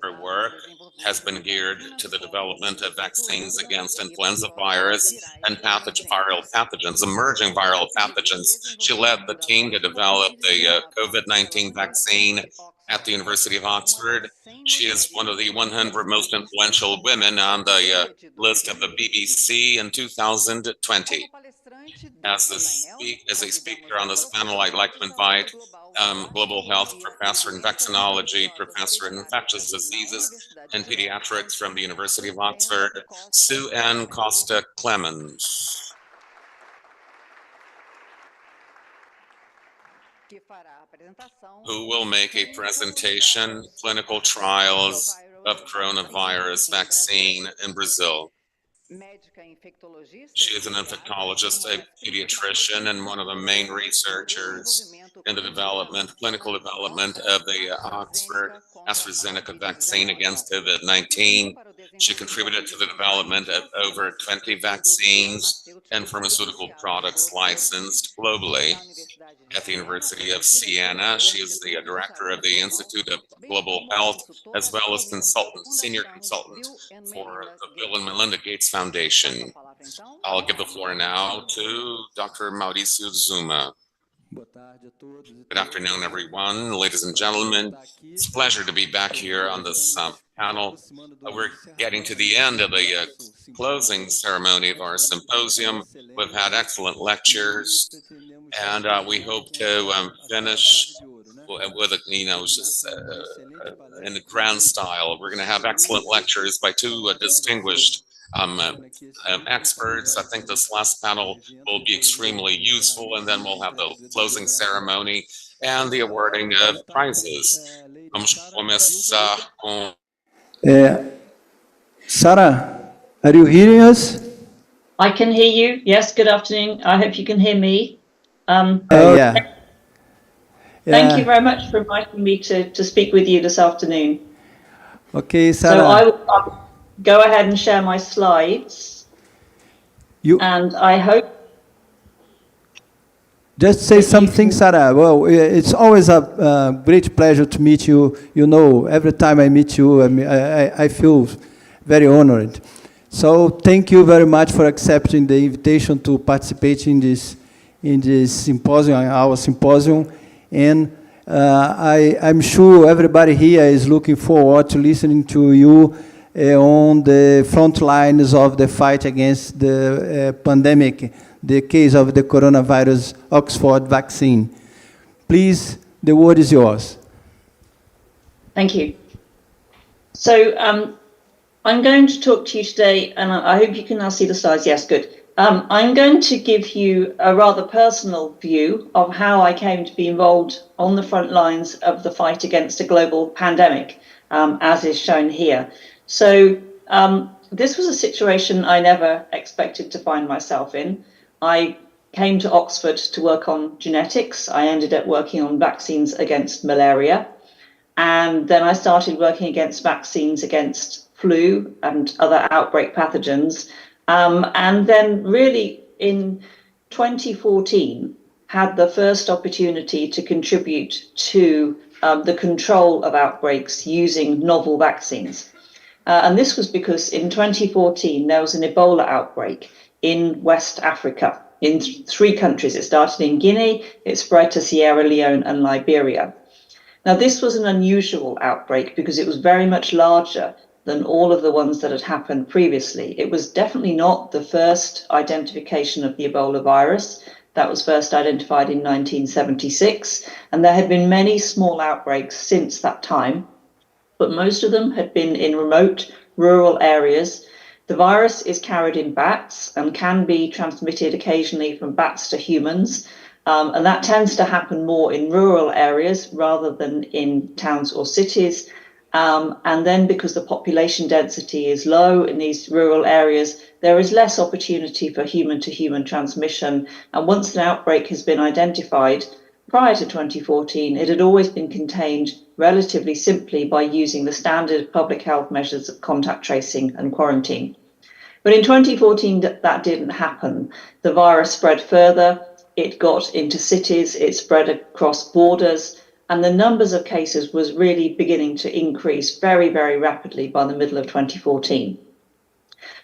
E: Her work has been geared to the development of vaccines against influenza virus and viral pathogens, emerging viral pathogens. She led the team to develop the COVID-19 vaccine at the University of Oxford. She is one of the 100 most influential women on the list of the BBC in 2020. As a speaker on this panel, I'd like to invite Global Health Professor in Vaccinology, Professor in Infectious Diseases and Pediatrics from the University of Oxford, Sue N. Costa Clemmens, who will make a presentation, clinical trials of coronavirus vaccine in Brazil. She is an infectologist, a pediatrician, and one of the main researchers in the clinical development of the Oxford AstraZeneca vaccine against COVID-19. She contributed to the development of over 20 vaccines and pharmaceutical products licensed globally. At the University of Siena, she is the director of the Institute of Global Health, as well as senior consultant for the Bill and Melinda Gates Foundation. I'll give the floor now to Dr. Maurício Zuma. Good afternoon, everyone, ladies and gentlemen. It's a pleasure to be back here on this panel. We're getting to the end of the closing ceremony of our symposium. We've had excellent lectures, and we hope to finish with in the grand style. We're going to have excellent lectures by two distinguished experts. I think this last panel will be extremely useful, and then we'll have the closing ceremony and the awarding of prizes. Vamos começar com...
J: Sarah, are you hearing us?
K: I can hear you. Yes, good afternoon. I hope you can hear me.
J: Yeah.
K: Thank you very much for inviting me to speak with you this afternoon.
J: Okay, Sarah.
K: So I will go ahead and share my slides. And I hope...
J: Just say something, Sarah. Well, it's always a great pleasure to meet you. You know, every time I meet you, I feel very honored. So thank you very much for accepting the invitation to participate in this symposium, our symposium. And I'm sure everybody here is looking forward to listening to you on the front lines of the fight against the pandemic, the case of the coronavirus Oxford vaccine. Please, the word is yours.
K: Thank you. So I'm going to talk to you today, and I hope you can now see the slides. Yes, good. I'm going to give you a rather personal view of how I came to be involved on the front lines of the fight against a global pandemic, as is shown here. So this was a situation I never expected to find myself in. I came to Oxford to work on genetics. I ended up working on vaccines against malaria. And then I started working against vaccines against flu and other outbreak pathogens. And then really in 2014, had the first opportunity to contribute to the control of outbreaks using novel vaccines. And this was because in 2014, there was an Ebola outbreak in West Africa in 3 countries. It started in Guinea, it spread to Sierra Leone and Liberia. Now, this was an unusual outbreak because it was very much larger than all of the ones that had happened previously. It was definitely not the first identification of the Ebola virus. That was first identified in 1976, and there had been many small outbreaks since that time, but most of them had been in remote rural areas. The virus is carried in bats and can be transmitted occasionally from bats to humans. And that tends to happen more in rural areas rather than in towns or cities. And then because the population density is low in these rural areas, there is less opportunity for human-to-human transmission. And once an outbreak has been identified, prior to 2014, it had always been contained relatively simply by using the standard public health measures of contact tracing and quarantine. But in 2014, that didn't happen. The virus spread further. It got into cities, it spread across borders, and the numbers of cases was really beginning to increase very, very rapidly by the middle of 2014.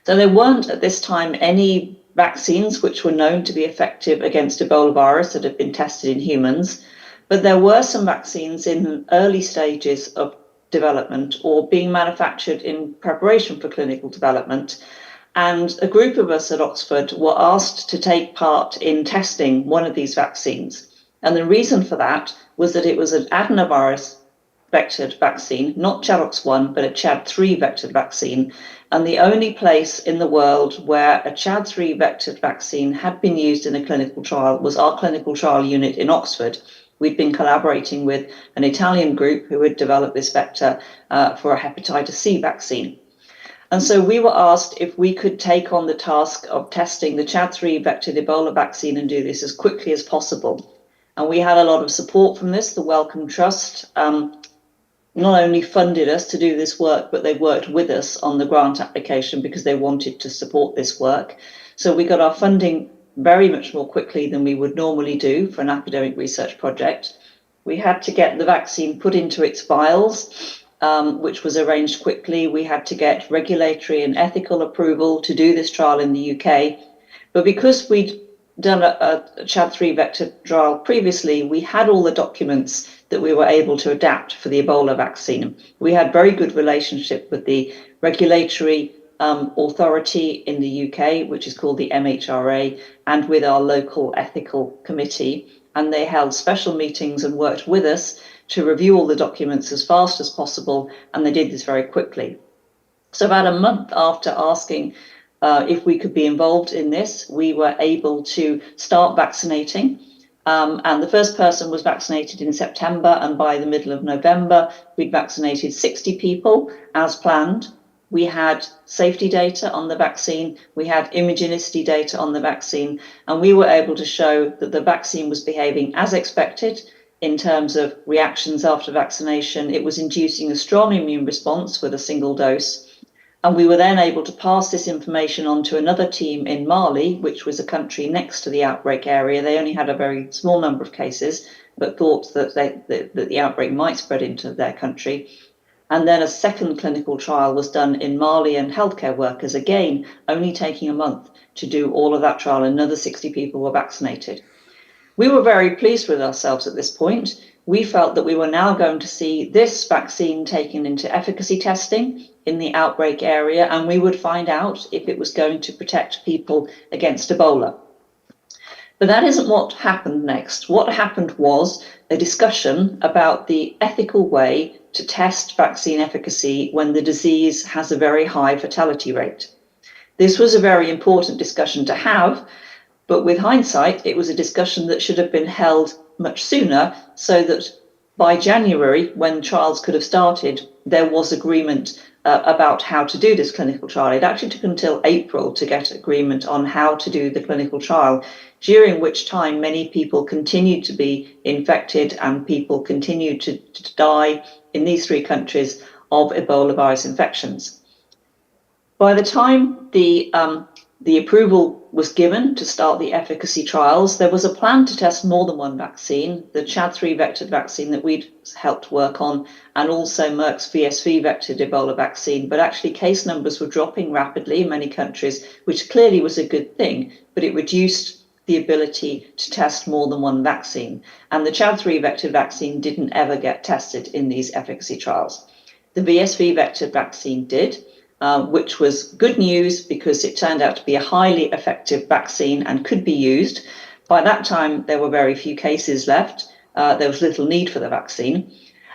K: So there weren't at this time any vaccines which were known to be effective against Ebola virus that had been tested in humans, but there were some vaccines in early stages of development or being manufactured in preparation for clinical development. And a group of us at Oxford were asked to take part in testing one of these vaccines. And the reason for that was that it was an adenovirus vectored vaccine, not ChAdOx1, but a ChAd3 vectored vaccine. And the only place in the world where a ChAd3 vectored vaccine had been used in a clinical trial was our clinical trial unit in Oxford. We'd been collaborating with an Italian group who had developed this vector for a hepatitis C vaccine. And so we were asked if we could take on the task of testing the ChAd3 vectored Ebola vaccine and do this as quickly as possible. And we had a lot of support from this. The Wellcome Trust not only funded us to do this work, but they worked with us on the grant application because they wanted to support this work. So we got our funding very much more quickly than we would normally do for an academic research project. We had to get the vaccine put into its vials, which was arranged quickly. We had to get regulatory and ethical approval to do this trial in the UK. But because we'd done a ChAd3 vector trial previously, we had all the documents that we were able to adapt for the Ebola vaccine. We had very good relationship with the regulatory authority in the UK, which is called the MHRA, and with our local ethical committee. And they held special meetings and worked with us to review all the documents as fast as possible, and they did this very quickly. So about a month after asking if we could be involved in this, we were able to start vaccinating. And the first person was vaccinated in September, and by the middle of November, we'd vaccinated 60 people as planned. We had safety data on the vaccine, we had immunogenicity data on the vaccine, and we were able to show that the vaccine was behaving as expected in terms of reactions after vaccination. It was inducing a strong immune response with a single dose. And we were then able to pass this information on to another team in Mali, which was a country next to the outbreak area. They only had a very small number of cases, but thought that the outbreak might spread into their country. And then a second clinical trial was done in Mali and healthcare workers, again, only taking a month to do all of that trial. Another 60 people were vaccinated. We were very pleased with ourselves at this point. We felt that we were now going to see this vaccine taken into efficacy testing in the outbreak area, and we would find out if it was going to protect people against Ebola. But that isn't what happened next. What happened was a discussion about the ethical way to test vaccine efficacy when the disease has a very high fatality rate. This was a very important discussion to have, but with hindsight, it was a discussion that should have been held much sooner, so that by January, when trials could have started, there was agreement about how to do this clinical trial. It actually took until April to get agreement on how to do the clinical trial, during which time many people continued to be infected and people continued to die in these 3 countries of Ebola virus infections. By the time the approval was given to start the efficacy trials, there was a plan to test more than one vaccine, the Chad3 vectored vaccine that we'd helped work on, and also Merck's VSV vectored Ebola vaccine. But actually case numbers were dropping rapidly in many countries, which clearly was a good thing, but it reduced the ability to test more than one vaccine. And the Chad3 vectored vaccine didn't ever get tested in these efficacy trials. The VSV vectored vaccine did. Which was good news because it turned out to be a highly effective vaccine and could be used. By that time, there were very few cases left. There was little need for the vaccine.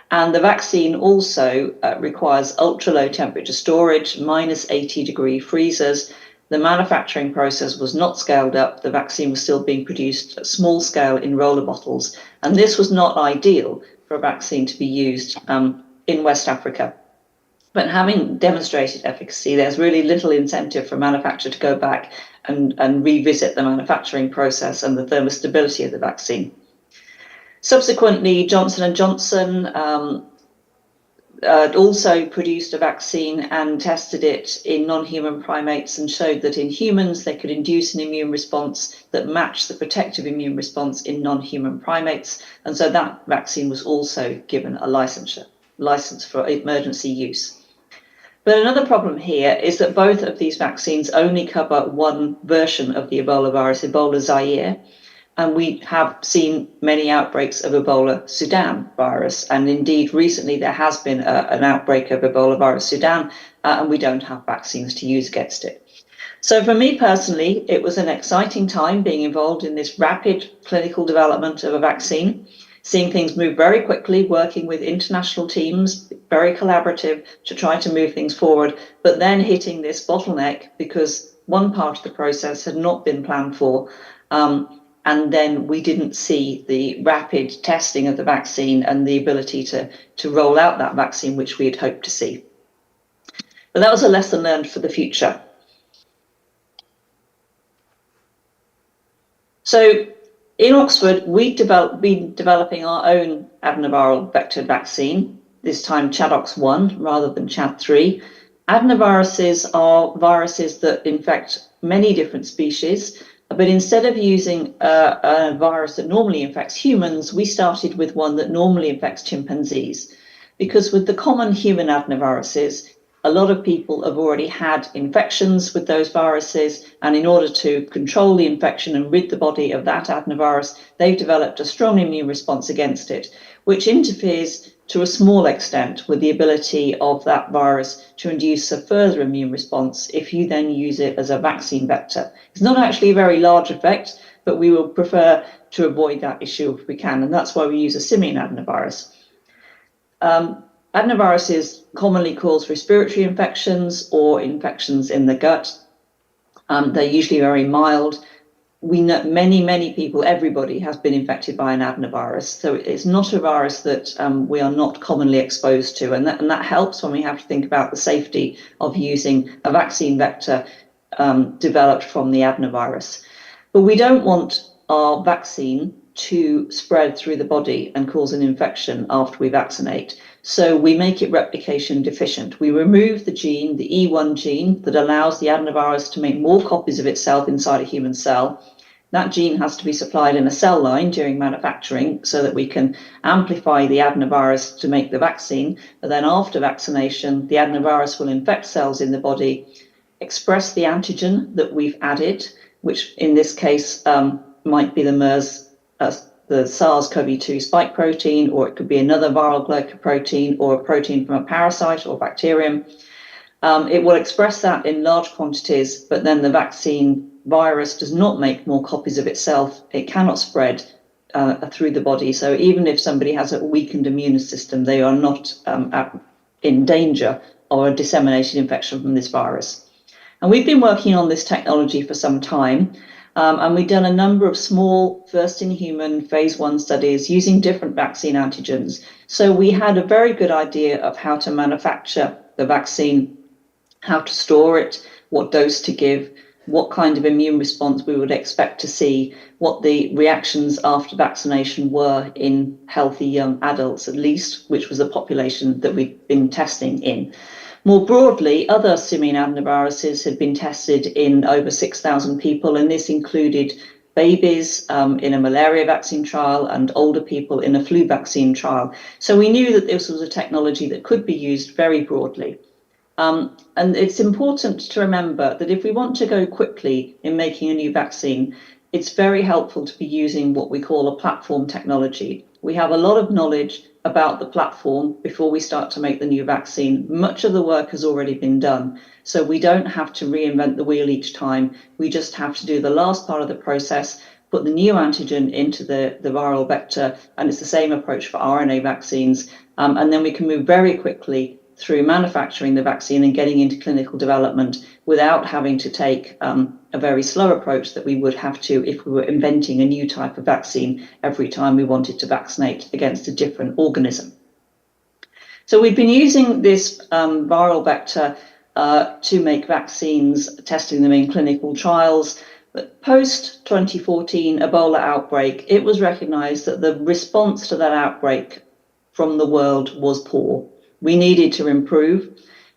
K: And the vaccine also requires ultra-low temperature storage, -80-degree freezers. The manufacturing process was not scaled up. The vaccine was still being produced at small scale in roller bottles. And this was not ideal for a vaccine to be used in West Africa. But having demonstrated efficacy, there's really little incentive for a manufacturer to go back and revisit the manufacturing process and the thermostability of the vaccine. Subsequently, Johnson & Johnson also produced a vaccine and tested it in non-human primates and showed that in humans they could induce an immune response that matched the protective immune response in non-human primates. And so that vaccine was also given a license for emergency use. But another problem here is that both of these vaccines only cover one version of the Ebola virus, Ebola Zaire, and we have seen many outbreaks of Ebola Sudan virus. And indeed, recently there has been an outbreak of Ebola virus Sudan, and we don't have vaccines to use against it. So for me personally, it was an exciting time being involved in this rapid clinical development of a vaccine, seeing things move very quickly, working with international teams, very collaborative to try to move things forward, but then hitting this bottleneck because one part of the process had not been planned for, and then we didn't see the rapid testing of the vaccine and the ability to roll out that vaccine, which we had hoped to see. But that was a lesson learned for the future. So in Oxford, we've been developing our own adenoviral vector vaccine, this time ChAdOx1 rather than ChAd3. Adenoviruses are viruses that infect many different species, but instead of using a virus that normally infects humans, we started with one that normally infects chimpanzees. Because with the common human adenoviruses, a lot of people have already had infections with those viruses, and in order to control the infection and rid the body of that adenovirus, they've developed a strong immune response against it, which interferes to a small extent with the ability of that virus to induce a further immune response if you then use it as a vaccine vector. It's not actually a very large effect, but we will prefer to avoid that issue if we can, and that's why we use a simian adenovirus. Adenoviruses commonly cause respiratory infections or infections in the gut. They're usually very mild. We know many people, everybody has been infected by an adenovirus. So it's not a virus that we are not commonly exposed to. And that helps when we have to think about the safety of using a vaccine vector developed from the adenovirus. But we don't want our vaccine to spread through the body and cause an infection after we vaccinate. So we make it replication deficient. We remove the gene, the E1 gene, that allows the adenovirus to make more copies of itself inside a human cell. That gene has to be supplied in a cell line during manufacturing so that we can amplify the adenovirus to make the vaccine. But then after vaccination, the adenovirus will infect cells in the body, express the antigen that we've added, which in this case might be the MERS, the SARS-CoV-2 spike protein, or it could be another viral glycoprotein or a protein from a parasite or bacterium. It will express that in large quantities, but then the vaccine virus does not make more copies of itself. It cannot spread through the body. So even if somebody has a weakened immune system, they are not in danger of a disseminated infection from this virus. And we've been working on this technology for some time, and we've done a number of small first-in-human phase 1 studies using different vaccine antigens. So we had a very good idea of how to manufacture the vaccine, how to store it, what dose to give, what kind of immune response we would expect to see, what the reactions after vaccination were in healthy young adults, at least, which was the population that we've been testing in. More broadly, other simian adenoviruses had been tested in over 6,000 people, and this included babies in a malaria vaccine trial and older people in a flu vaccine trial. So we knew that this was a technology that could be used very broadly. And it's important to remember that if we want to go quickly in making a new vaccine, it's very helpful to be using what we call a platform technology. We have a lot of knowledge about the platform before we start to make the new vaccine. Much of the work has already been done, so we don't have to reinvent the wheel each time. We just have to do the last part of the process, put the new antigen into the viral vector, and it's the same approach for RNA vaccines, and then we can move very quickly through manufacturing the vaccine and getting into clinical development without having to take a very slow approach that we would have to if we were inventing a new type of vaccine every time we wanted to vaccinate against a different organism. So we've been using this viral vector to make vaccines, testing them in clinical trials. But post 2014 Ebola outbreak, it was recognized that the response to that outbreak from the world was poor. We needed to improve.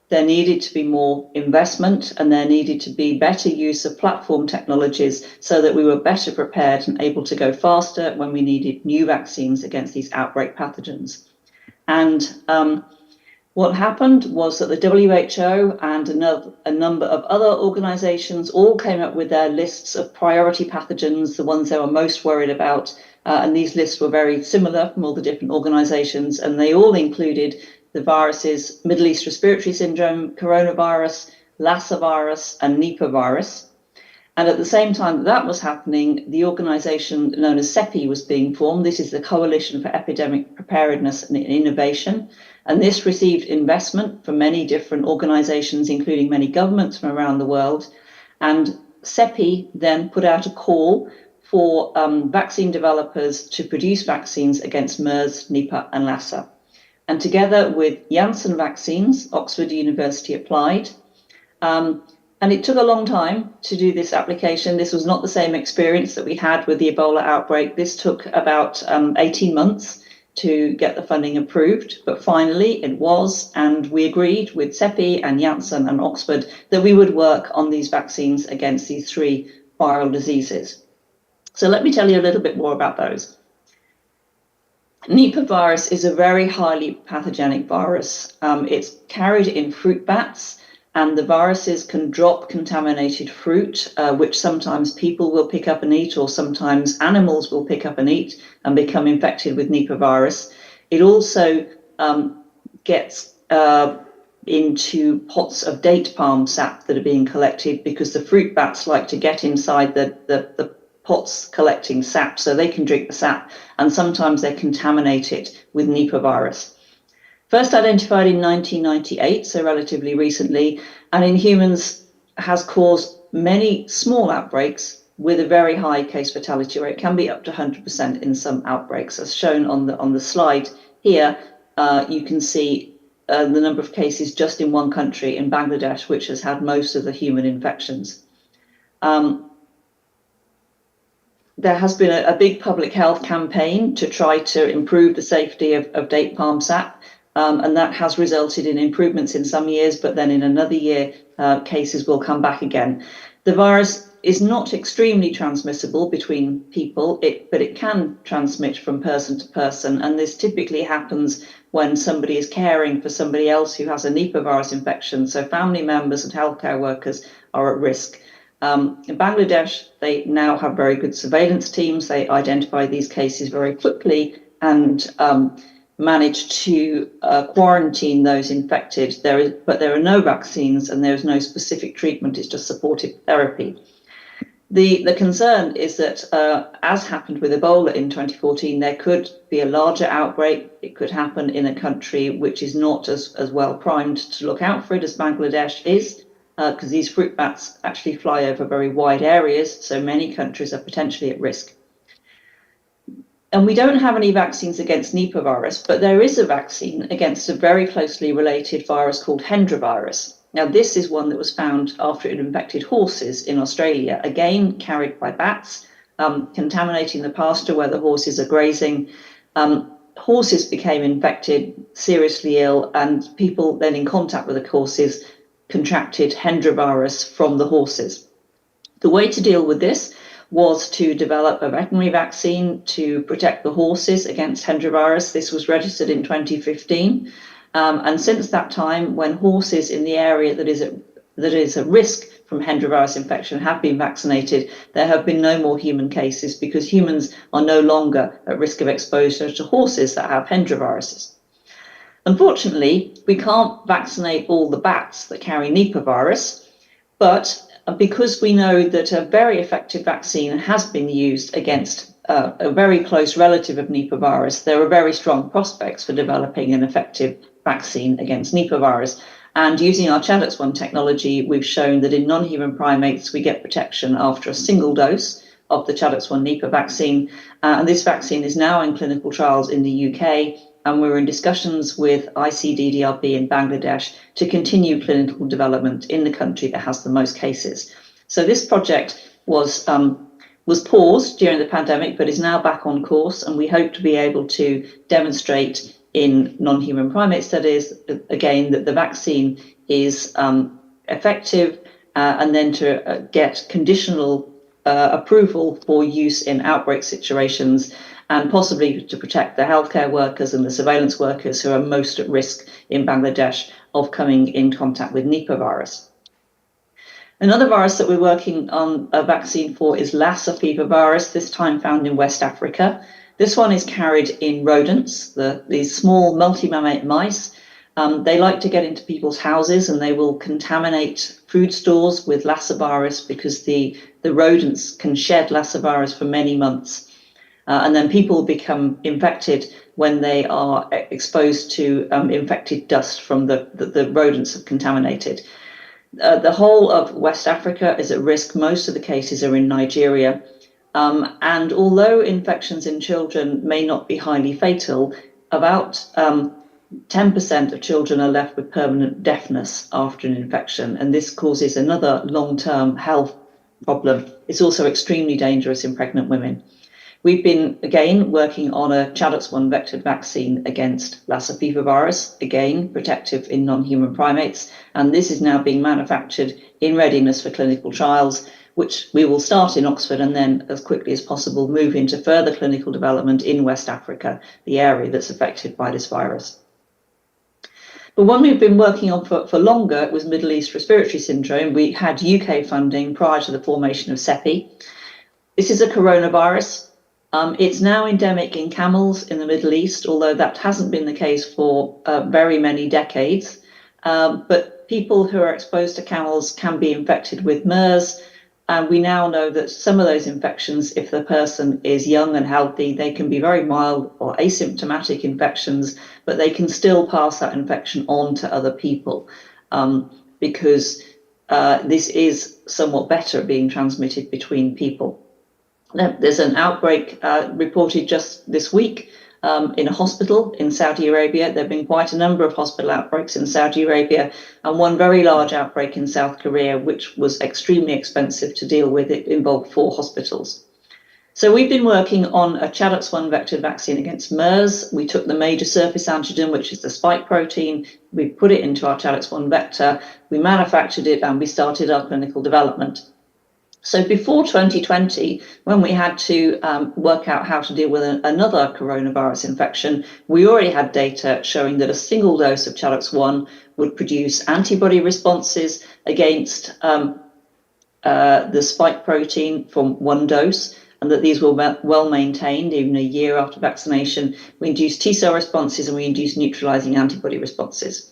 K: There needed to be more investment, and there needed to be better use of platform technologies so that we were better prepared and able to go faster when we needed new vaccines against these outbreak pathogens. And what happened was that the WHO and a number of other organizations all came up with their lists of priority pathogens, the ones they were most worried about. And these lists were very similar from all the different organizations, and they all included the viruses Middle East Respiratory Syndrome, coronavirus, Lassa virus, and Nipah virus. And at the same time that was happening, the organization known as CEPI was being formed. This is the Coalition for Epidemic Preparedness and Innovation. And this received investment from many different organizations, including many governments from around the world. And CEPI then put out a call for vaccine developers to produce vaccines against MERS, Nipah, and Lassa. And together with Janssen Vaccines, Oxford University applied. And it took a long time to do this application. This was not the same experience that we had with the Ebola outbreak. This took about 18 months to get the funding approved. But finally it was, and we agreed with CEPI and Janssen and Oxford that we would work on these vaccines against these 3 viral diseases. So let me tell you a little bit more about those. Nipah virus is a very highly pathogenic virus. It's carried in fruit bats, and the viruses can drop contaminated fruit, which sometimes people will pick up and eat, or sometimes animals will pick up and eat and become infected with Nipah virus. It also gets into pots of date palm sap that are being collected, because the fruit bats like to get inside the pots collecting sap so they can drink the sap, and sometimes they contaminate it with Nipah virus. First identified in 1998, so relatively recently, and in humans has caused many small outbreaks with a very high case fatality rate. It can be up to 100% in some outbreaks. As shown on the slide here, you can see the number of cases just in one country, in Bangladesh, which has had most of the human infections. There has been a big public health campaign to try to improve the safety of date palm sap, and that has resulted in improvements in some years, but then in another year, cases will come back again. The virus is not extremely transmissible between people, but it can transmit from person to person, and this typically happens when somebody is caring for somebody else who has a Nipah virus infection, so family members and healthcare workers are at risk. In Bangladesh, they now have very good surveillance teams. They identify these cases very quickly and manage to quarantine those infected. But there are no vaccines and there is no specific treatment. It's just supportive therapy. The concern is that, as happened with Ebola in 2014, there could be a larger outbreak. It could happen in a country which is not as well primed to look out for it as Bangladesh is. because these fruit bats actually fly over very wide areas, so many countries are potentially at risk. And we don't have any vaccines against Nipah virus, but there is a vaccine against a very closely related virus called Hendra virus. Now, this is one that was found after it infected horses in Australia, again carried by bats, contaminating the pasture where the horses are grazing. Horses became infected, seriously ill, and people then in contact with the horses contracted Hendra virus from the horses. The way to deal with this was to develop a veterinary vaccine to protect the horses against Hendra virus. This was registered in 2015. And since that time, when horses in the area that is at risk from Hendra virus infection have been vaccinated, there have been no more human cases because humans are no longer at risk of exposure to horses that have Hendra viruses. Unfortunately, we can't vaccinate all the bats that carry Nipah virus, but because we know that a very effective vaccine has been used against a very close relative of Nipah virus, there are very strong prospects for developing an effective vaccine against Nipah virus. And using our ChAdOx1 technology, we've shown that in non-human primates, we get protection after a single dose of the ChAdOx1 Nipah vaccine. And this vaccine is now in clinical trials in the UK, and we're in discussions with ICDDRB in Bangladesh to continue clinical development in the country that has the most cases. So this project was paused during the pandemic, but is now back on course, and we hope to be able to demonstrate in non-human primate studies, again, that the vaccine is effective, and then to get conditional approval for use in outbreak situations, and possibly to protect the healthcare workers and the surveillance workers who are most at risk in Bangladesh of coming in contact with Nipah virus. Another virus that we're working on a vaccine for is Lassa fever virus, this time found in West Africa. This one is carried in rodents, these small multi-mammate mice. They like to get into people's houses and they will contaminate food stores with Lassa virus because the rodents can shed Lassa virus for many months. And then people become infected when they are exposed to infected dust from the rodents have contaminated. The whole of West Africa is at risk. Most of the cases are in Nigeria. And although infections in children may not be highly fatal, about 10% of children are left with permanent deafness after an infection. And this causes another long-term health problem. It's also extremely dangerous in pregnant women. We've been, again, working on a ChAdOx1 vectored vaccine against Lassa fever virus, again, protective in non-human primates. And this is now being manufactured in readiness for clinical trials, which we will start in Oxford and then, as quickly as possible, move into further clinical development in West Africa, the area that's affected by this virus. But one we've been working on for longer was Middle East respiratory syndrome. We had UK funding prior to the formation of CEPI. This is a coronavirus. It's now endemic in camels in the Middle East, although that hasn't been the case for very many decades. But people who are exposed to camels can be infected with MERS. And we now know that some of those infections, if the person is young and healthy, they can be very mild or asymptomatic infections, but they can still pass that infection on to other people because this is somewhat better at being transmitted between people. There's an outbreak reported just this week in a hospital in Saudi Arabia. There have been quite a number of hospital outbreaks in Saudi Arabia, and one very large outbreak in South Korea, which was extremely expensive to deal with. It involved 4 hospitals. So we've been working on a ChAdOx1 vectored vaccine against MERS. We took the major surface antigen, which is the spike protein. We put it into our ChAdOx1 vector. We manufactured it and we started our clinical development. So before 2020, when we had to work out how to deal with another coronavirus infection, we already had data showing that a single dose of ChAdOx1 would produce antibody responses against the spike protein from one dose, and that these were well maintained even a year after vaccination. We induced T-cell responses and we induced neutralizing antibody responses.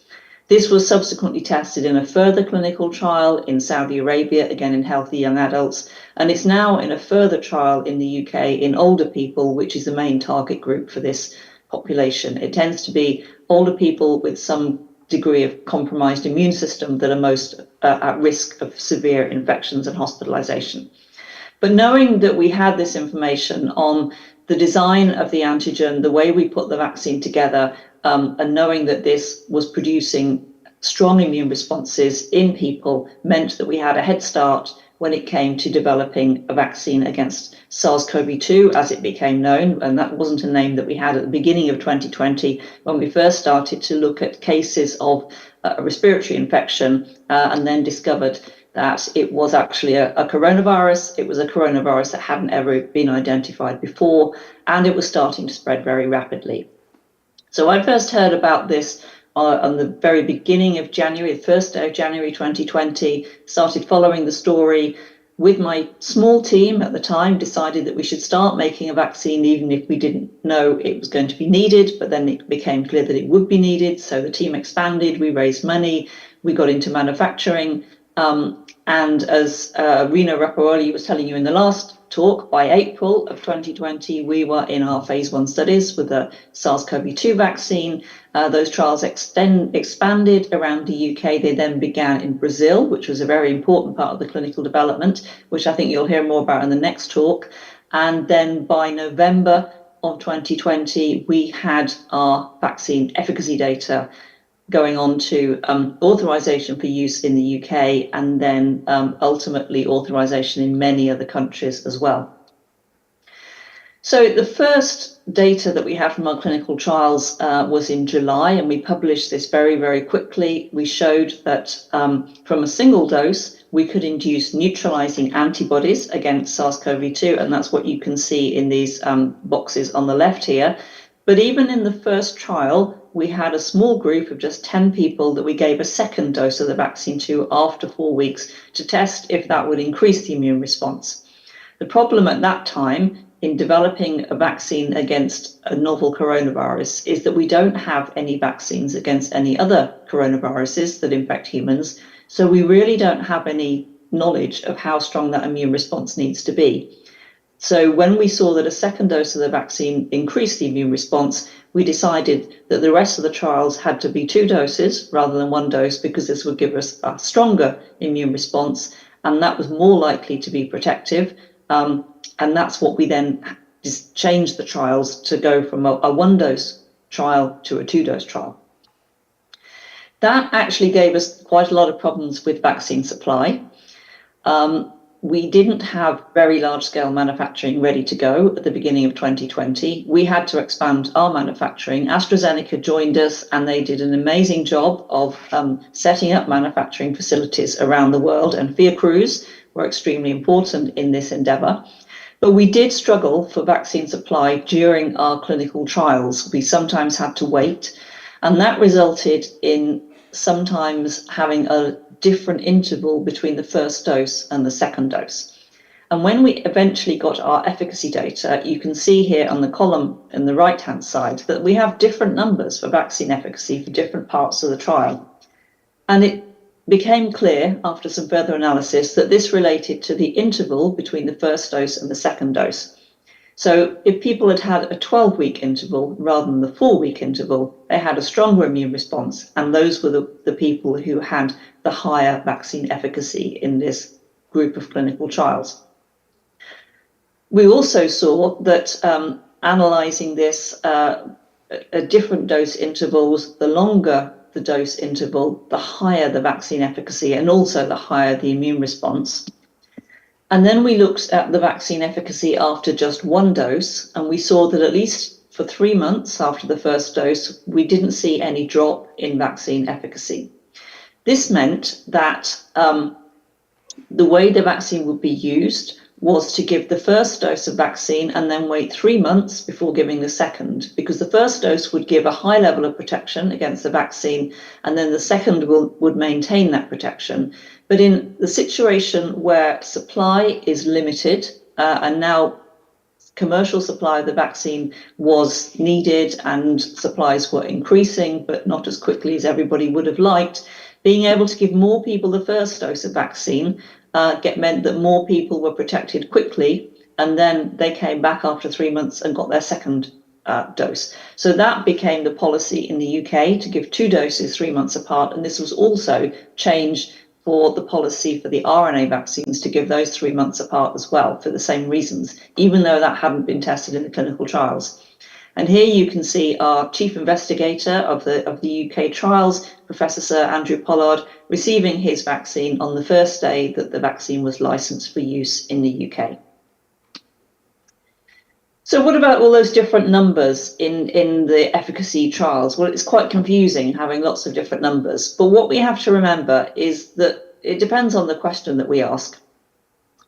K: This was subsequently tested in a further clinical trial in Saudi Arabia, again in healthy young adults, and it's now in a further trial in the UK in older people, which is the main target group for this population. It tends to be older people with some degree of compromised immune system that are most at risk of severe infections and hospitalization. But knowing that we had this information on the design of the antigen, the way we put the vaccine together, and knowing that this was producing strong immune responses in people meant that we had a head start when it came to developing a vaccine against SARS-CoV-2, as it became known, and that wasn't a name that we had at the beginning of 2020 when we first started to look at cases of a respiratory infection, and then discovered that it was actually a coronavirus. It was a coronavirus that hadn't ever been identified before, and it was starting to spread very rapidly. So I first heard about this on the very beginning of January, the first day of January 2020, started following the story with my small team at the time, decided that we should start making a vaccine even if we didn't know it was going to be needed, but then it became clear that it would be needed. So the team expanded, we raised money, we got into manufacturing, and as Rino Rappuoli was telling you in the last talk, by April of 2020, we were in our phase 1 studies with the SARS-CoV-2 vaccine. Those trials expanded around the UK. They then began in Brazil, which was a very important part of the clinical development, which I think you'll hear more about in the next talk. And then by November of 2020, we had our vaccine efficacy data going on to authorization for use in the UK, and then ultimately authorization in many other countries as well. So the first data that we had from our clinical trials was in July, and we published this very, very quickly. We showed that from a single dose, we could induce neutralizing antibodies against SARS-CoV-2, and that's what you can see in these boxes on the left here. But even in the first trial, we had a small group of just 10 people that we gave a second dose of the vaccine to after 4 weeks to test if that would increase the immune response. The problem at that time in developing a vaccine against a novel coronavirus is that we don't have any vaccines against any other coronaviruses that infect humans. So we really don't have any knowledge of how strong that immune response needs to be. So when we saw that a second dose of the vaccine increased the immune response, we decided that the rest of the trials had to be 2 doses rather than 1 dose, because this would give us a stronger immune response, and that was more likely to be protective. And that's what we then just changed the trials to go from a 1-dose trial to a 2-dose trial. That actually gave us quite a lot of problems with vaccine supply. We didn't have very large-scale manufacturing ready to go at the beginning of 2020. We had to expand our manufacturing. AstraZeneca joined us, and they did an amazing job of setting up manufacturing facilities around the world, and Fiocruz were extremely important in this endeavour. But we did struggle for vaccine supply during our clinical trials. We sometimes had to wait, and that resulted in sometimes having a different interval between the first dose and the second dose. And when we eventually got our efficacy data, you can see here on the column in the right-hand side that we have different numbers for vaccine efficacy for different parts of the trial. And it became clear after some further analysis that this related to the interval between the first dose and the second dose. So if people had had a 12-week interval rather than the 4-week interval, they had a stronger immune response, and those were the people who had the higher vaccine efficacy in this group of clinical trials. We also saw that analysing this at different dose intervals, the longer the dose interval, the higher the vaccine efficacy, and also the higher the immune response. And then we looked at the vaccine efficacy after just 1 dose, and we saw that at least for 3 months after the first dose, we didn't see any drop in vaccine efficacy. This meant that the way the vaccine would be used was to give the first dose of vaccine and then wait 3 months before giving the second, because the first dose would give a high level of protection against the vaccine, and then the second would maintain that protection. But in the situation where supply is limited, and now commercial supply of the vaccine was needed and supplies were increasing, but not as quickly as everybody would have liked, being able to give more people the first dose of vaccine meant that more people were protected quickly, and then they came back after 3 months and got their second dose. So that became the policy in the UK, to give 2 doses 3 months apart, and this was also changed for the policy for the RNA vaccines to give those 3 months apart as well, for the same reasons, even though that hadn't been tested in the clinical trials. And here you can see our chief investigator of the UK trials, Professor Sir Andrew Pollard, receiving his vaccine on the first day that the vaccine was licensed for use in the UK. So what about all those different numbers in the efficacy trials? Well, it's quite confusing having lots of different numbers. But what we have to remember is that it depends on the question that we ask,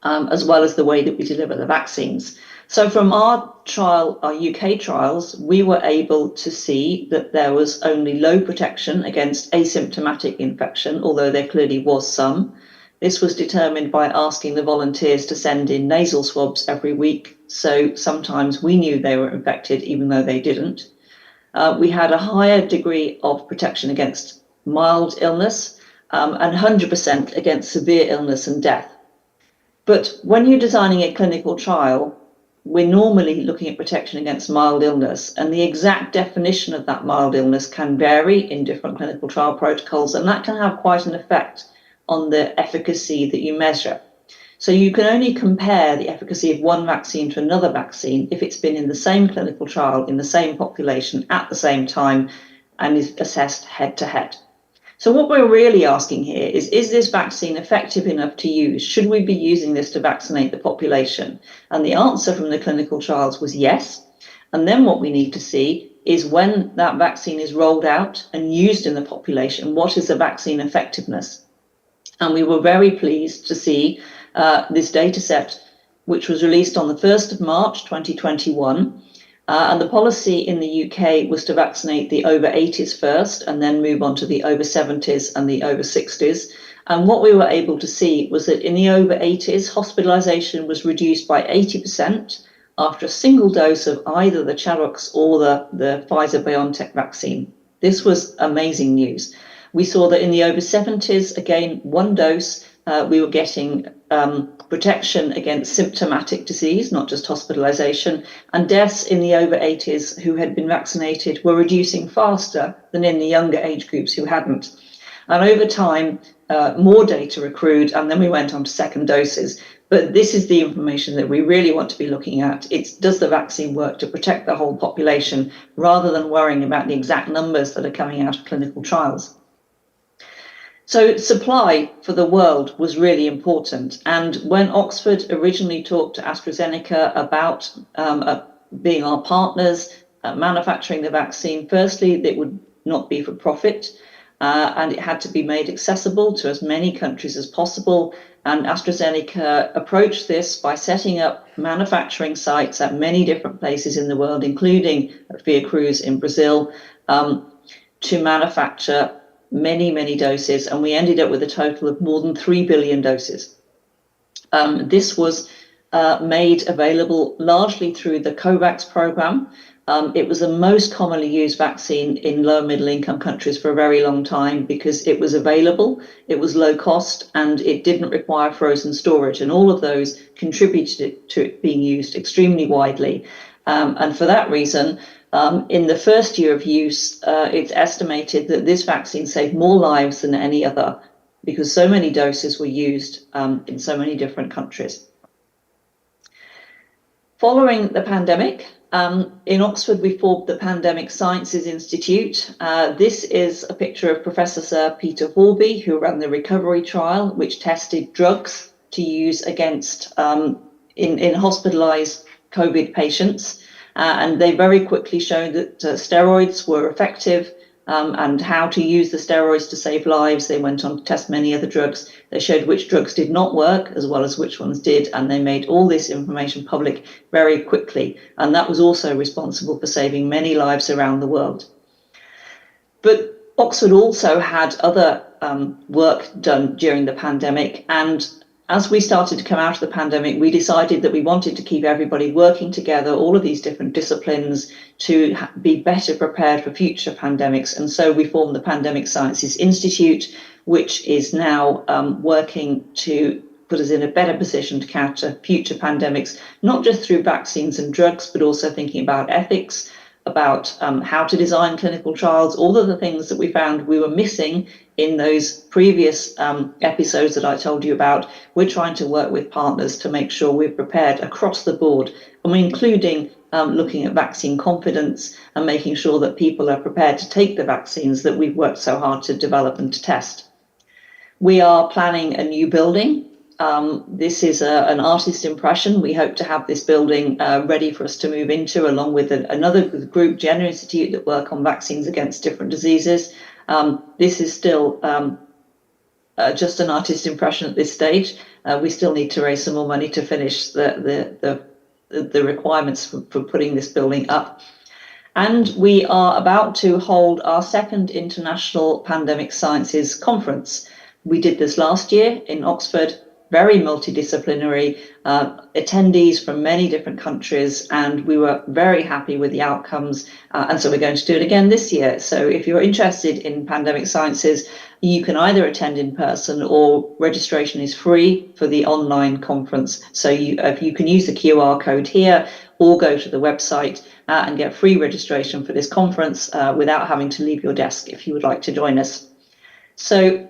K: as well as the way that we deliver the vaccines. So from our trial, our UK trials, we were able to see that there was only low protection against asymptomatic infection, although there clearly was some. This was determined by asking the volunteers to send in nasal swabs every week. So sometimes we knew they were infected, even though they didn't. We had a higher degree of protection against mild illness and 100% against severe illness and death. But when you're designing a clinical trial, we're normally looking at protection against mild illness, and the exact definition of that mild illness can vary in different clinical trial protocols, and that can have quite an effect on the efficacy that you measure. So you can only compare the efficacy of one vaccine to another vaccine if it's been in the same clinical trial, in the same population, at the same time, and is assessed head to head. So what we're really asking here is this vaccine effective enough to use? Should we be using this to vaccinate the population? And the answer from the clinical trials was yes. And then what we need to see is when that vaccine is rolled out and used in the population, what is the vaccine effectiveness? And we were very pleased to see this data set, which was released on the 1st of March 2021. And the policy in the UK was to vaccinate the over 80s first and then move on to the over 70s and the over 60s. And what we were able to see was that in the over 80s, hospitalization was reduced by 80% after a single dose of either the Chalox or the Pfizer-BioNTech vaccine. This was amazing news. We saw that in the over 70s, again, one dose, we were getting protection against symptomatic disease, not just hospitalization, and deaths in the over 80s who had been vaccinated were reducing faster than in the younger age groups who hadn't. And over time, more data accrued, and then we went on to second doses. But this is the information that we really want to be looking at. It's, does the vaccine work to protect the whole population, rather than worrying about the exact numbers that are coming out of clinical trials? So supply for the world was really important. And when Oxford originally talked to AstraZeneca about being our partners, manufacturing the vaccine, firstly, it would not be for profit, and it had to be made accessible to as many countries as possible. And AstraZeneca approached this by setting up manufacturing sites at many different places in the world, including at Fiocruz in Brazil, to manufacture many doses, and we ended up with a total of more than 3 billion doses. This was made available largely through the COVAX program. It was the most commonly used vaccine in low and middle income countries for a very long time because it was available, it was low cost, and it didn't require frozen storage, and all of those contributed to it being used extremely widely. And for that reason, in the first year of use, it's estimated that this vaccine saved more lives than any other because so many doses were used in so many different countries. Following the pandemic, in Oxford, we formed the Pandemic Sciences Institute. This is a picture of Professor Sir Peter Horby, who ran the recovery trial, which tested drugs to use against in hospitalized COVID patients. And they very quickly showed that steroids were effective and how to use the steroids to save lives. They went on to test many other drugs. They showed which drugs did not work as well as which ones did. And they made all this information public very quickly. And that was also responsible for saving many lives around the world. But Oxford also had other work done during the pandemic. And as we started to come out of the pandemic, we decided that we wanted to keep everybody working together, all of these different disciplines, to be better prepared for future pandemics. And so we formed the Pandemic Sciences Institute, which is now working to put us in a better position to counter future pandemics, not just through vaccines and drugs, but also thinking about ethics, about how to design clinical trials, all of the things that we found we were missing in those previous episodes that I told you about. We're trying to work with partners to make sure we're prepared across the board, and we're including looking at vaccine confidence and making sure that people are prepared to take the vaccines that we've worked so hard to develop and to test. We are planning a new building. This is an artist impression. We hope to have this building ready for us to move into, along with another group, Jenner Institute, that work on vaccines against different diseases. This is still just an artist impression at this stage. We still need to raise some more money to finish the requirements for putting this building up. And we are about to hold our second International Pandemic Sciences Conference. We did this last year in Oxford, very multidisciplinary, attendees from many different countries, and we were very happy with the outcomes. And so we're going to do it again this year. So if you're interested in pandemic sciences, you can either attend in person, or registration is free for the online conference. So you can use the QR code here, or go to the website and get free registration for this conference without having to leave your desk if you would like to join us. So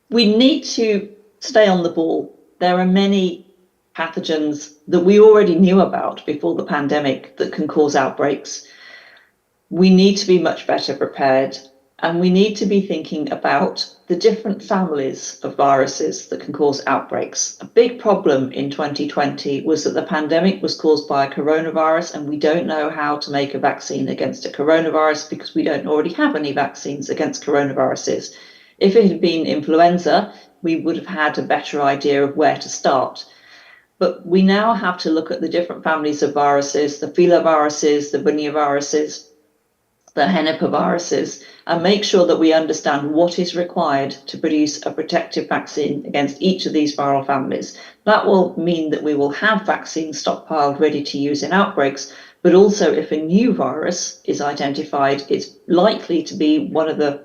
K: we need to stay on the ball. There are many pathogens that we already knew about before the pandemic that can cause outbreaks. We need to be much better prepared, and we need to be thinking about the different families of viruses that can cause outbreaks. A big problem in 2020 was that the pandemic was caused by a coronavirus, and we don't know how to make a vaccine against a coronavirus because we don't already have any vaccines against coronaviruses. If it had been influenza, we would have had a better idea of where to start. But we now have to look at the different families of viruses, the filoviruses, the bunyaviruses, the henipaviruses, and make sure that we understand what is required to produce a protective vaccine against each of these viral families. That will mean that we will have vaccines stockpiled ready to use in outbreaks, but also if a new virus is identified, it's likely to be one of the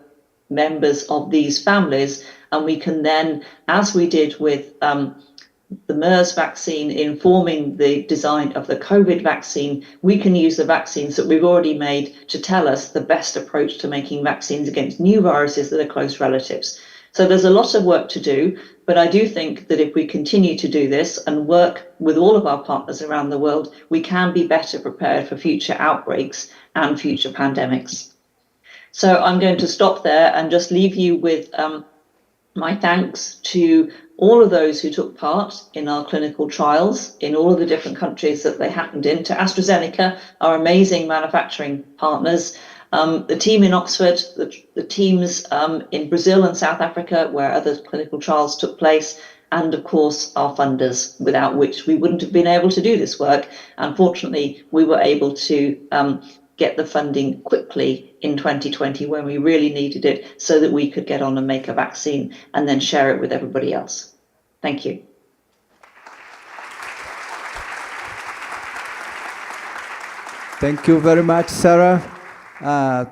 K: members of these families, and we can then, as we did with the MERS vaccine informing the design of the COVID vaccine, we can use the vaccines that we've already made to tell us the best approach to making vaccines against new viruses that are close relatives. So there's a lot of work to do, but I do think that if we continue to do this and work with all of our partners around the world, we can be better prepared for future outbreaks and future pandemics. So I'm going to stop there and just leave you with my thanks to all of those who took part in our clinical trials in all of the different countries that they happened in, to AstraZeneca, our amazing manufacturing partners, the team in Oxford, the teams in Brazil and South Africa, where other clinical trials took place, and of course our funders, without which we wouldn't have been able to do this work. Unfortunately, we were able to get the funding quickly in 2020 when we really needed it, so that we could get on and make a vaccine and then share it with everybody else. Thank you.
J: Thank you very much, Sarah.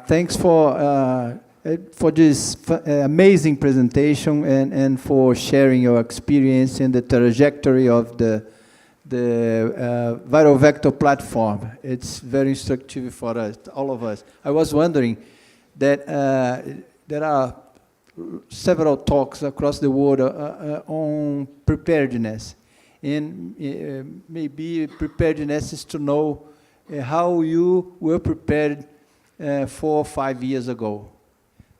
J: Thanks for this amazing presentation and for sharing your experience in the trajectory of the viral vector platform. It's very instructive for us, all of us. I was wondering that there are several talks across the world on preparedness, and maybe preparedness is to know how you were prepared 4 or 5 years ago.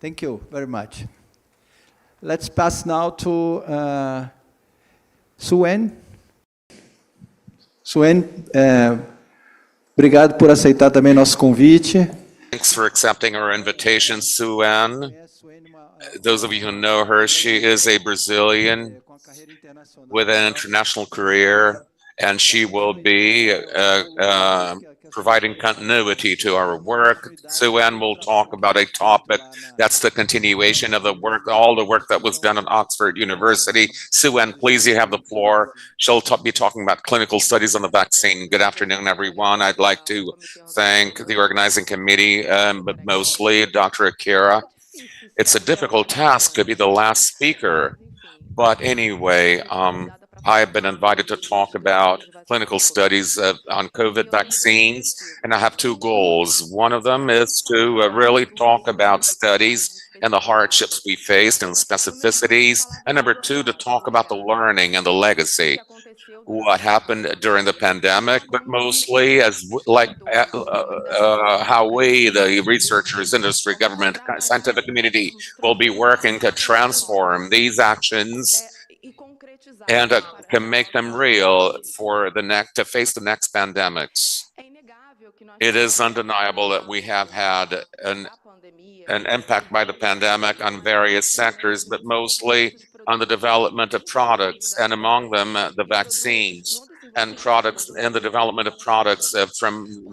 J: Thank you very much. Let's pass now to Suen. Suen, obrigado por aceitar também nosso convite.
E: Thanks for accepting our invitation, Suen. Those of you who know her, she is a Brazilian with an international career, and she will be providing continuity to our work. Suen will talk about a topic that's the continuation of the work, all the work that was done at Oxford University. Suen, please, you have the floor. She'll be talking about clinical studies on the vaccine. Good afternoon, everyone. I'd like to thank the organizing committee, but mostly Dr. Akira. It's a difficult task to be the last speaker, but anyway, I have been invited to talk about clinical studies on COVID vaccines, and I have two goals. One of them is to really talk about studies and the hardships we faced and specificities, and number two, to talk about the learning and the legacy, what happened during the pandemic, but mostly as how we, the researchers, industry, government, scientific community, will be working to transform these actions and can make them real for to face the next pandemics. It is undeniable that we have had an impact by the pandemic on various sectors, but mostly on the development of products, and among them the vaccines and products, and the development of products from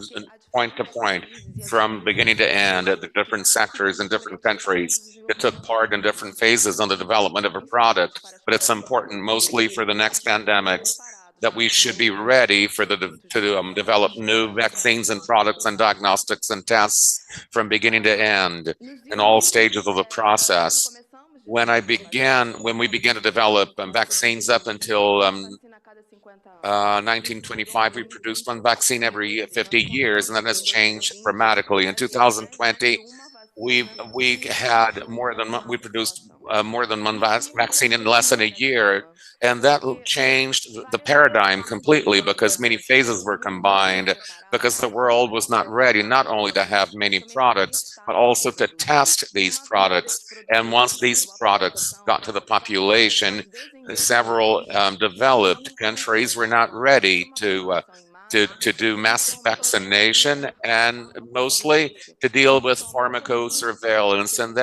E: point to point, from beginning to end, at the different sectors in different countries. It took part in different phases on the development of a product, but it's important mostly for the next pandemics that we should be ready for to develop new vaccines and products and diagnostics and tests from beginning to end in all stages of the process. When we began to develop vaccines up until 1925, we produced one vaccine every 50 years, and that has changed dramatically. In 2020, we produced more than one vaccine in less than a year, and that changed the paradigm completely because many phases were combined, because the world was not ready not only to have many products, but also to test these products. And once these products got to the population, several developed countries were not ready to do mass vaccination, and mostly to deal with pharmacosurveillance, and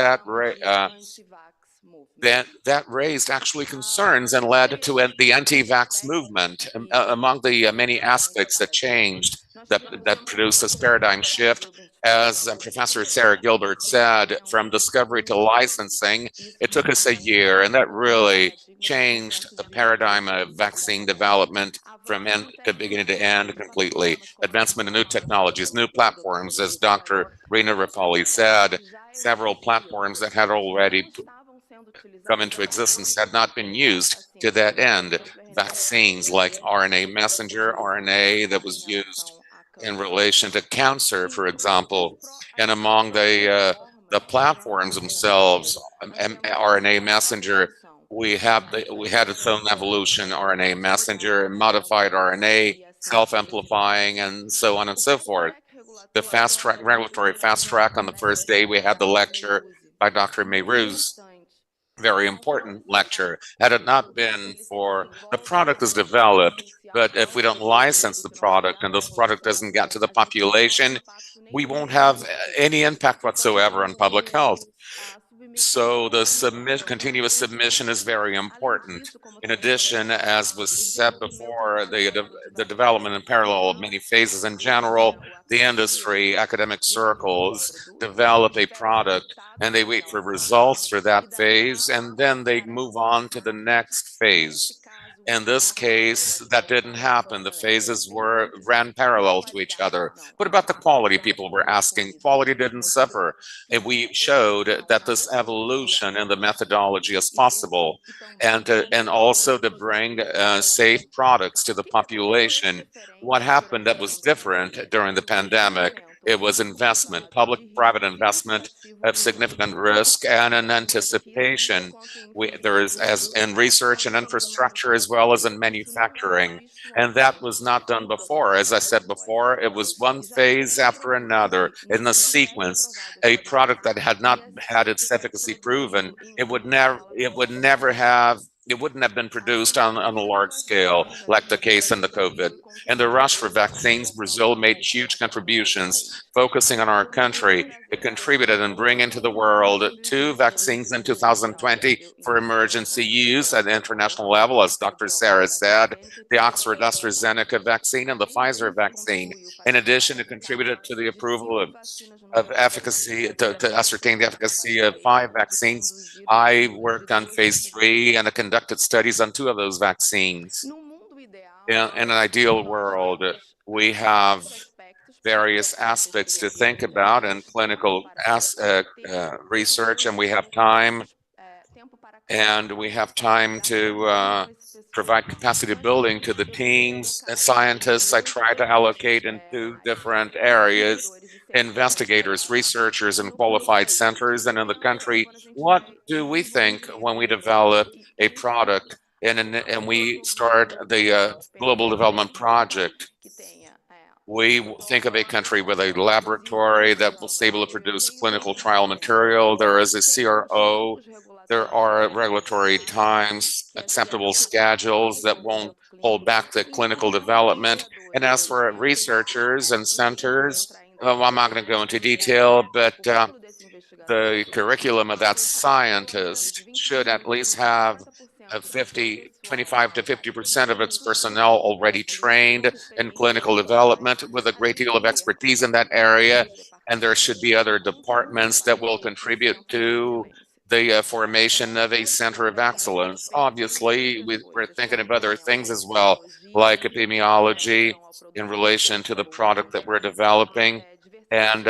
E: that raised actually concerns and led to the anti-vax movement. Among the many aspects that changed, that produced this paradigm shift, as Professor Sarah Gilbert said, from discovery to licensing, it took us a year, and that really changed the paradigm of vaccine development from end to beginning to end completely. Advancement of new technologies, new platforms, as Dr. Rino Rappuoli said, several platforms that had already come into existence had not been used to that end. Vaccines like RNA messenger, RNA that was used in relation to cancer, for example, and among the platforms themselves, RNA messenger, we had its own evolution, RNA messenger, modified RNA, self-amplifying, and so on and so forth. The fast track, regulatory fast track, on the first day, we had the lecture by Dr. Maurício, very important lecture. Had it not been for the product is developed, but if we don't license the product and this product doesn't get to the population, we won't have any impact whatsoever on public health. So the continuous submission is very important. In addition, as was said before, the development in parallel of many phases in general, the industry, academic circles develop a product and they wait for results for that phase, and then they move on to the next phase. In this case, that didn't happen. The phases ran parallel to each other. What about the quality? People were asking. Quality didn't suffer. And we showed that this evolution in the methodology is possible, and also to bring safe products to the population. What happened that was different during the pandemic? It was investment, public-private investment of significant risk and an anticipation. There is, as in research and infrastructure, as well as in manufacturing, and that was not done before. As I said before, it was one phase after another in the sequence. A product that had not had its efficacy proven, it wouldn't have been produced on a large scale, like the case in the COVID. In the rush for vaccines, Brazil made huge contributions, focusing on our country. It contributed in bringing to the world 2 vaccines in 2020 for emergency use at the international level, as Dr. Sarah said, the Oxford AstraZeneca vaccine and the Pfizer vaccine. In addition, it contributed to the approval of efficacy, to ascertain the efficacy of 5 vaccines. I worked on phase 3 and I conducted studies on 2 of those vaccines. In an ideal world, we have various aspects to think about in clinical research, and we have time and we have time to provide capacity building to the teams and scientists. I try to allocate in two different areas: investigators, researchers, and qualified centers. And in the country, what do we think when we develop a product and we start the global development project? We think of a country with a laboratory that will be able to produce clinical trial material. There is a CRO. There are regulatory times, acceptable schedules that won't hold back the clinical development. And as for researchers and centers, I'm not going to go into detail, but the curriculum of that scientist should at least have 25 to 50% of its personnel already trained in clinical development with a great deal of expertise in that area. And there should be other departments that will contribute to the formation of a center of excellence. Obviously, we're thinking of other things as well, like epidemiology in relation to the product that we're developing, and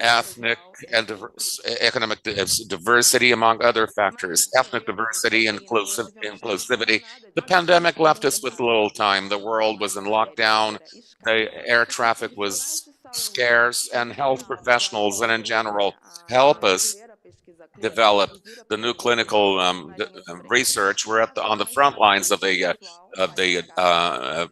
E: ethnic and economic diversity, among other factors. Ethnic diversity, inclusivity. The pandemic left us with little time. The world was in lockdown. The air traffic was scarce, and health professionals and in general help us develop the new clinical research. We're on the front lines of the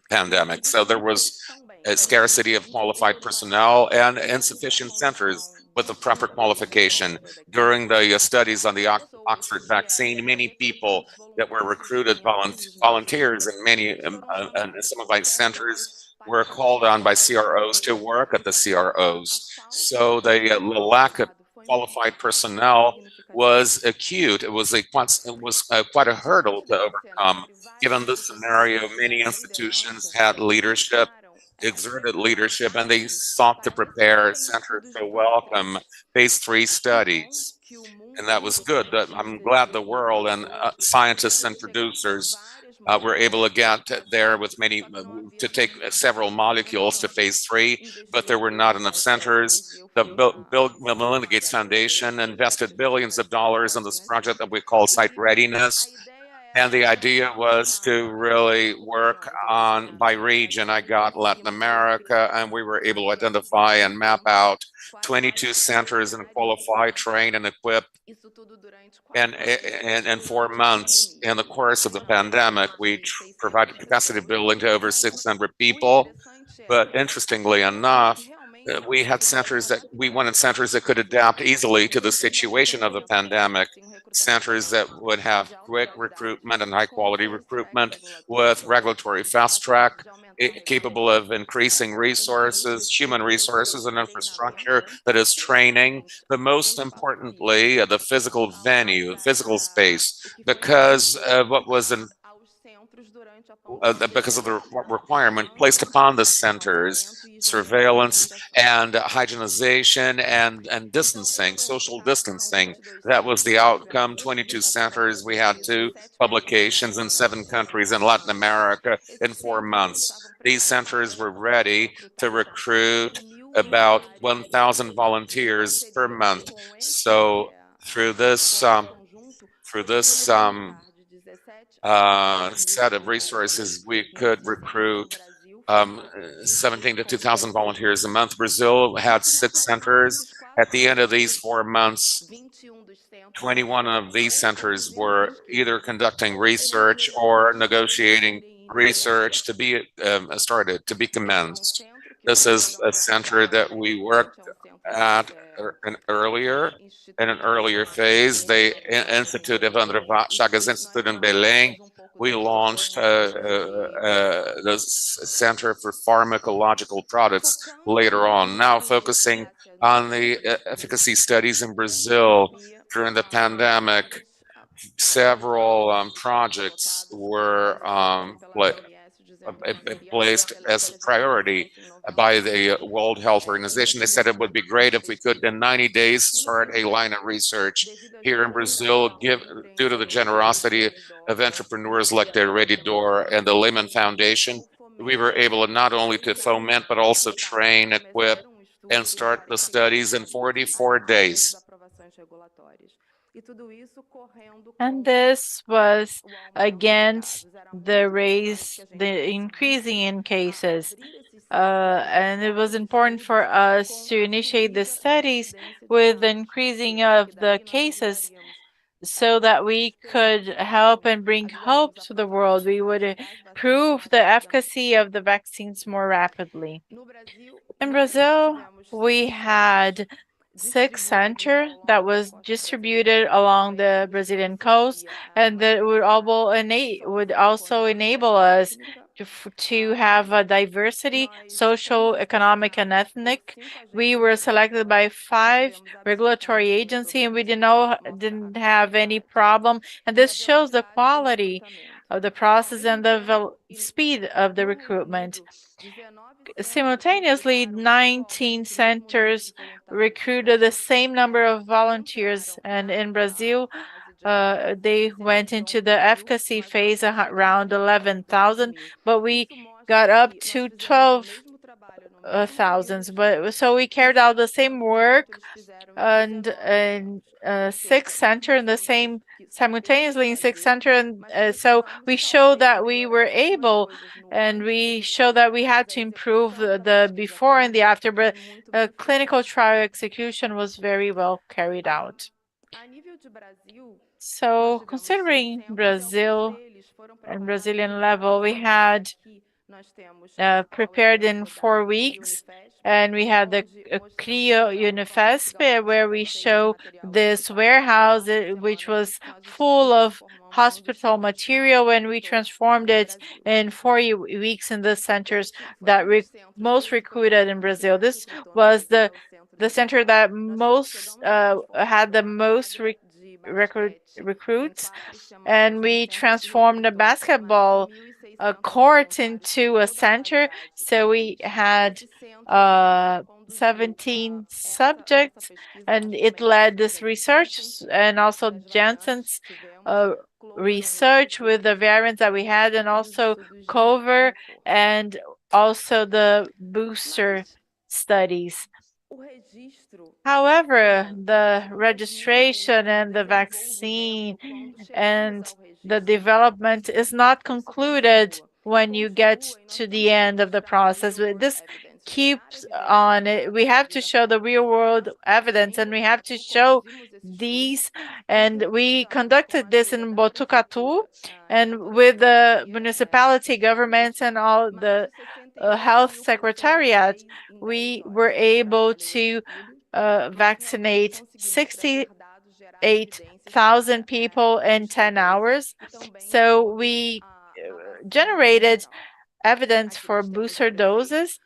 E: pandemic. So there was a scarcity of qualified personnel and insufficient centers with the proper qualification. During the studies on the Oxford vaccine, many people that were recruited volunteers and many some of my centers were called on by CROs to work at the CROs. So the lack of qualified personnel was acute. It was quite a hurdle to overcome. Given the scenario, many institutions had leadership, exerted leadership, and they sought to prepare centers to welcome phase 3 studies. And that was good. I'm glad the world and scientists and producers were able to get there with many, to take several molecules to phase 3, but there were not enough centers. The Bill Melinda Gates Foundation invested billions of dollars in this project that we call site readiness. And the idea was to really work on by region. I got Latin America, and we were able to identify and map out 22 centers and qualify, train, and equip. And in 4 months, in the course of the pandemic, we provided capacity building to over 600 people. But interestingly enough, we wanted centers that could adapt easily to the situation of the pandemic, centers that would have quick recruitment and high quality recruitment with regulatory fast track, capable of increasing resources, human resources and infrastructure, that is training, but most importantly, the physical venue, physical space, because of what was because of the requirement placed upon the centers, surveillance and hygienization and distancing, social distancing. That was the outcome. 22 centers. We had 2 publications in 7 countries in Latin America in 4 months. These centers were ready to recruit about 1,000 volunteers per month. So through this set of resources, we could recruit 17 to 2,000 volunteers a month. Brazil had 6 centers. At the end of these 4 months, 21 of these centers were either conducting research or negotiating research to be started, to be commenced. This is a center that we worked at in an earlier phase. The Institute of André Chagas Institute in Belém. We launched the Center for Pharmacological Products later on, now focusing on the efficacy studies in Brazil during the pandemic. Several projects were placed as a priority by the World Health Organization. They said it would be great if we could, in 90 days, start a line of research here in Brazil, due to the generosity of entrepreneurs like the Redditor and the Lehman Foundation. We were able not only to foment, but also train, equip, and start the studies in 44 days.
A: And this was against the increasing in cases. And it was important for us to initiate the studies with the increasing of the cases so that we could help and bring hope to the world. We would prove the efficacy of the vaccines more rapidly. In Brazil, we had 6 centers that was distributed along the Brazilian coast, and that would also enable us to have a diversity, social, economic, and ethnic. We were selected by 5 regulatory agencies, and we didn't have any problem. And this shows the quality of the process and the speed of the recruitment. Simultaneously, 19 centers recruited the same number of volunteers, and in Brazil, they went into the efficacy phase around 11,000, but we got up to 12,000. But so we carried out the same work and 6 centers in the same simultaneously in 6 centers, and so we showed that we were able, and we showed that we had to improve the before and the after, but clinical trial execution was very well carried out. So considering Brazil and Brazilian level, we had prepared in 4 weeks, and we had the CRIO Unifesp, where we show this warehouse, which was full of hospital material, and we transformed it in 4 weeks in the centers that most recruited in Brazil. This was the center that most had the most recruits, and we transformed a basketball court into a center. So we had 17 subjects, and it led this research and also Janssen's research with the variants that we had, and also cover and also the booster studies. However, the registration and the vaccine and the development is not concluded when you get to the end of the process. This keeps on. We have to show the real world evidence, and we have to show these. And we conducted this in Botucatu, and with the municipality governments and all the health secretariat, we were able to vaccinate 68,000 people in 10 hours. So we generated evidence for booster doses,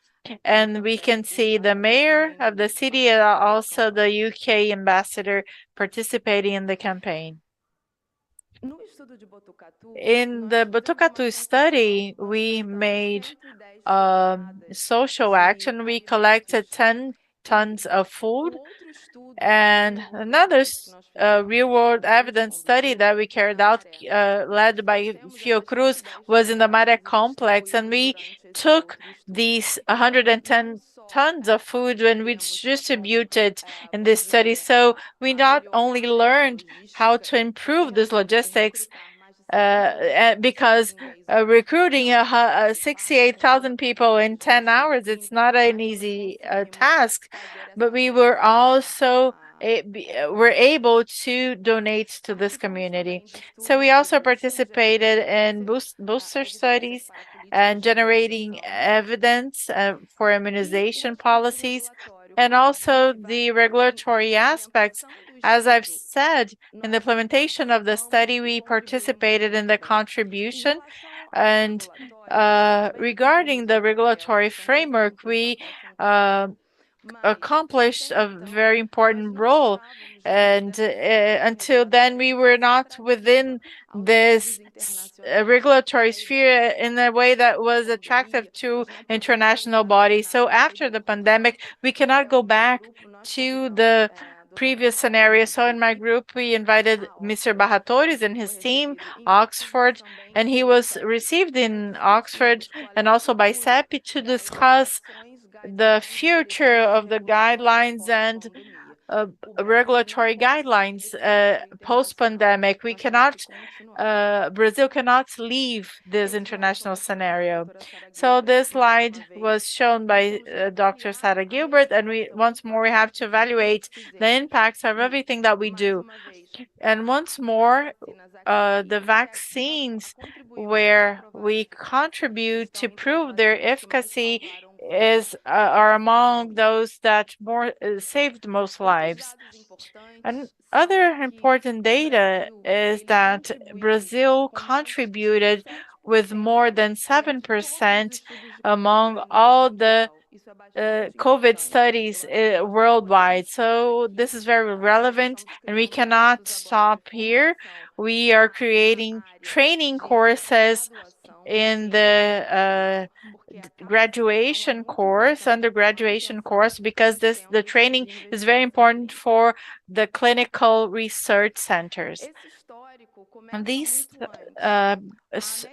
A: and we can see the mayor of the city and also the UK ambassador participating in the campaign. In the Botucatu study, we made social action. We collected 10 tons of food, and another real-world evidence study that we carried out, led by Fiocruz, was in the Maré complex, and we took these 110 tons of food and we distributed in this study. So we not only learned how to improve this logistics, because recruiting 68,000 people in 10 hours, it's not an easy task, but we were also were able to donate to this community. So we also participated in booster studies and generating evidence for immunization policies, and also the regulatory aspects. As I've said, in the implementation of the study, we participated in the contribution, and regarding the regulatory framework, we accomplished a very important role, and until then we were not within this regulatory sphere in a way that was attractive to international bodies. So after the pandemic, we cannot go back to the previous scenario. So in my group, we invited Mr. Bahatores and his team, Oxford, and he was received in Oxford and also by CEP to discuss the future of the guidelines and regulatory guidelines post-pandemic. We cannot, Brazil cannot leave this international scenario. So this slide was shown by Dr. Sarah Gilbert, and once more we have to evaluate the impacts of everything that we do. And once more, the vaccines where we contribute to prove their efficacy are among those that saved most lives. And other important data is that Brazil contributed with more than 7% among all the COVID studies worldwide. So this is very relevant, and we cannot stop here. We are creating training courses in the graduation course, undergraduation course, because the training is very important for the clinical research centers. And this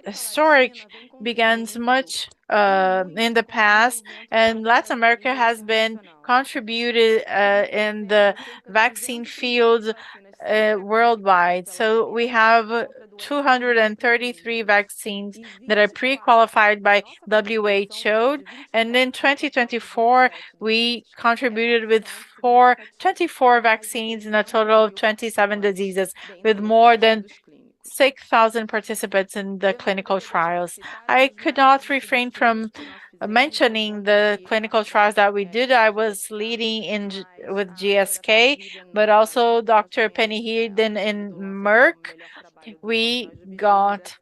A: historic begins much in the past, and Latin America has been contributed in the vaccine field worldwide. So we have 233 vaccines that are pre-qualified by WHO, and in 2024 we contributed with 24 vaccines in a total of 27 diseases, with more than 6,000 participants in the clinical trials. I could not refrain from mentioning the clinical trials that we did. I was leading with GSK, but also Dr. Penny Heiden in Merck. We got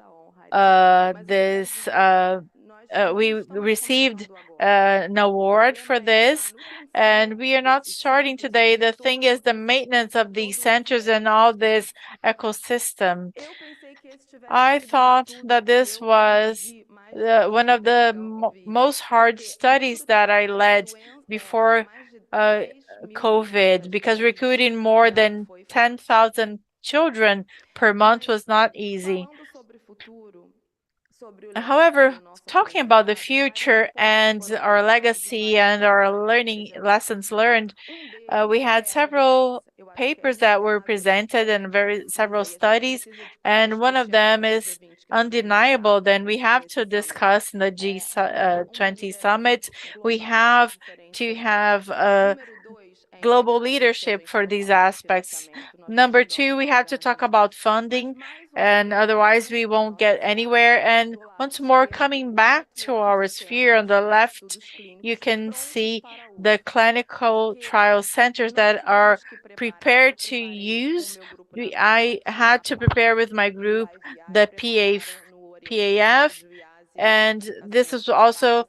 A: we received an award for this, and we are not starting today. The thing is the maintenance of these centers and all this ecosystem. I thought that this was one of the most hard studies that I led before COVID, because recruiting more than 10,000 children per month was not easy. However, talking about the future and our legacy and our lessons learned, we had several papers that were presented and several studies, and one of them is undeniable. Then we have to discuss in the G20 summit. We have to have global leadership for these aspects. Number two, we have to talk about funding, and otherwise we won't get anywhere. And once more, coming back to our sphere on the left, you can see the clinical trial centers that are prepared to use. I had to prepare with my group the PAF, and this is also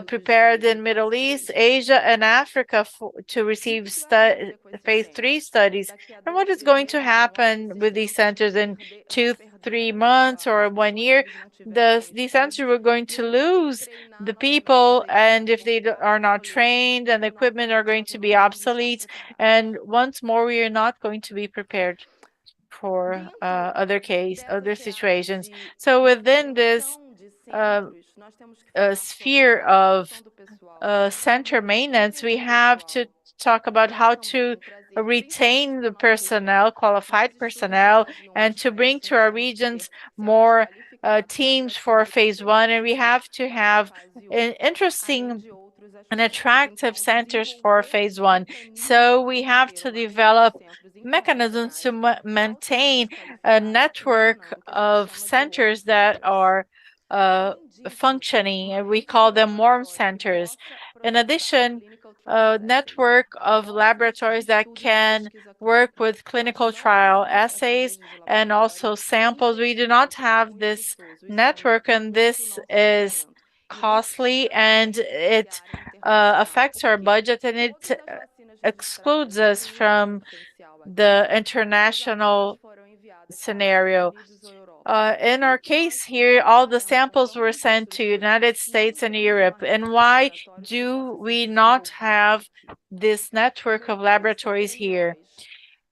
A: prepared in Middle East, Asia, and Africa to receive phase 3 studies. And what is going to happen with these centers in 2-3 months or 1 year? These centers were going to lose the people, and if they are not trained, and the equipment are going to be obsolete, and once more we are not going to be prepared for other situations. So within this sphere of center maintenance, we have to talk about how to retain the personnel, qualified personnel, and to bring to our regions more teams for phase 1. And we have to have interesting and attractive centers for phase 1. So we have to develop mechanisms to maintain a network of centers that are functioning, and we call them warm centers. In addition, a network of laboratories that can work with clinical trial assays and also samples. We do not have this network, and this is costly, and it affects our budget, and it excludes us from the international scenario. In our case here, all the samples were sent to United States and Europe. And why do we not have this network of laboratories here?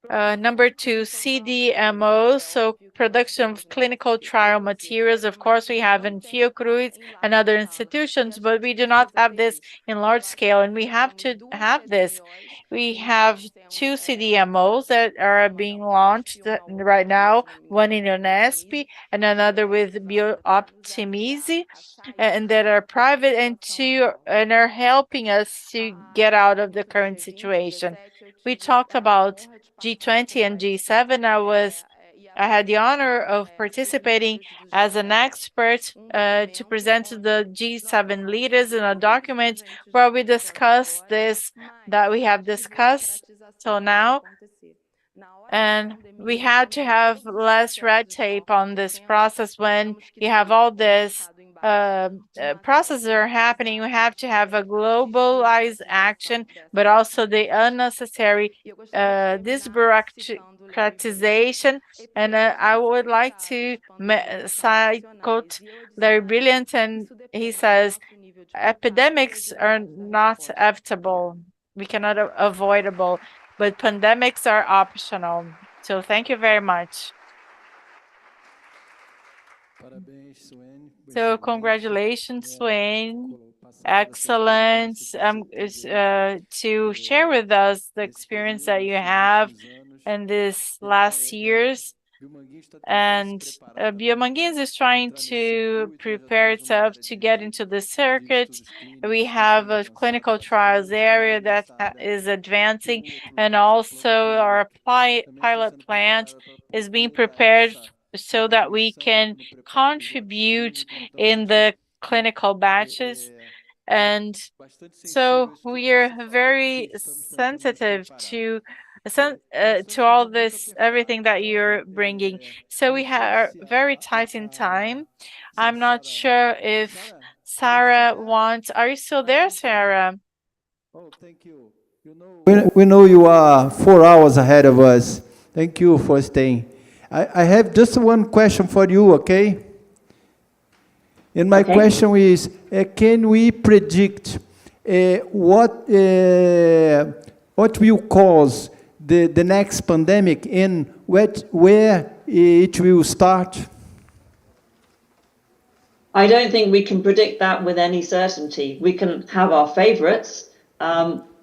A: Number two, CDMO, so production of clinical trial materials. Of course, we have in Fiocruz and other institutions, but we do not have this in large scale, and we have to have this. We have two CDMOs that are being launched right now, one in Unesp and another with Bio-Optimize, and that are private and are helping us to get out of the current situation. We talked about G20 and G7. I had the honor of participating as an expert to present to the G7 leaders in a document where we discussed this that we have discussed till now. And we had to have less red tape on this process. When you have all this processes are happening, we have to have a globalized action, but also the unnecessary disbureaucratization. And I would like to quote Larry Brilliant, and he says, epidemics are not evitable. We cannot avoidable, but pandemics are optional. So thank you very much. So congratulations, Swain. Excellent. To share with us the experience that you have in this last years. And Bio-Manguinhos is trying to prepare itself to get into the circuit. We have a clinical trials area that is advancing, and also our pilot plant is being prepared so that we can contribute in the clinical batches. And so we are very sensitive to all this, everything that you're bringing. So we are very tight in time. I'm not sure if Sarah wants. Are you still there, Sarah?
J: Oh, thank you. We know you are 4 hours ahead of us. Thank you for staying. I have just one question for you, okay? And my question is, can we predict what will cause the next pandemic and where it will start?
K: I don't think we can predict that with any certainty. We can have our favorites.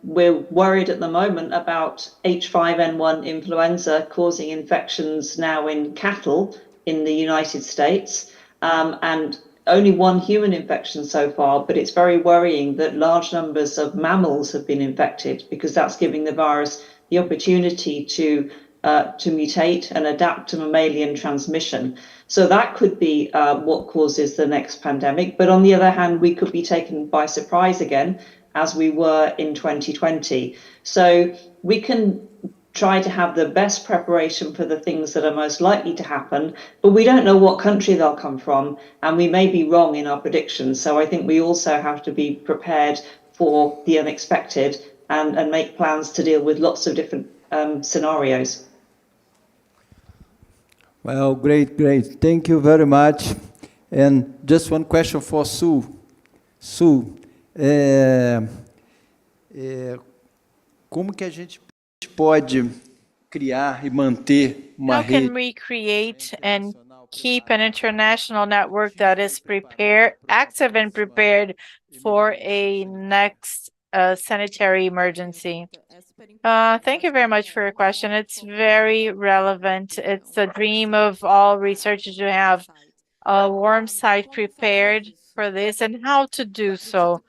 K: We're worried at the moment about H5N1 influenza causing infections now in cattle in the United States, and only one human infection so far, but it's very worrying that large numbers of mammals have been infected, because that's giving the virus the opportunity to mutate and adapt to mammalian transmission. So that could be what causes the next pandemic. But on the other hand, we could be taken by surprise again, as we were in 2020. So we can try to have the best preparation for the things that are most likely to happen, but we don't know what country they'll come from, and we may be wrong in our predictions. So I think we also have to be prepared for the unexpected and make plans to deal with lots of different scenarios.
J: Well, great. Thank you very much. And just one question for Sue. Sue, como que a gente pode criar e manter uma rede?
A: How can we create and keep an international network that is active and prepared for a next sanitary emergency? Thank you very much for your question. It's very relevant. It's the dream of all researchers to have a warm site prepared for this and how to do so.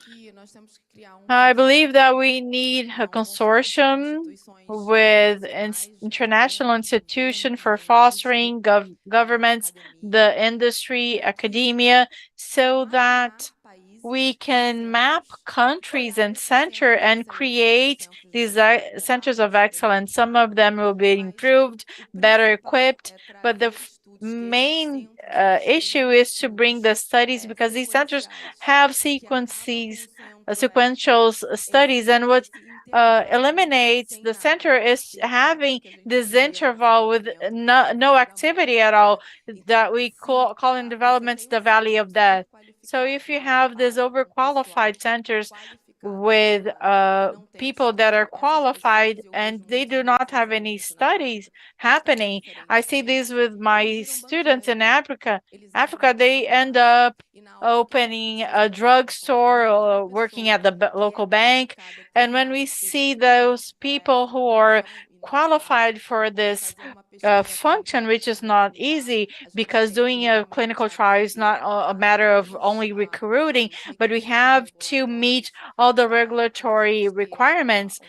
A: I believe that we need a consortium with international institutions for fostering governments, the industry, academia, so that we can map countries and center and create these centers of excellence. Some of them will be improved, better equipped, but the main issue is to bring the studies, because these centers have sequential studies, and what eliminates the center is having this interval with no activity at all, that we call in development the valley of death. So if you have these overqualified centers with people that are qualified, and they do not have any studies happening. I see this with my students in Africa. They end up opening a drugstore or working at the local bank. And when we see those people who are qualified for this function, which is not easy, because doing a clinical trial is not a matter of only recruiting, but we have to meet all the regulatory requirements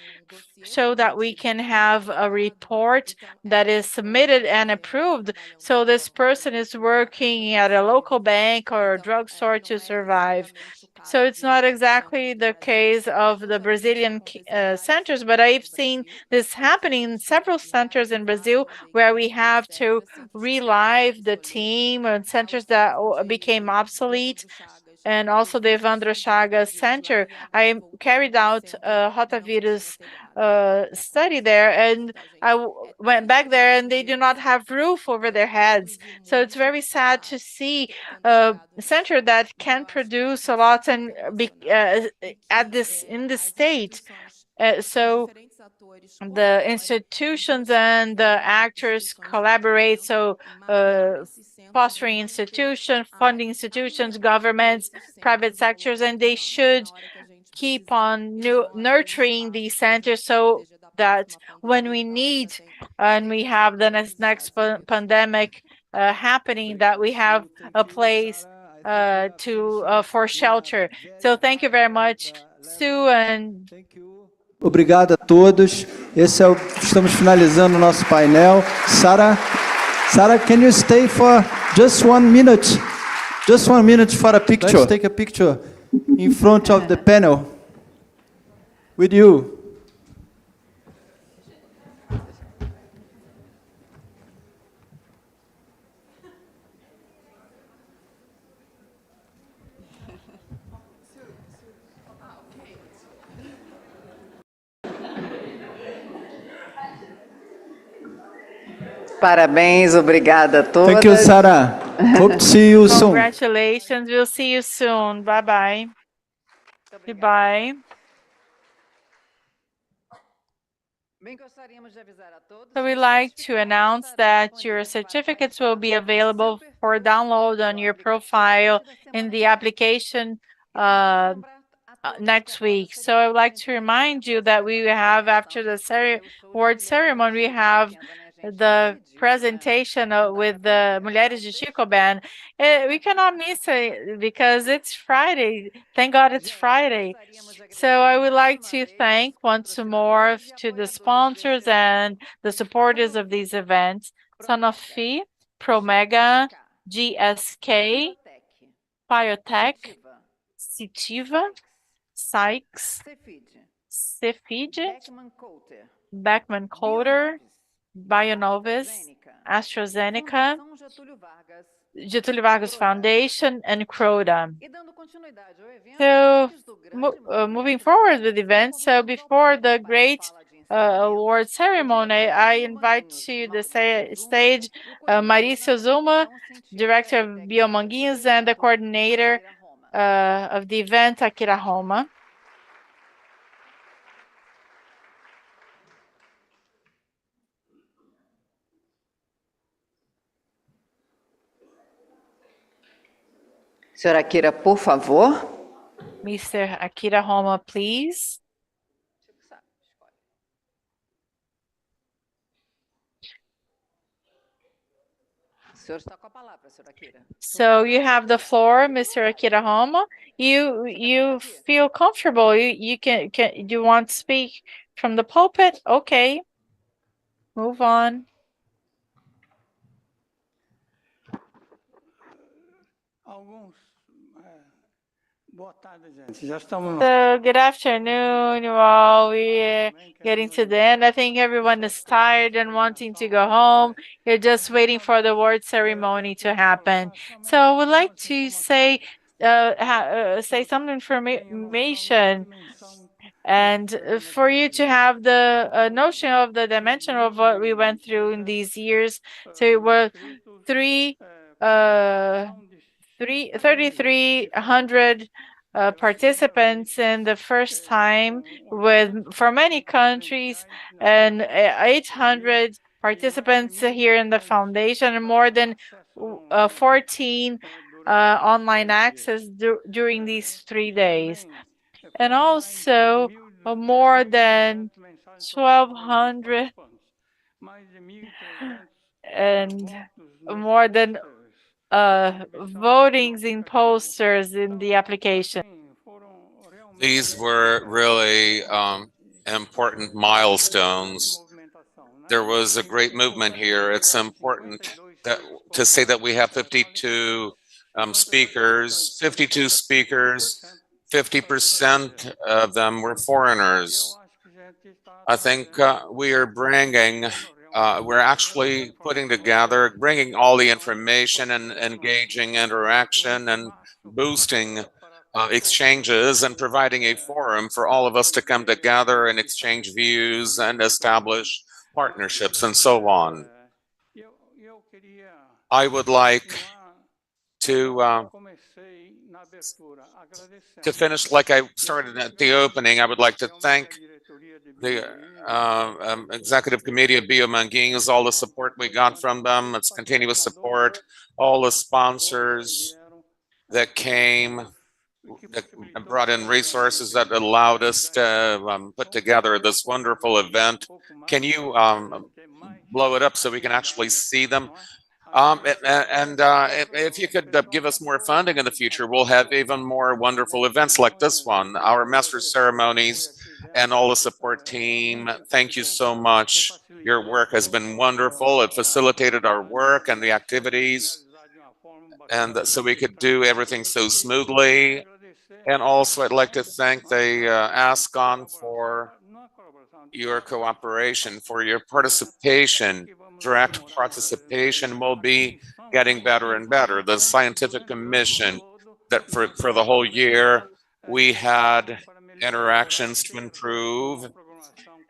A: so that we can have a report that is submitted and approved. So this person is working at a local bank or a drugstore to survive. So it's not exactly the case of the Brazilian centers, but I've seen this happening in several centers in Brazil where we have to relive the team and centers that became obsolete. And also the Evandro Chagas Center. I carried out a rotavirus study there, and I went back there, and they do not have roof over their heads. So it's very sad to see a center that can produce a lot and be in this state. So the institutions and the actors collaborate, so fostering institutions, funding institutions, governments, private sectors, and they should keep on nurturing these centers so that when we need and we have the next pandemic happening, that we have a place for shelter. So thank you very much, Sue, and
J: Obrigado a todos. Estamos finalizando o nosso painel. Sarah, can you stay for just 1 minute? Just 1 minute for a picture. Let's take a picture in front of the panel with you.
B: Parabéns, obrigada a todas.
J: Thank you, Sarah. Hope to see you soon.
A: Congratulations. We'll see you soon. Bye-bye. Goodbye. So we'd like to announce that your certificates will be available for download on your profile in the application next week. So I would like to remind you that we have, after the award ceremony, we have the presentation with the Mulheres de Chico Band. We cannot miss it because it's Friday. Thank God it's Friday. So I would like to thank once more to the sponsors and the supporters of these events: Sanofi, Promega, GSK, Biotech, Citiva, Sykes, Cefid, Beckman Coulter, Bionovis, AstraZeneca, Getúlio Vargas Foundation, and Croda. So moving forward with the event, so before the great award ceremony, I invite to the stage Maurício Zuma, Director of Bio-Manguinhos, and the coordinator of the event, Akira Homma.
B: Senhora Akira, por favor.
A: Mr. Akira Homma, please. So you have the floor, Mr. Akira Homma. You feel comfortable? You can you want to speak from the pulpit? Okay. Move on. So good afternoon, you all. We're getting to the end. I think everyone is tired and wanting to go home. You're just waiting for the award ceremony to happen. So I would like to say some information, and for you to have the notion of the dimension of what we went through in these years. So it were 3,300 participants in the first time for many countries, and 800 participants here in the foundation, and more than 14 online access during these 3 days. And also more than 1,200 and more than votings in posters in the application.
E: These were really important milestones. There was a great movement here. It's important to say that we have 52 speakers, 50% of them were foreigners. I think we're actually putting together, bringing all the information and engaging interaction and boosting exchanges and providing a forum for all of us to come together and exchange views and establish partnerships and so on. I would like to finish like I started at the opening. I would like to thank the executive committee of Bio-Manguinhos, all the support we got from them. It's continuous support, all the sponsors that came, that brought in resources that allowed us to put together this wonderful event. Can you blow it up so we can actually see them? If you could give us more funding in the future, we'll have even more wonderful events like this one. Our master ceremonies and all the support team, thank you so much. Your work has been wonderful. It facilitated our work and the activities, and so we could do everything so smoothly. And also, I'd like to thank the ASCON for your cooperation, for your participation. Direct participation will be getting better and better. The scientific commission that for the whole year, we had interactions to improve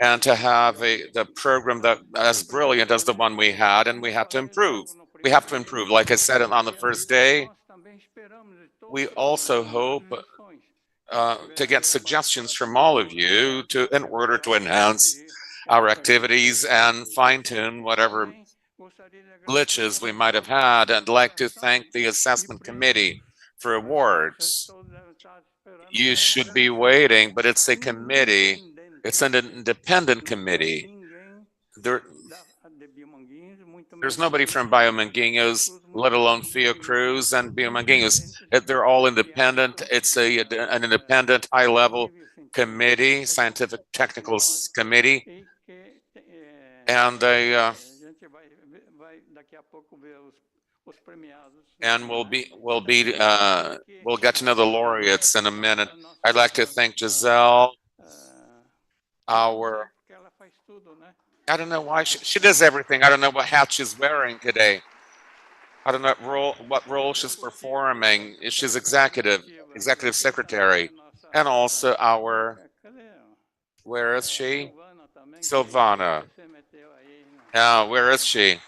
E: and to have the program that as brilliant as the one we had, and we have to improve. We have to improve. Like I said on the first day, we also hope to get suggestions from all of you in order to enhance our activities and fine-tune whatever glitches we might have had. I'd like to thank the assessment committee for awards. You should be waiting, but it's a committee. It's an independent committee. There's nobody from Bio-Manguinhos, let alone Fiocruz and Bio-Manguinhos. They're all independent. It's an independent high-level committee, scientific technical committee, and we'll get to know the laureates in a minute. I'd like to thank Giselle, I don't know why she does everything. I don't know what hat she's wearing today. I don't know what role she's performing. She's executive secretary, and also where is she? Silvana. Where is she?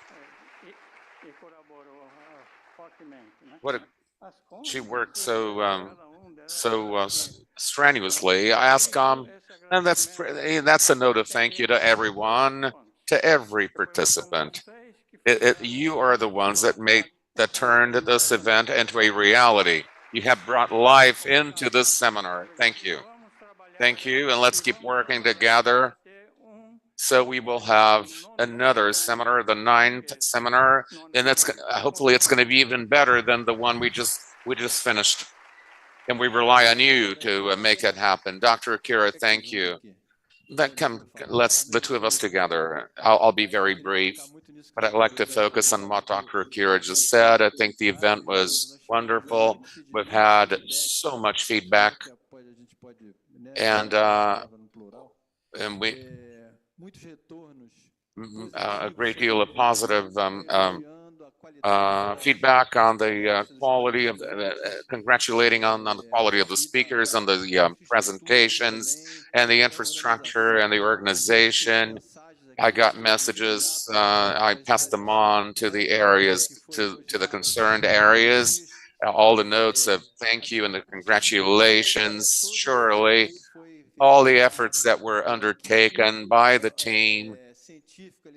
E: She worked so strenuously. I ask and that's a note of thank you to everyone, to every participant. You are the ones that turned this event into a reality. You have brought life into this seminar. Thank you. Thank you, and let's keep working together. So we will have another seminar, the 9th seminar, and hopefully it's going to be even better than the one we just finished. And we rely on you to make it happen. Dr. Akira, thank you. Let's the two of us together. I'll be very brief, but I'd like to focus on what Dr. Akira just said. I think the event was wonderful. We've had so much feedback, and we a great deal of positive feedback on the quality of congratulating on the quality of the speakers, on the presentations and the infrastructure and the organization. I got messages, I passed them on to the areas, to the concerned areas. all the notes of thank you and the congratulations. Surely, all the efforts that were undertaken by the team,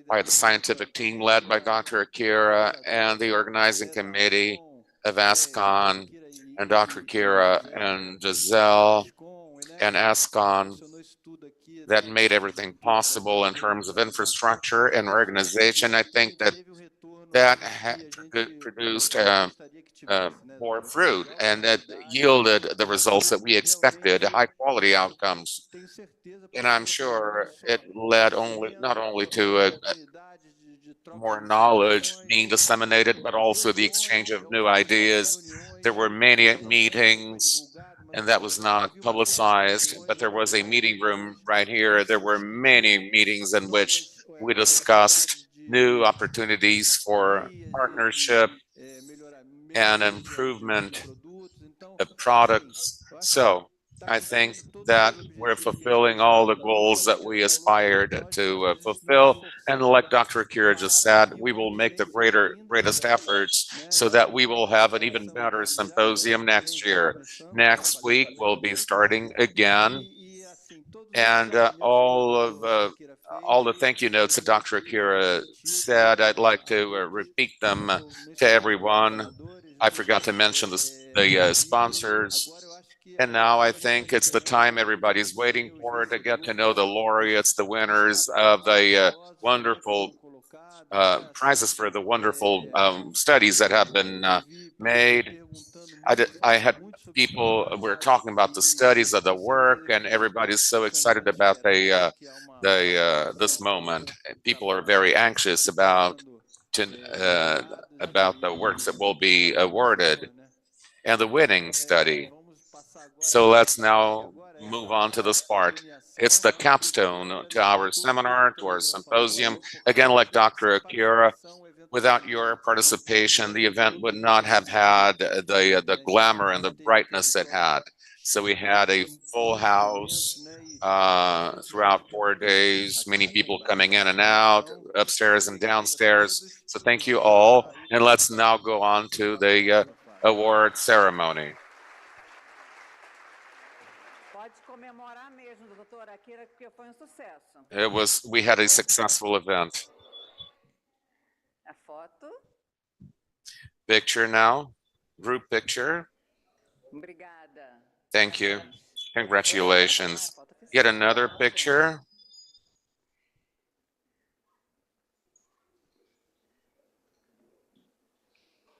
E: by the scientific team led by Dr. Akira and the organizing committee of ASCON and Dr. Akira and Giselle and ASCON that made everything possible in terms of infrastructure and organization. I think that produced more fruit and that yielded the results that we expected, high quality outcomes. And I'm sure it led not only to more knowledge being disseminated, but also the exchange of new ideas. There were many meetings, and that was not publicized, but there was a meeting room right here. There were many meetings in which we discussed new opportunities for partnership and improvement of products. So I think that we're fulfilling all the goals that we aspired to fulfill. And like Dr. Akira just said, we will make the greatest efforts so that we will have an even better symposium next year. Next week, we'll be starting again. And all the thank you notes that Dr. Akira said, I'd like to repeat them to everyone. I forgot to mention the sponsors. And now I think it's the time everybody's waiting for to get to know the laureates, the winners of the wonderful prizes for the wonderful studies that have been made. I had people were talking about the studies of the work, and everybody's so excited about this moment. People are very anxious about the works that will be awarded and the winning study. So let's now move on to this part. It's the capstone to our seminar, to our symposium. Again, like Dr. Akira, without your participation, the event would not have had the glamour and the brightness it had. So we had a full house throughout 4 days, many people coming in and out, upstairs and downstairs. So thank you all. And let's now go on to the award ceremony. We had a successful event. Picture now, group picture. Thank you. Congratulations. Yet another picture.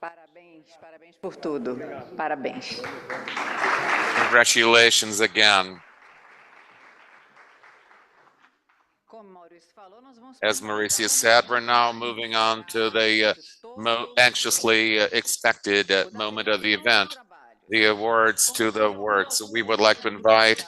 B: Parabéns por tudo. Parabéns.
E: Congratulations again. As Maurício said, we're now moving on to the anxiously expected moment of the event, the awards to the works. We would like to invite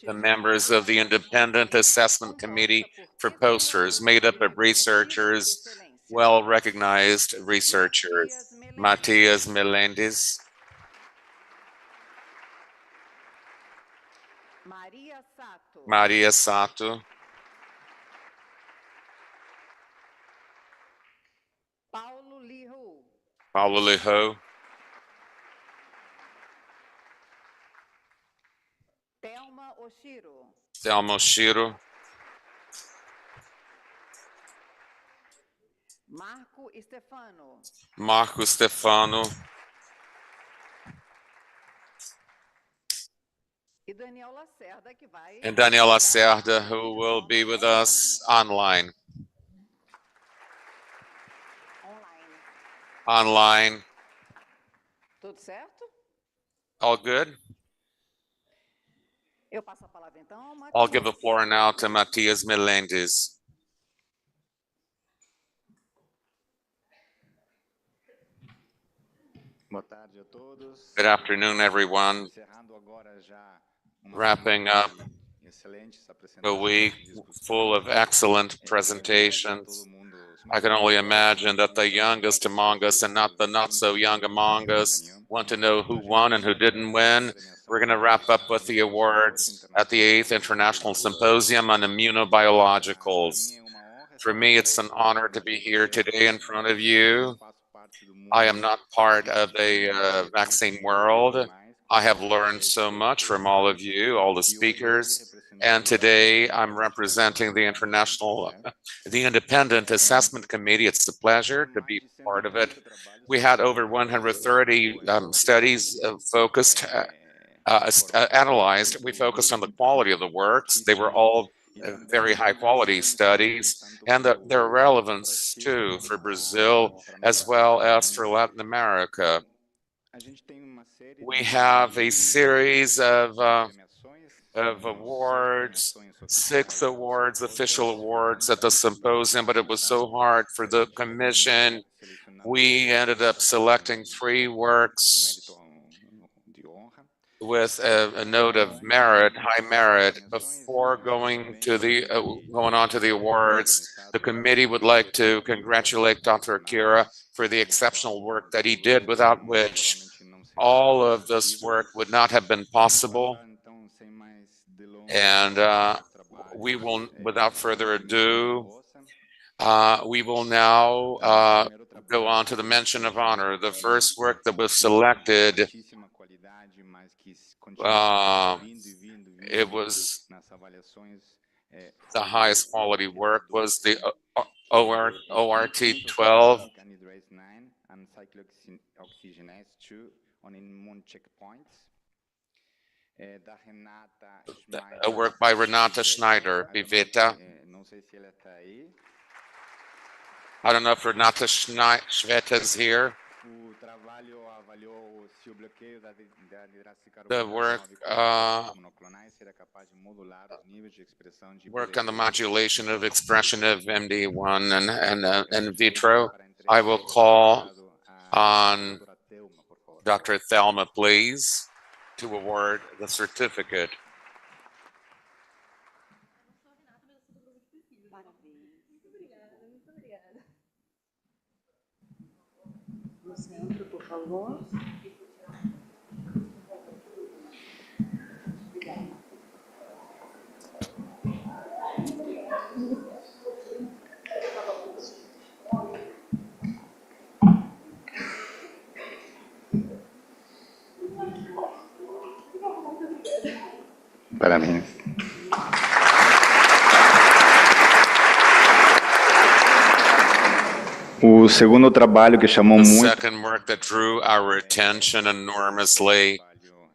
E: the members of the Independent Assessment Committee for posters made up of researchers, well-recognized researchers. Matias Melendez, Maria Sato, Paulo Liho, Thelma Oshiro, Marco Stefano, and Daniel Lacerda, who will be with us online. Online. All good? I'll give the floor now to Matias Melendez. Good afternoon, everyone. Wrapping up a week full of excellent presentations. I can only imagine that the youngest among us and not the not so young among us want to know who won and who didn't win. We're going to wrap up with the awards at the 8th International Symposium on Immunobiologicals. For me, it's an honor to be here today in front of you. I am not part of the vaccine world. I have learned so much from all of you, all the speakers, and today I'm representing the Independent Assessment Committee. It's a pleasure to be part of it. We had over 130 studies focused, analyzed. We focused on the quality of the works. They were all very high quality studies, and their relevance too for Brazil as well as for Latin America. We have a series of awards, 6 awards, official awards at the symposium, but it was so hard for the commission. We ended up selecting 3 works with a note of merit, high merit. Before going on to the awards, the committee would like to congratulate Dr. Akira for the exceptional work that he did, without which all of this work would not have been possible. And we will, without further ado, we will now go on to the mention of honor. The first work that was selected, it was the highest quality work, was the ORT-12 a work by Renata Schneider, Piveta. I don't know if Renata Schweta is here. The work on the modulation of expression of MD1 and in vitro. I will call on Dr. Thelma, please, to award the certificate.
L: Parabéns. O segundo trabalho que chamou muito.
E: The second work that drew our attention enormously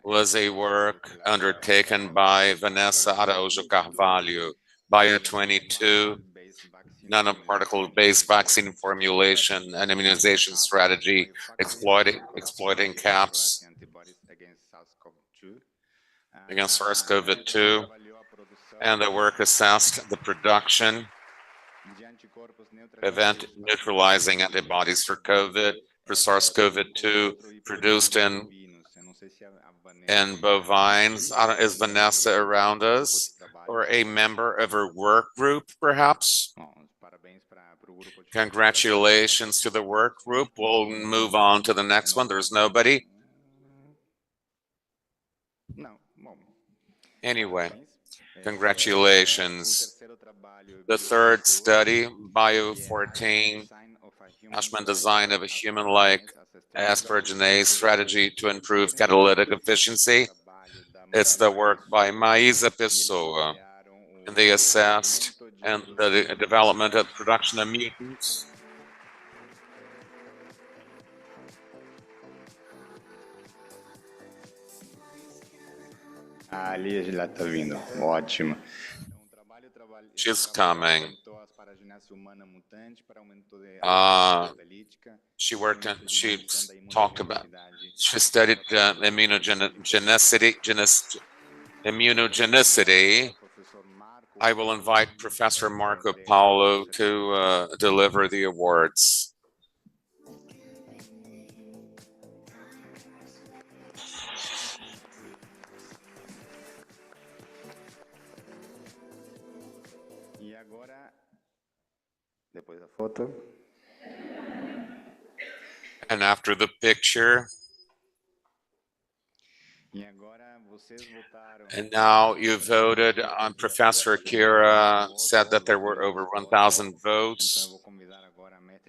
E: was a work undertaken by Vanessa Araújo Carvalho, Bio-22, nanoparticle-based vaccine formulation and immunization strategy, exploiting CAPS against SARS-CoV-2, and the work assessed the production of neutralizing antibodies for COVID, for SARS-CoV-2, produced in bovines. Is Vanessa around us, or a member of her work group, perhaps? Congratulations to the work group. We'll move on to the next one. There's nobody. Anyway, congratulations. The third study, Bio-14, Ashman design of a human-like asparaginase strategy to improve catalytic efficiency. It's the work by Maísa Pessoa, and they assessed and the development of production of mutants.
L: Ali já está vindo, ótimo.
E: She's coming. She studied immunogenicity. I will invite Professor Marco Paulo to deliver the awards. And after the picture, and now you voted on Professor Akira, said that there were over 1,000 votes.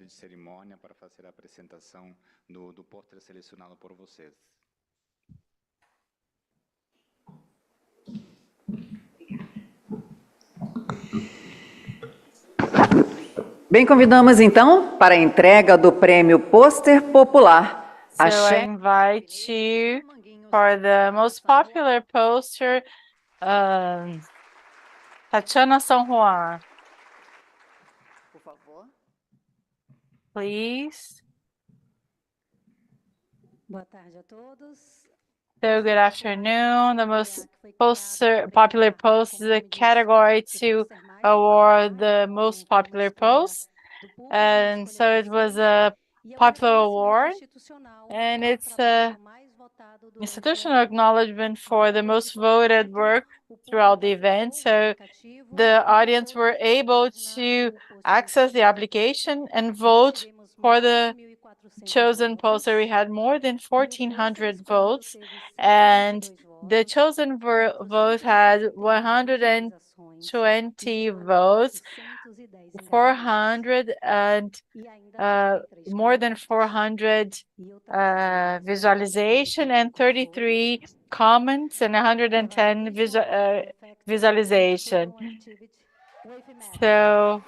L: mestre de cerimônia para fazer a apresentação do pôster selecionado por vocês.
B: Bem, convidamos então para a entrega do prêmio Pôster Popular.
A: So I invite you for the most popular poster, Tatiana São Juan.
B: Por favor.
A: Please.
M: Boa tarde a todos.
A: So good afternoon. The most popular post is a category to award the most popular post. And so it was a popular award, and it's a institutional acknowledgement for the most voted work throughout the event. So the audience were able to access the application and vote for the chosen poster. We had more than 1,400 votes, and the chosen vote had 120 votes, 400 and more than 400 visualization and 33 comments and 110 visualization. So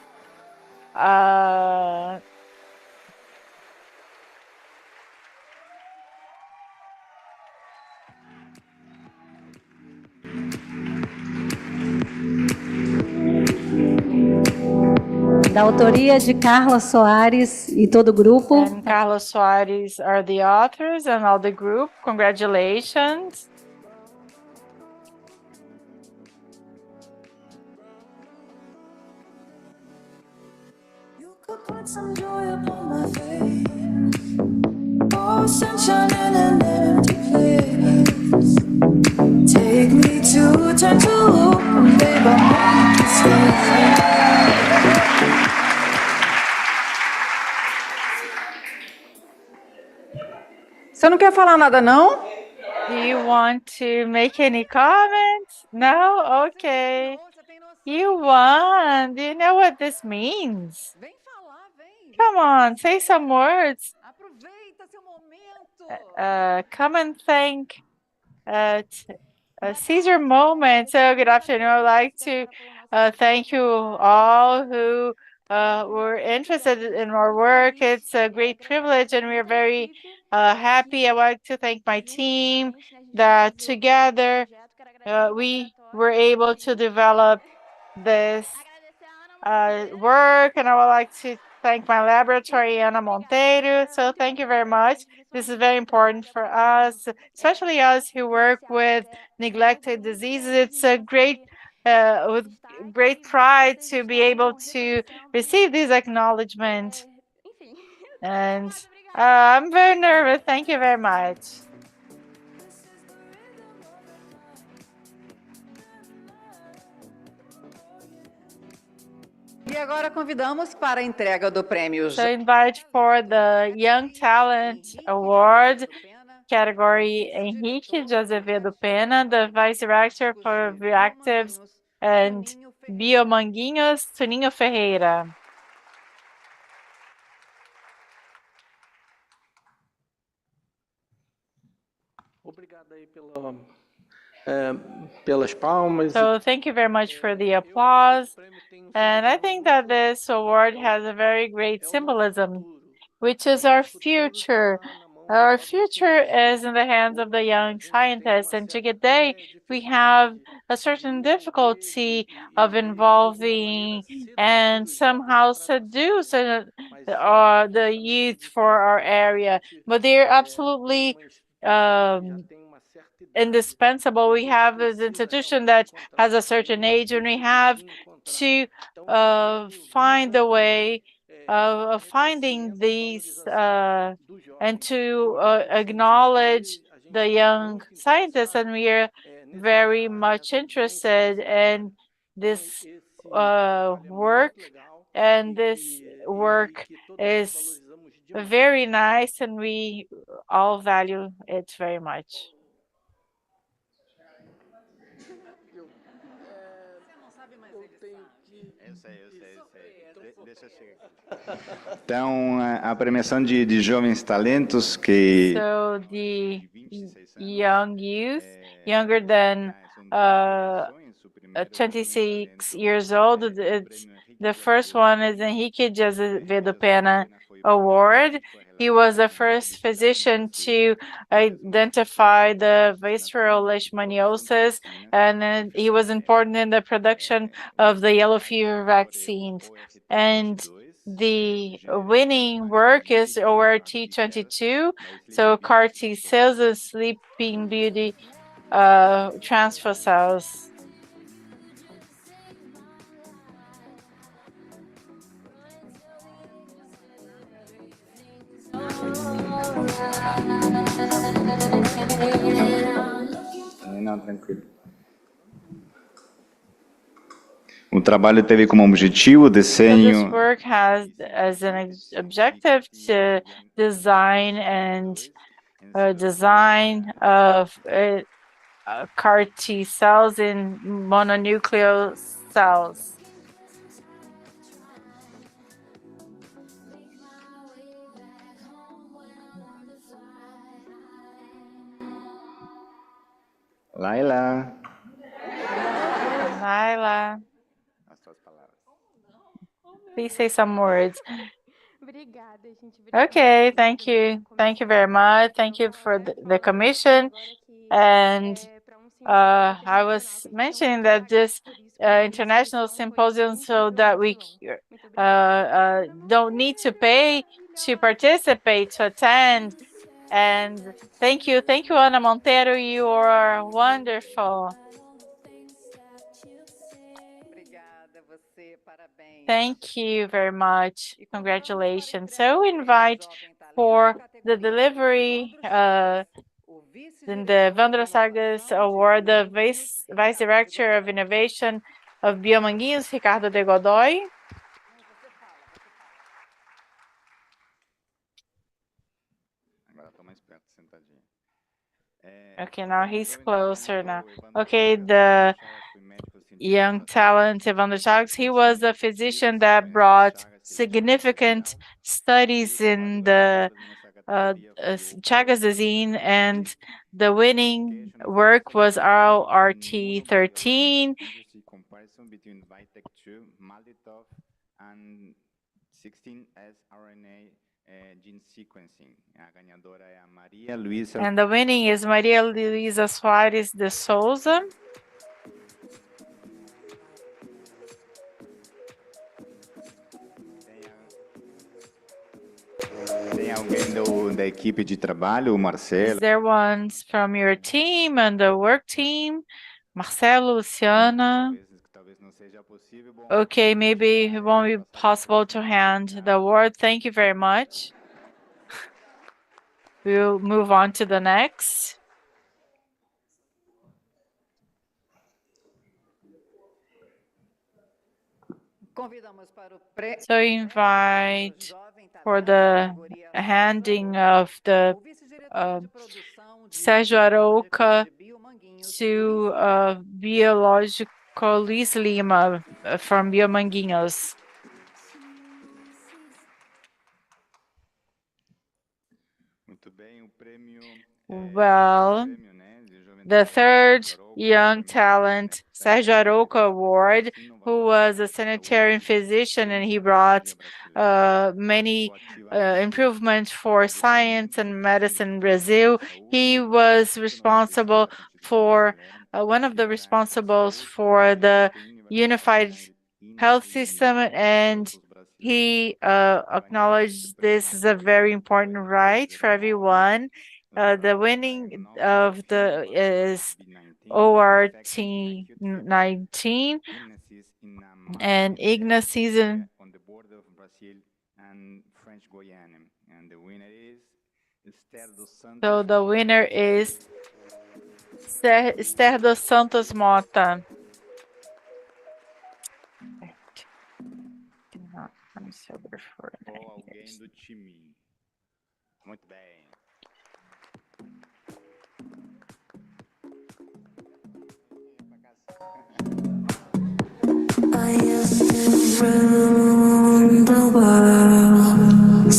M: Da autoria de Carla Soares e todo o grupo.
A: And Carlos Soares are the authors and all the group. Congratulations.
N: You could put some joy upon my face. Oh, sunshine in an empty place. Take me to turn to, babe, I'll make you stay.
B: Você não quer falar nada, não?
A: Do you want to make any comments? No? Okay. You won. Do you know what this means? Come on, say some words. Come and thank. Seize your moment. So good afternoon. I would like to thank you all who were interested in our work. It's a great privilege, and we are very happy. I would like to thank my team that together we were able to develop this work, and I would like to thank my laboratory, Ana Monteiro. So thank you very much. This is very important for us, especially us who work with neglected diseases. It's a great, with great pride to be able to receive this acknowledgement. And I'm very nervous. Thank you very much.
B: E agora convidamos para a entrega do prêmio.
A: So invite for the Young Talent Award category Henrique de Azevedo Pena, the Vice Director for Reactives and Bio-Manguinhos, Toninho Ferreira.
C: Obrigado aí pelas palmas.
A: So thank you very much for the applause. And I think that this award has a very great symbolism, which is our future. Our future is in the hands of the young scientists, and today we have a certain difficulty of involving and somehow seduce the youth for our area, but they're absolutely indispensable. We have this institution that has a certain age, and we have to find a way of finding these and to acknowledge the young scientists, and we are very much interested in this work, and this work is very nice, and we all value it very much.
L: Eu sei. Então, a premiação de jovens talentos que
A: So the young youth, younger than 26 years old, the first one is Henrique de Azevedo Pena Award. He was the first physician to identify the visceral leishmaniasis, and he was important in the production of the yellow fever vaccines. And the winning work is ORT22, so CAR T cells and Sleeping Beauty transfer cells.
L: Não, tranquilo. O trabalho teve como objetivo o
A: So this
L: desenho
A: work has as an objective to design of CAR T cells in mononuclear cells.
L: Laila.
A: Laila, please say some words. Okay, thank you. Thank you very much. Thank you for the commission. And I was mentioning that this international symposium, so that we don't need to pay to participate, to attend. And thank you, Ana Montero. You are wonderful. Thank you very much. Congratulations. So we invite for the delivery in the Vandra Sagas Award, the Vice Director of Innovation of Bio-Manguinhos, Ricardo de Godoy. Okay, now he's closer now. Okay, the young talent, Evandro Chagas, he was a physician that brought significant studies in the Chagas disease, and the winning work was RRT13.
L: comparison between Biotech2, Malitov, and 16S RNA gene sequencing. A ganhadora é a Maria Luisa.
A: And the winning is Maria Luisa Soares de Souza.
L: Tem alguém da equipe de trabalho, o Marcelo?
A: Is there ones from your team and the work team? Marcelo, Luciana. Okay, maybe it won't be possible to hand the award. Thank you very much. We'll move on to the next. So invite for the handing of the Sérgio Arouca to Biológico Luiz Lima from Bio-Manguinhos. Well, the third young talent, Sérgio Arouca Award, who was a sanitarian physician, and he brought many improvements for science and medicine in Brazil. He was responsible for, one of the responsibles for the unified health system, and he acknowledged this is a very important right for everyone. The winning of the is ORT19 and Ignaces
L: on the border of Brazil and French Guiana, and the winner is Esther dos Santos.
A: So the winner is Esther dos Santos Mota.
L: Ou alguém do time. Muito bem.
N: I used to run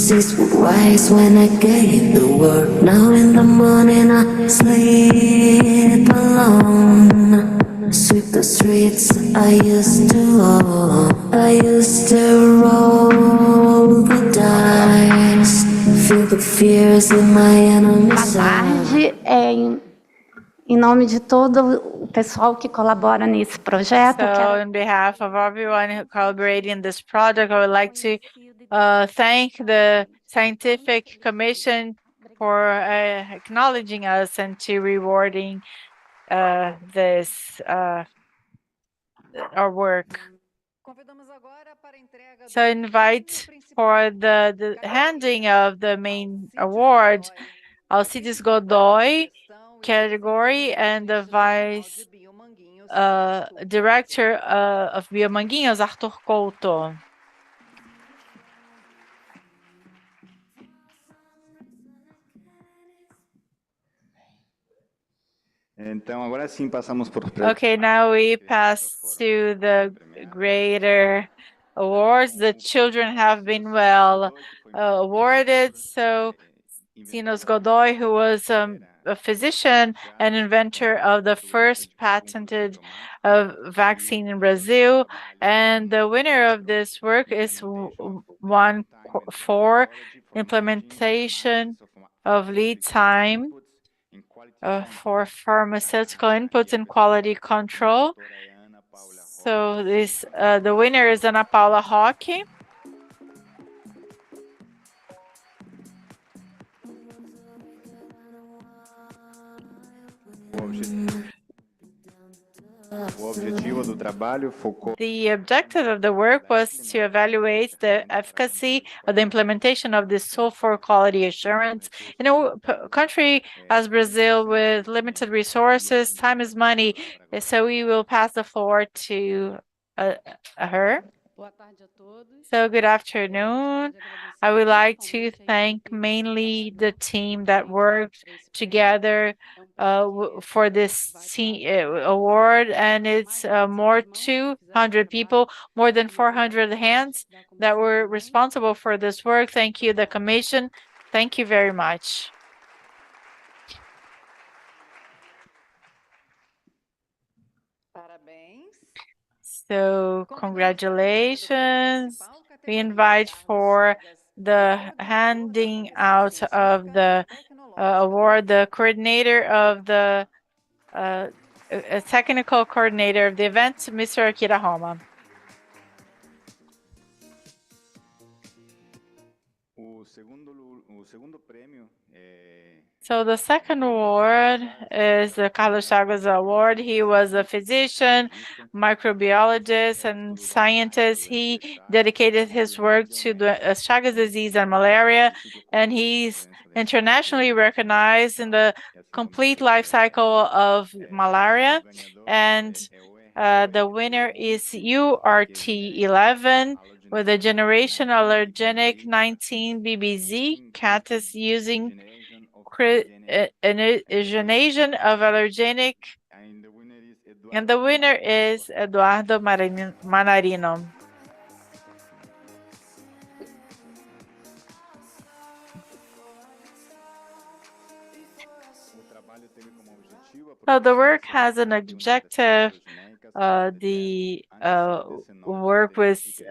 N: seats were wise when I gave the word. Now in the morning I sleep alone. Sweep the streets I used to own. I used to roll the dice. Feel the fears in my enemy's eyes.
M: Em nome de todo o pessoal que colabora nesse projeto,
A: So, on behalf of everyone who collaborated in this project, I would like to thank the Scientific Commission for acknowledging us and to rewarding this our work. So, invite for the handing of the main award, Alcides Godoy category and the Vice Director of Bio-Manguinhos, Arthur Couto. Okay, now we pass to the greater awards. The children have been well awarded. So, Sinos Godoy, who was a physician and inventor of the first patented vaccine in Brazil. And the winner of this work is one for implementation of lead time for pharmaceutical inputs and quality control. So this the winner is Ana Paula Roque. The objective of the work was to evaluate the efficacy of the implementation of the sulfur quality assurance in a country as Brazil with limited resources. Time is money, so we will pass the floor to her. So good afternoon. I would like to thank mainly the team that worked together for this award, and it's more 200 people, more than 400 hands that were responsible for this work. Thank you, the commission. Thank you very much. So congratulations. We invite for the handing out of the award, the coordinator of the technical coordinator of the event, Mr. Akira Homma. So the second award is the Carlos Chagas Award. He was a physician, microbiologist, and scientist. He dedicated his work to the Chagas disease and malaria, and he's internationally recognized in the complete life cycle of malaria. And the winner is URT11 with a generation allergenic 19 BBZ catus using generation of allergenic, and the winner is Eduardo Manarino. So the work has an objective. The work with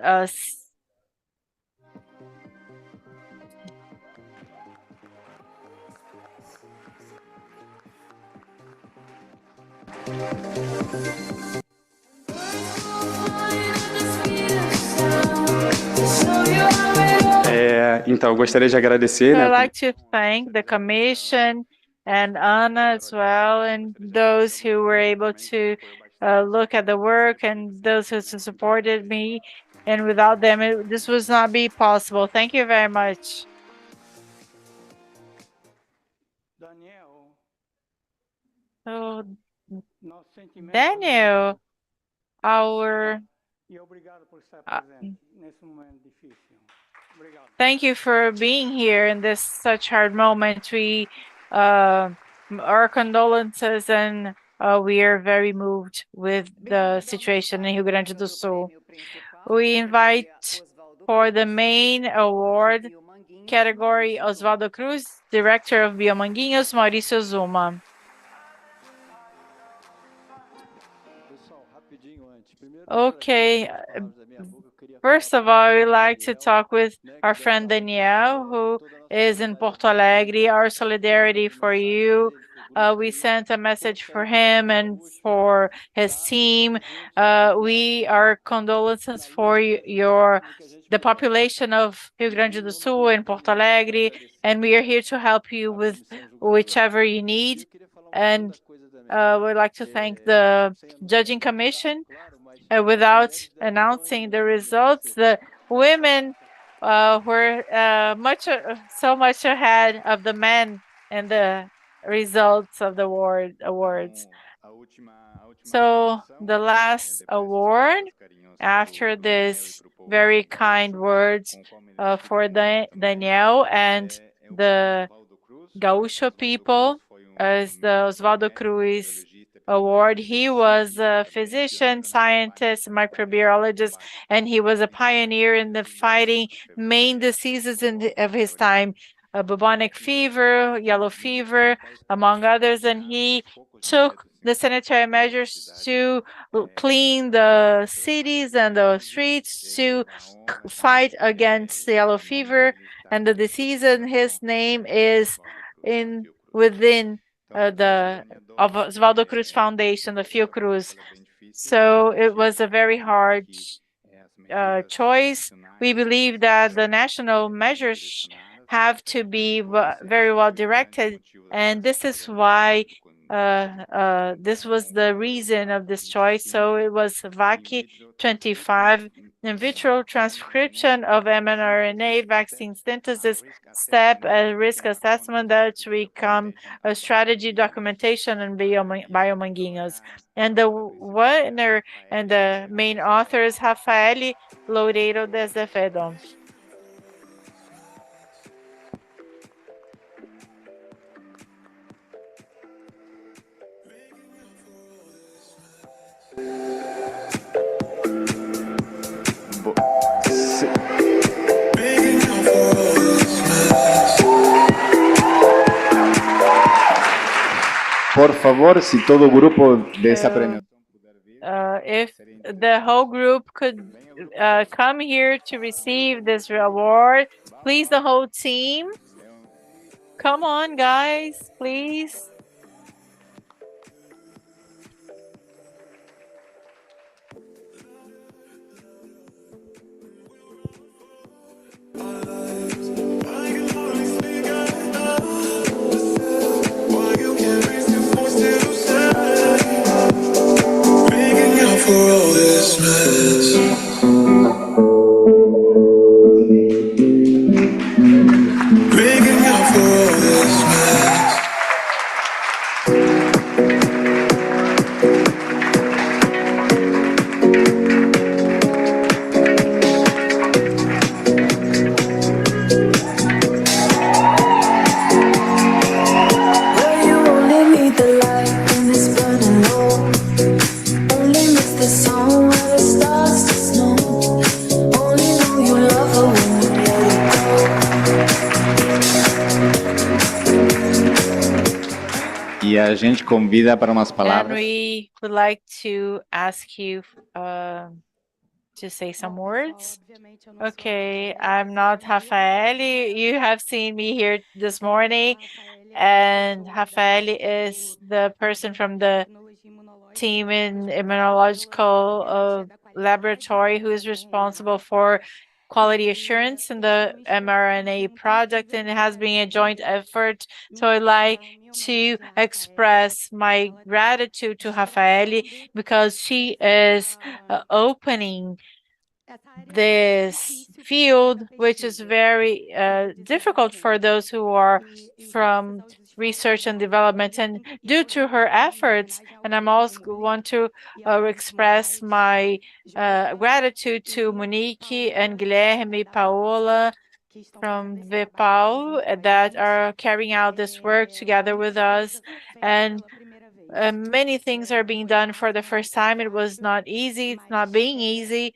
O: Então, eu gostaria de agradecer.
A: I'd like to thank the commission and Anna as well, and those who were able to look at the work and those who supported me. And without them, this would not be possible. Thank you very much. So, Daniel, thank you for being here in this such hard moment. We our condolences, and we are very moved with the situation in Rio Grande do Sul. We invite for the main award category, Oswaldo Cruz, Director of Bio-Manguinhos, Maurício Zuma. Okay, first of all, we'd like to talk with our friend Daniel, who is in Porto Alegre. Our solidarity for you. We sent a message for him and for his team. We are condolences for the population of Rio Grande do Sul and Porto Alegre, and we are here to help you with whichever you need. And we'd like to thank the judging commission. Without announcing the results, the women were so much ahead of the men in the results of the awards. So the last award, after this very kind words for Daniel and the Gaúcho people, as the Oswaldo Cruz Award. He was a physician, scientist, microbiologist, and he was a pioneer in the fighting main diseases of his time, bubonic fever, yellow fever, among others, and he took the sanitary measures to clean the cities and the streets to fight against yellow fever and the disease, and his name is within the Oswaldo Cruz Foundation, the Fiocruz. So it was a very hard choice. We believe that the national measures have to be very well directed, and this is why this was the reason of this choice. So it was VAC 25, in vitro transcription of mRNA vaccine synthesis step risk assessment that become a strategy documentation and Bio-Manguinhos. And the winner and the main author is Rafael Loureiro de Azevedo.
L: Por favor, si todo grupo de esa premiación.
A: If the whole group could come here to receive this award, please, the whole team. Come on, guys, please.
N: For all this mess, making up for all this mess. Well, you only need the light when it's burning low. The song where it starts to snow. Only know you love her when you let it go.
L: E a gente convida para umas palavras.
A: And we would like to ask you to say some words. Okay, I'm not Rafael. You have seen me here this morning, and Rafael is the person from the team in immunological laboratory who is responsible for quality assurance in the mRNA project, and it has been a joint effort. So I'd like to express my gratitude to Rafael because she is opening this field, which is very difficult for those who are from research and development, and due to her efforts, and I'm also want to express my gratitude to Monique and Guilherme, Paola from VPAL that are carrying out this work together with us, and many things are being done for the first time. It was not easy, it's not being easy,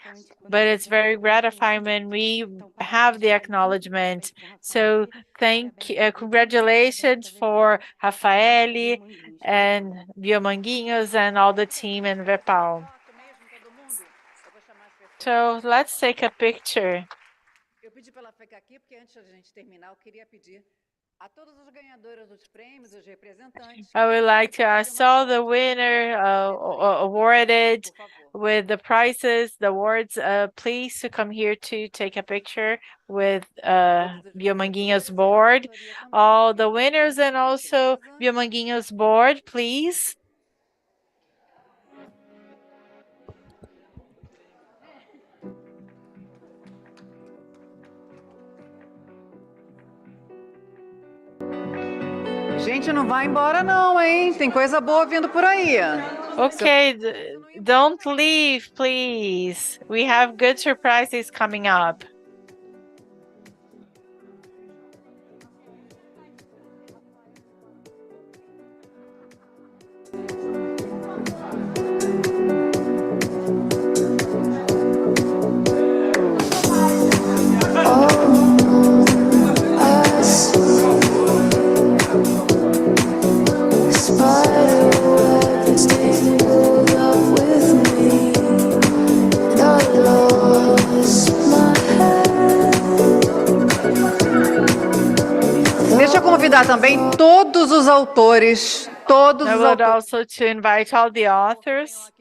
A: but it's very gratifying when we have the acknowledgement. So congratulations for Raffaele and Bio-Manguinhos and all the team in Vepal. So let's take a picture. I would like to ask all the winner awarded with the prizes, the awards, please to come here to take a picture with Bio-Manguinhos board. All the winners and also Bio-Manguinhos board, please.
B: Gente, não vai embora não, hein? Tem coisa boa vindo por aí.
A: Okay, don't leave, please. We have good surprises coming up.
B: Deixa eu convidar também todos os autores,
A: I would also to invite all the authors,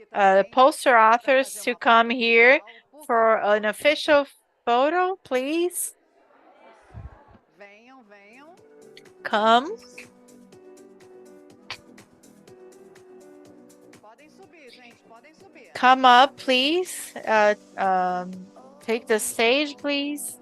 A: poster authors to come here for an official photo, please. Come. Come up, please. Take the stage, please.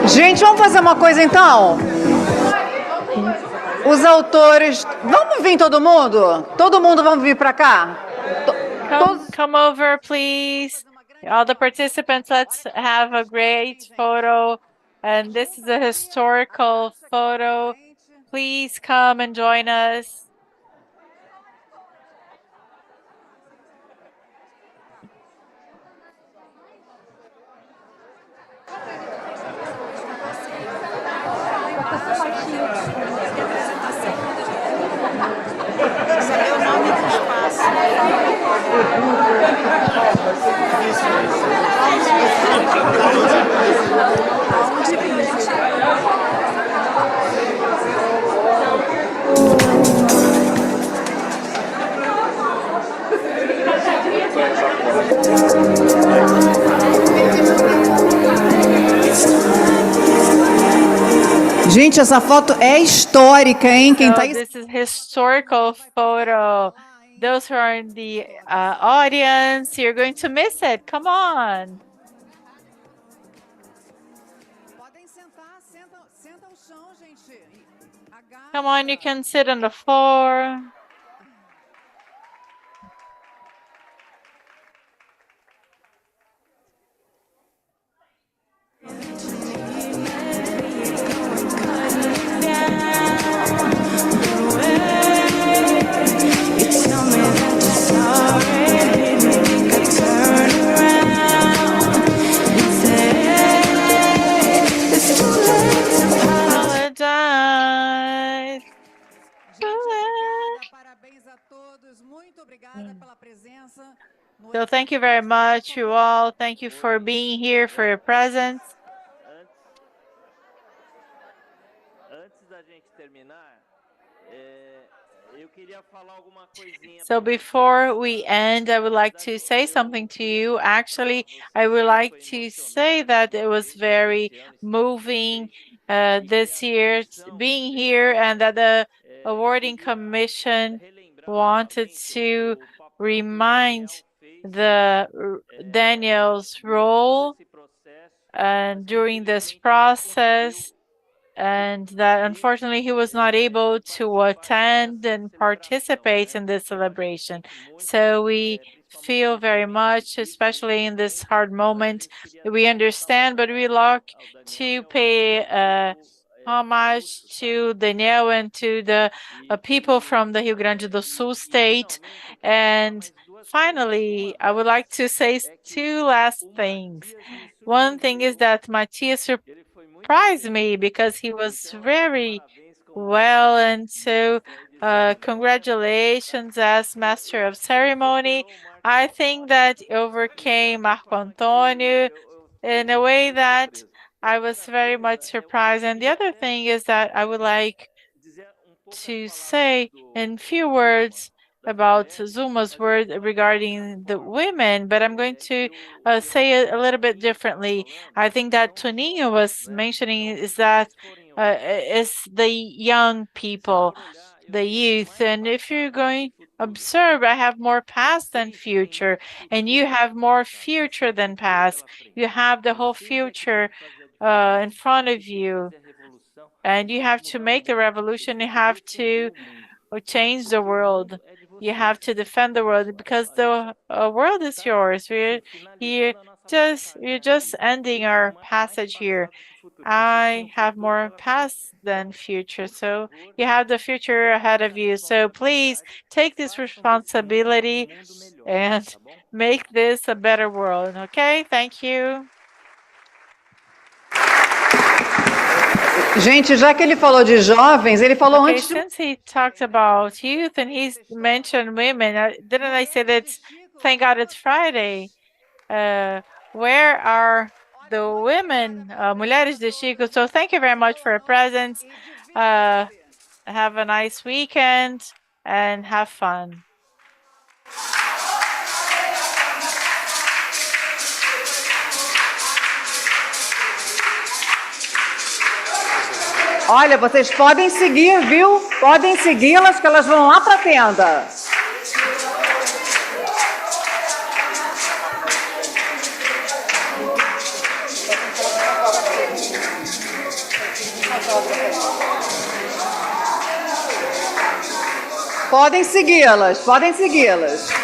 B: Gente, vamos fazer uma coisa então? Os autores, vamos vir todo mundo? Todo mundo vamos vir para cá?
A: Come over, please. All the participants, let's have a great photo. And this is a historical photo. Please come and join us.
B: Gente, essa foto é histórica, hein? Quem tá
A: This is historical photo. Those who are in the audience, you're going to miss it. Come on. Come on, you can sit on the floor. So thank you very much, you all. Thank you for being here, for your presence. So before we end, I would like to say something to you. Actually, I would like to say that it was very moving this year being here, and that the awarding commission wanted to remind Daniel's role and during this process, and that unfortunately he was not able to attend and participate in this celebration. So we feel very much, especially in this hard moment. We understand, but we like to pay homage to Daniel and to the people from the Rio Grande do Sul state. And finally, I would like to say two last things. One thing is that Matias surprised me because he was very well, and so congratulations as master of ceremony. I think that overcame Marco Antonio in a way that I was very much surprised. And the other thing is that I would like to say in few words about Zuma's word regarding the women, but I'm going to say it a little bit differently. I think that Toninho was mentioning is that is the young people, the youth. And if you're going observe, I have more past than future, and you have more future than past. You have the whole future in front of you, and you have to make the revolution. You have to change the world. You have to defend the world because the world is yours. We're just ending our passage here. I have more past than future, so you have the future ahead of you. So please take this responsibility and make this a better world. Okay, thank you.
B: Gente, já que ele falou de jovens, ele falou
A: Okay,
B: antes de...
A: since he talked about youth and he's mentioned women, didn't I say that thank God it's Friday? Where are the women, Mulheres de Chico? So thank you very much for your presence. Have a nice weekend and have fun.
B: Olha, vocês podem seguir, viu? Podem segui-las, que elas vão lá para a tenda. Podem segui-las, podem segui-las.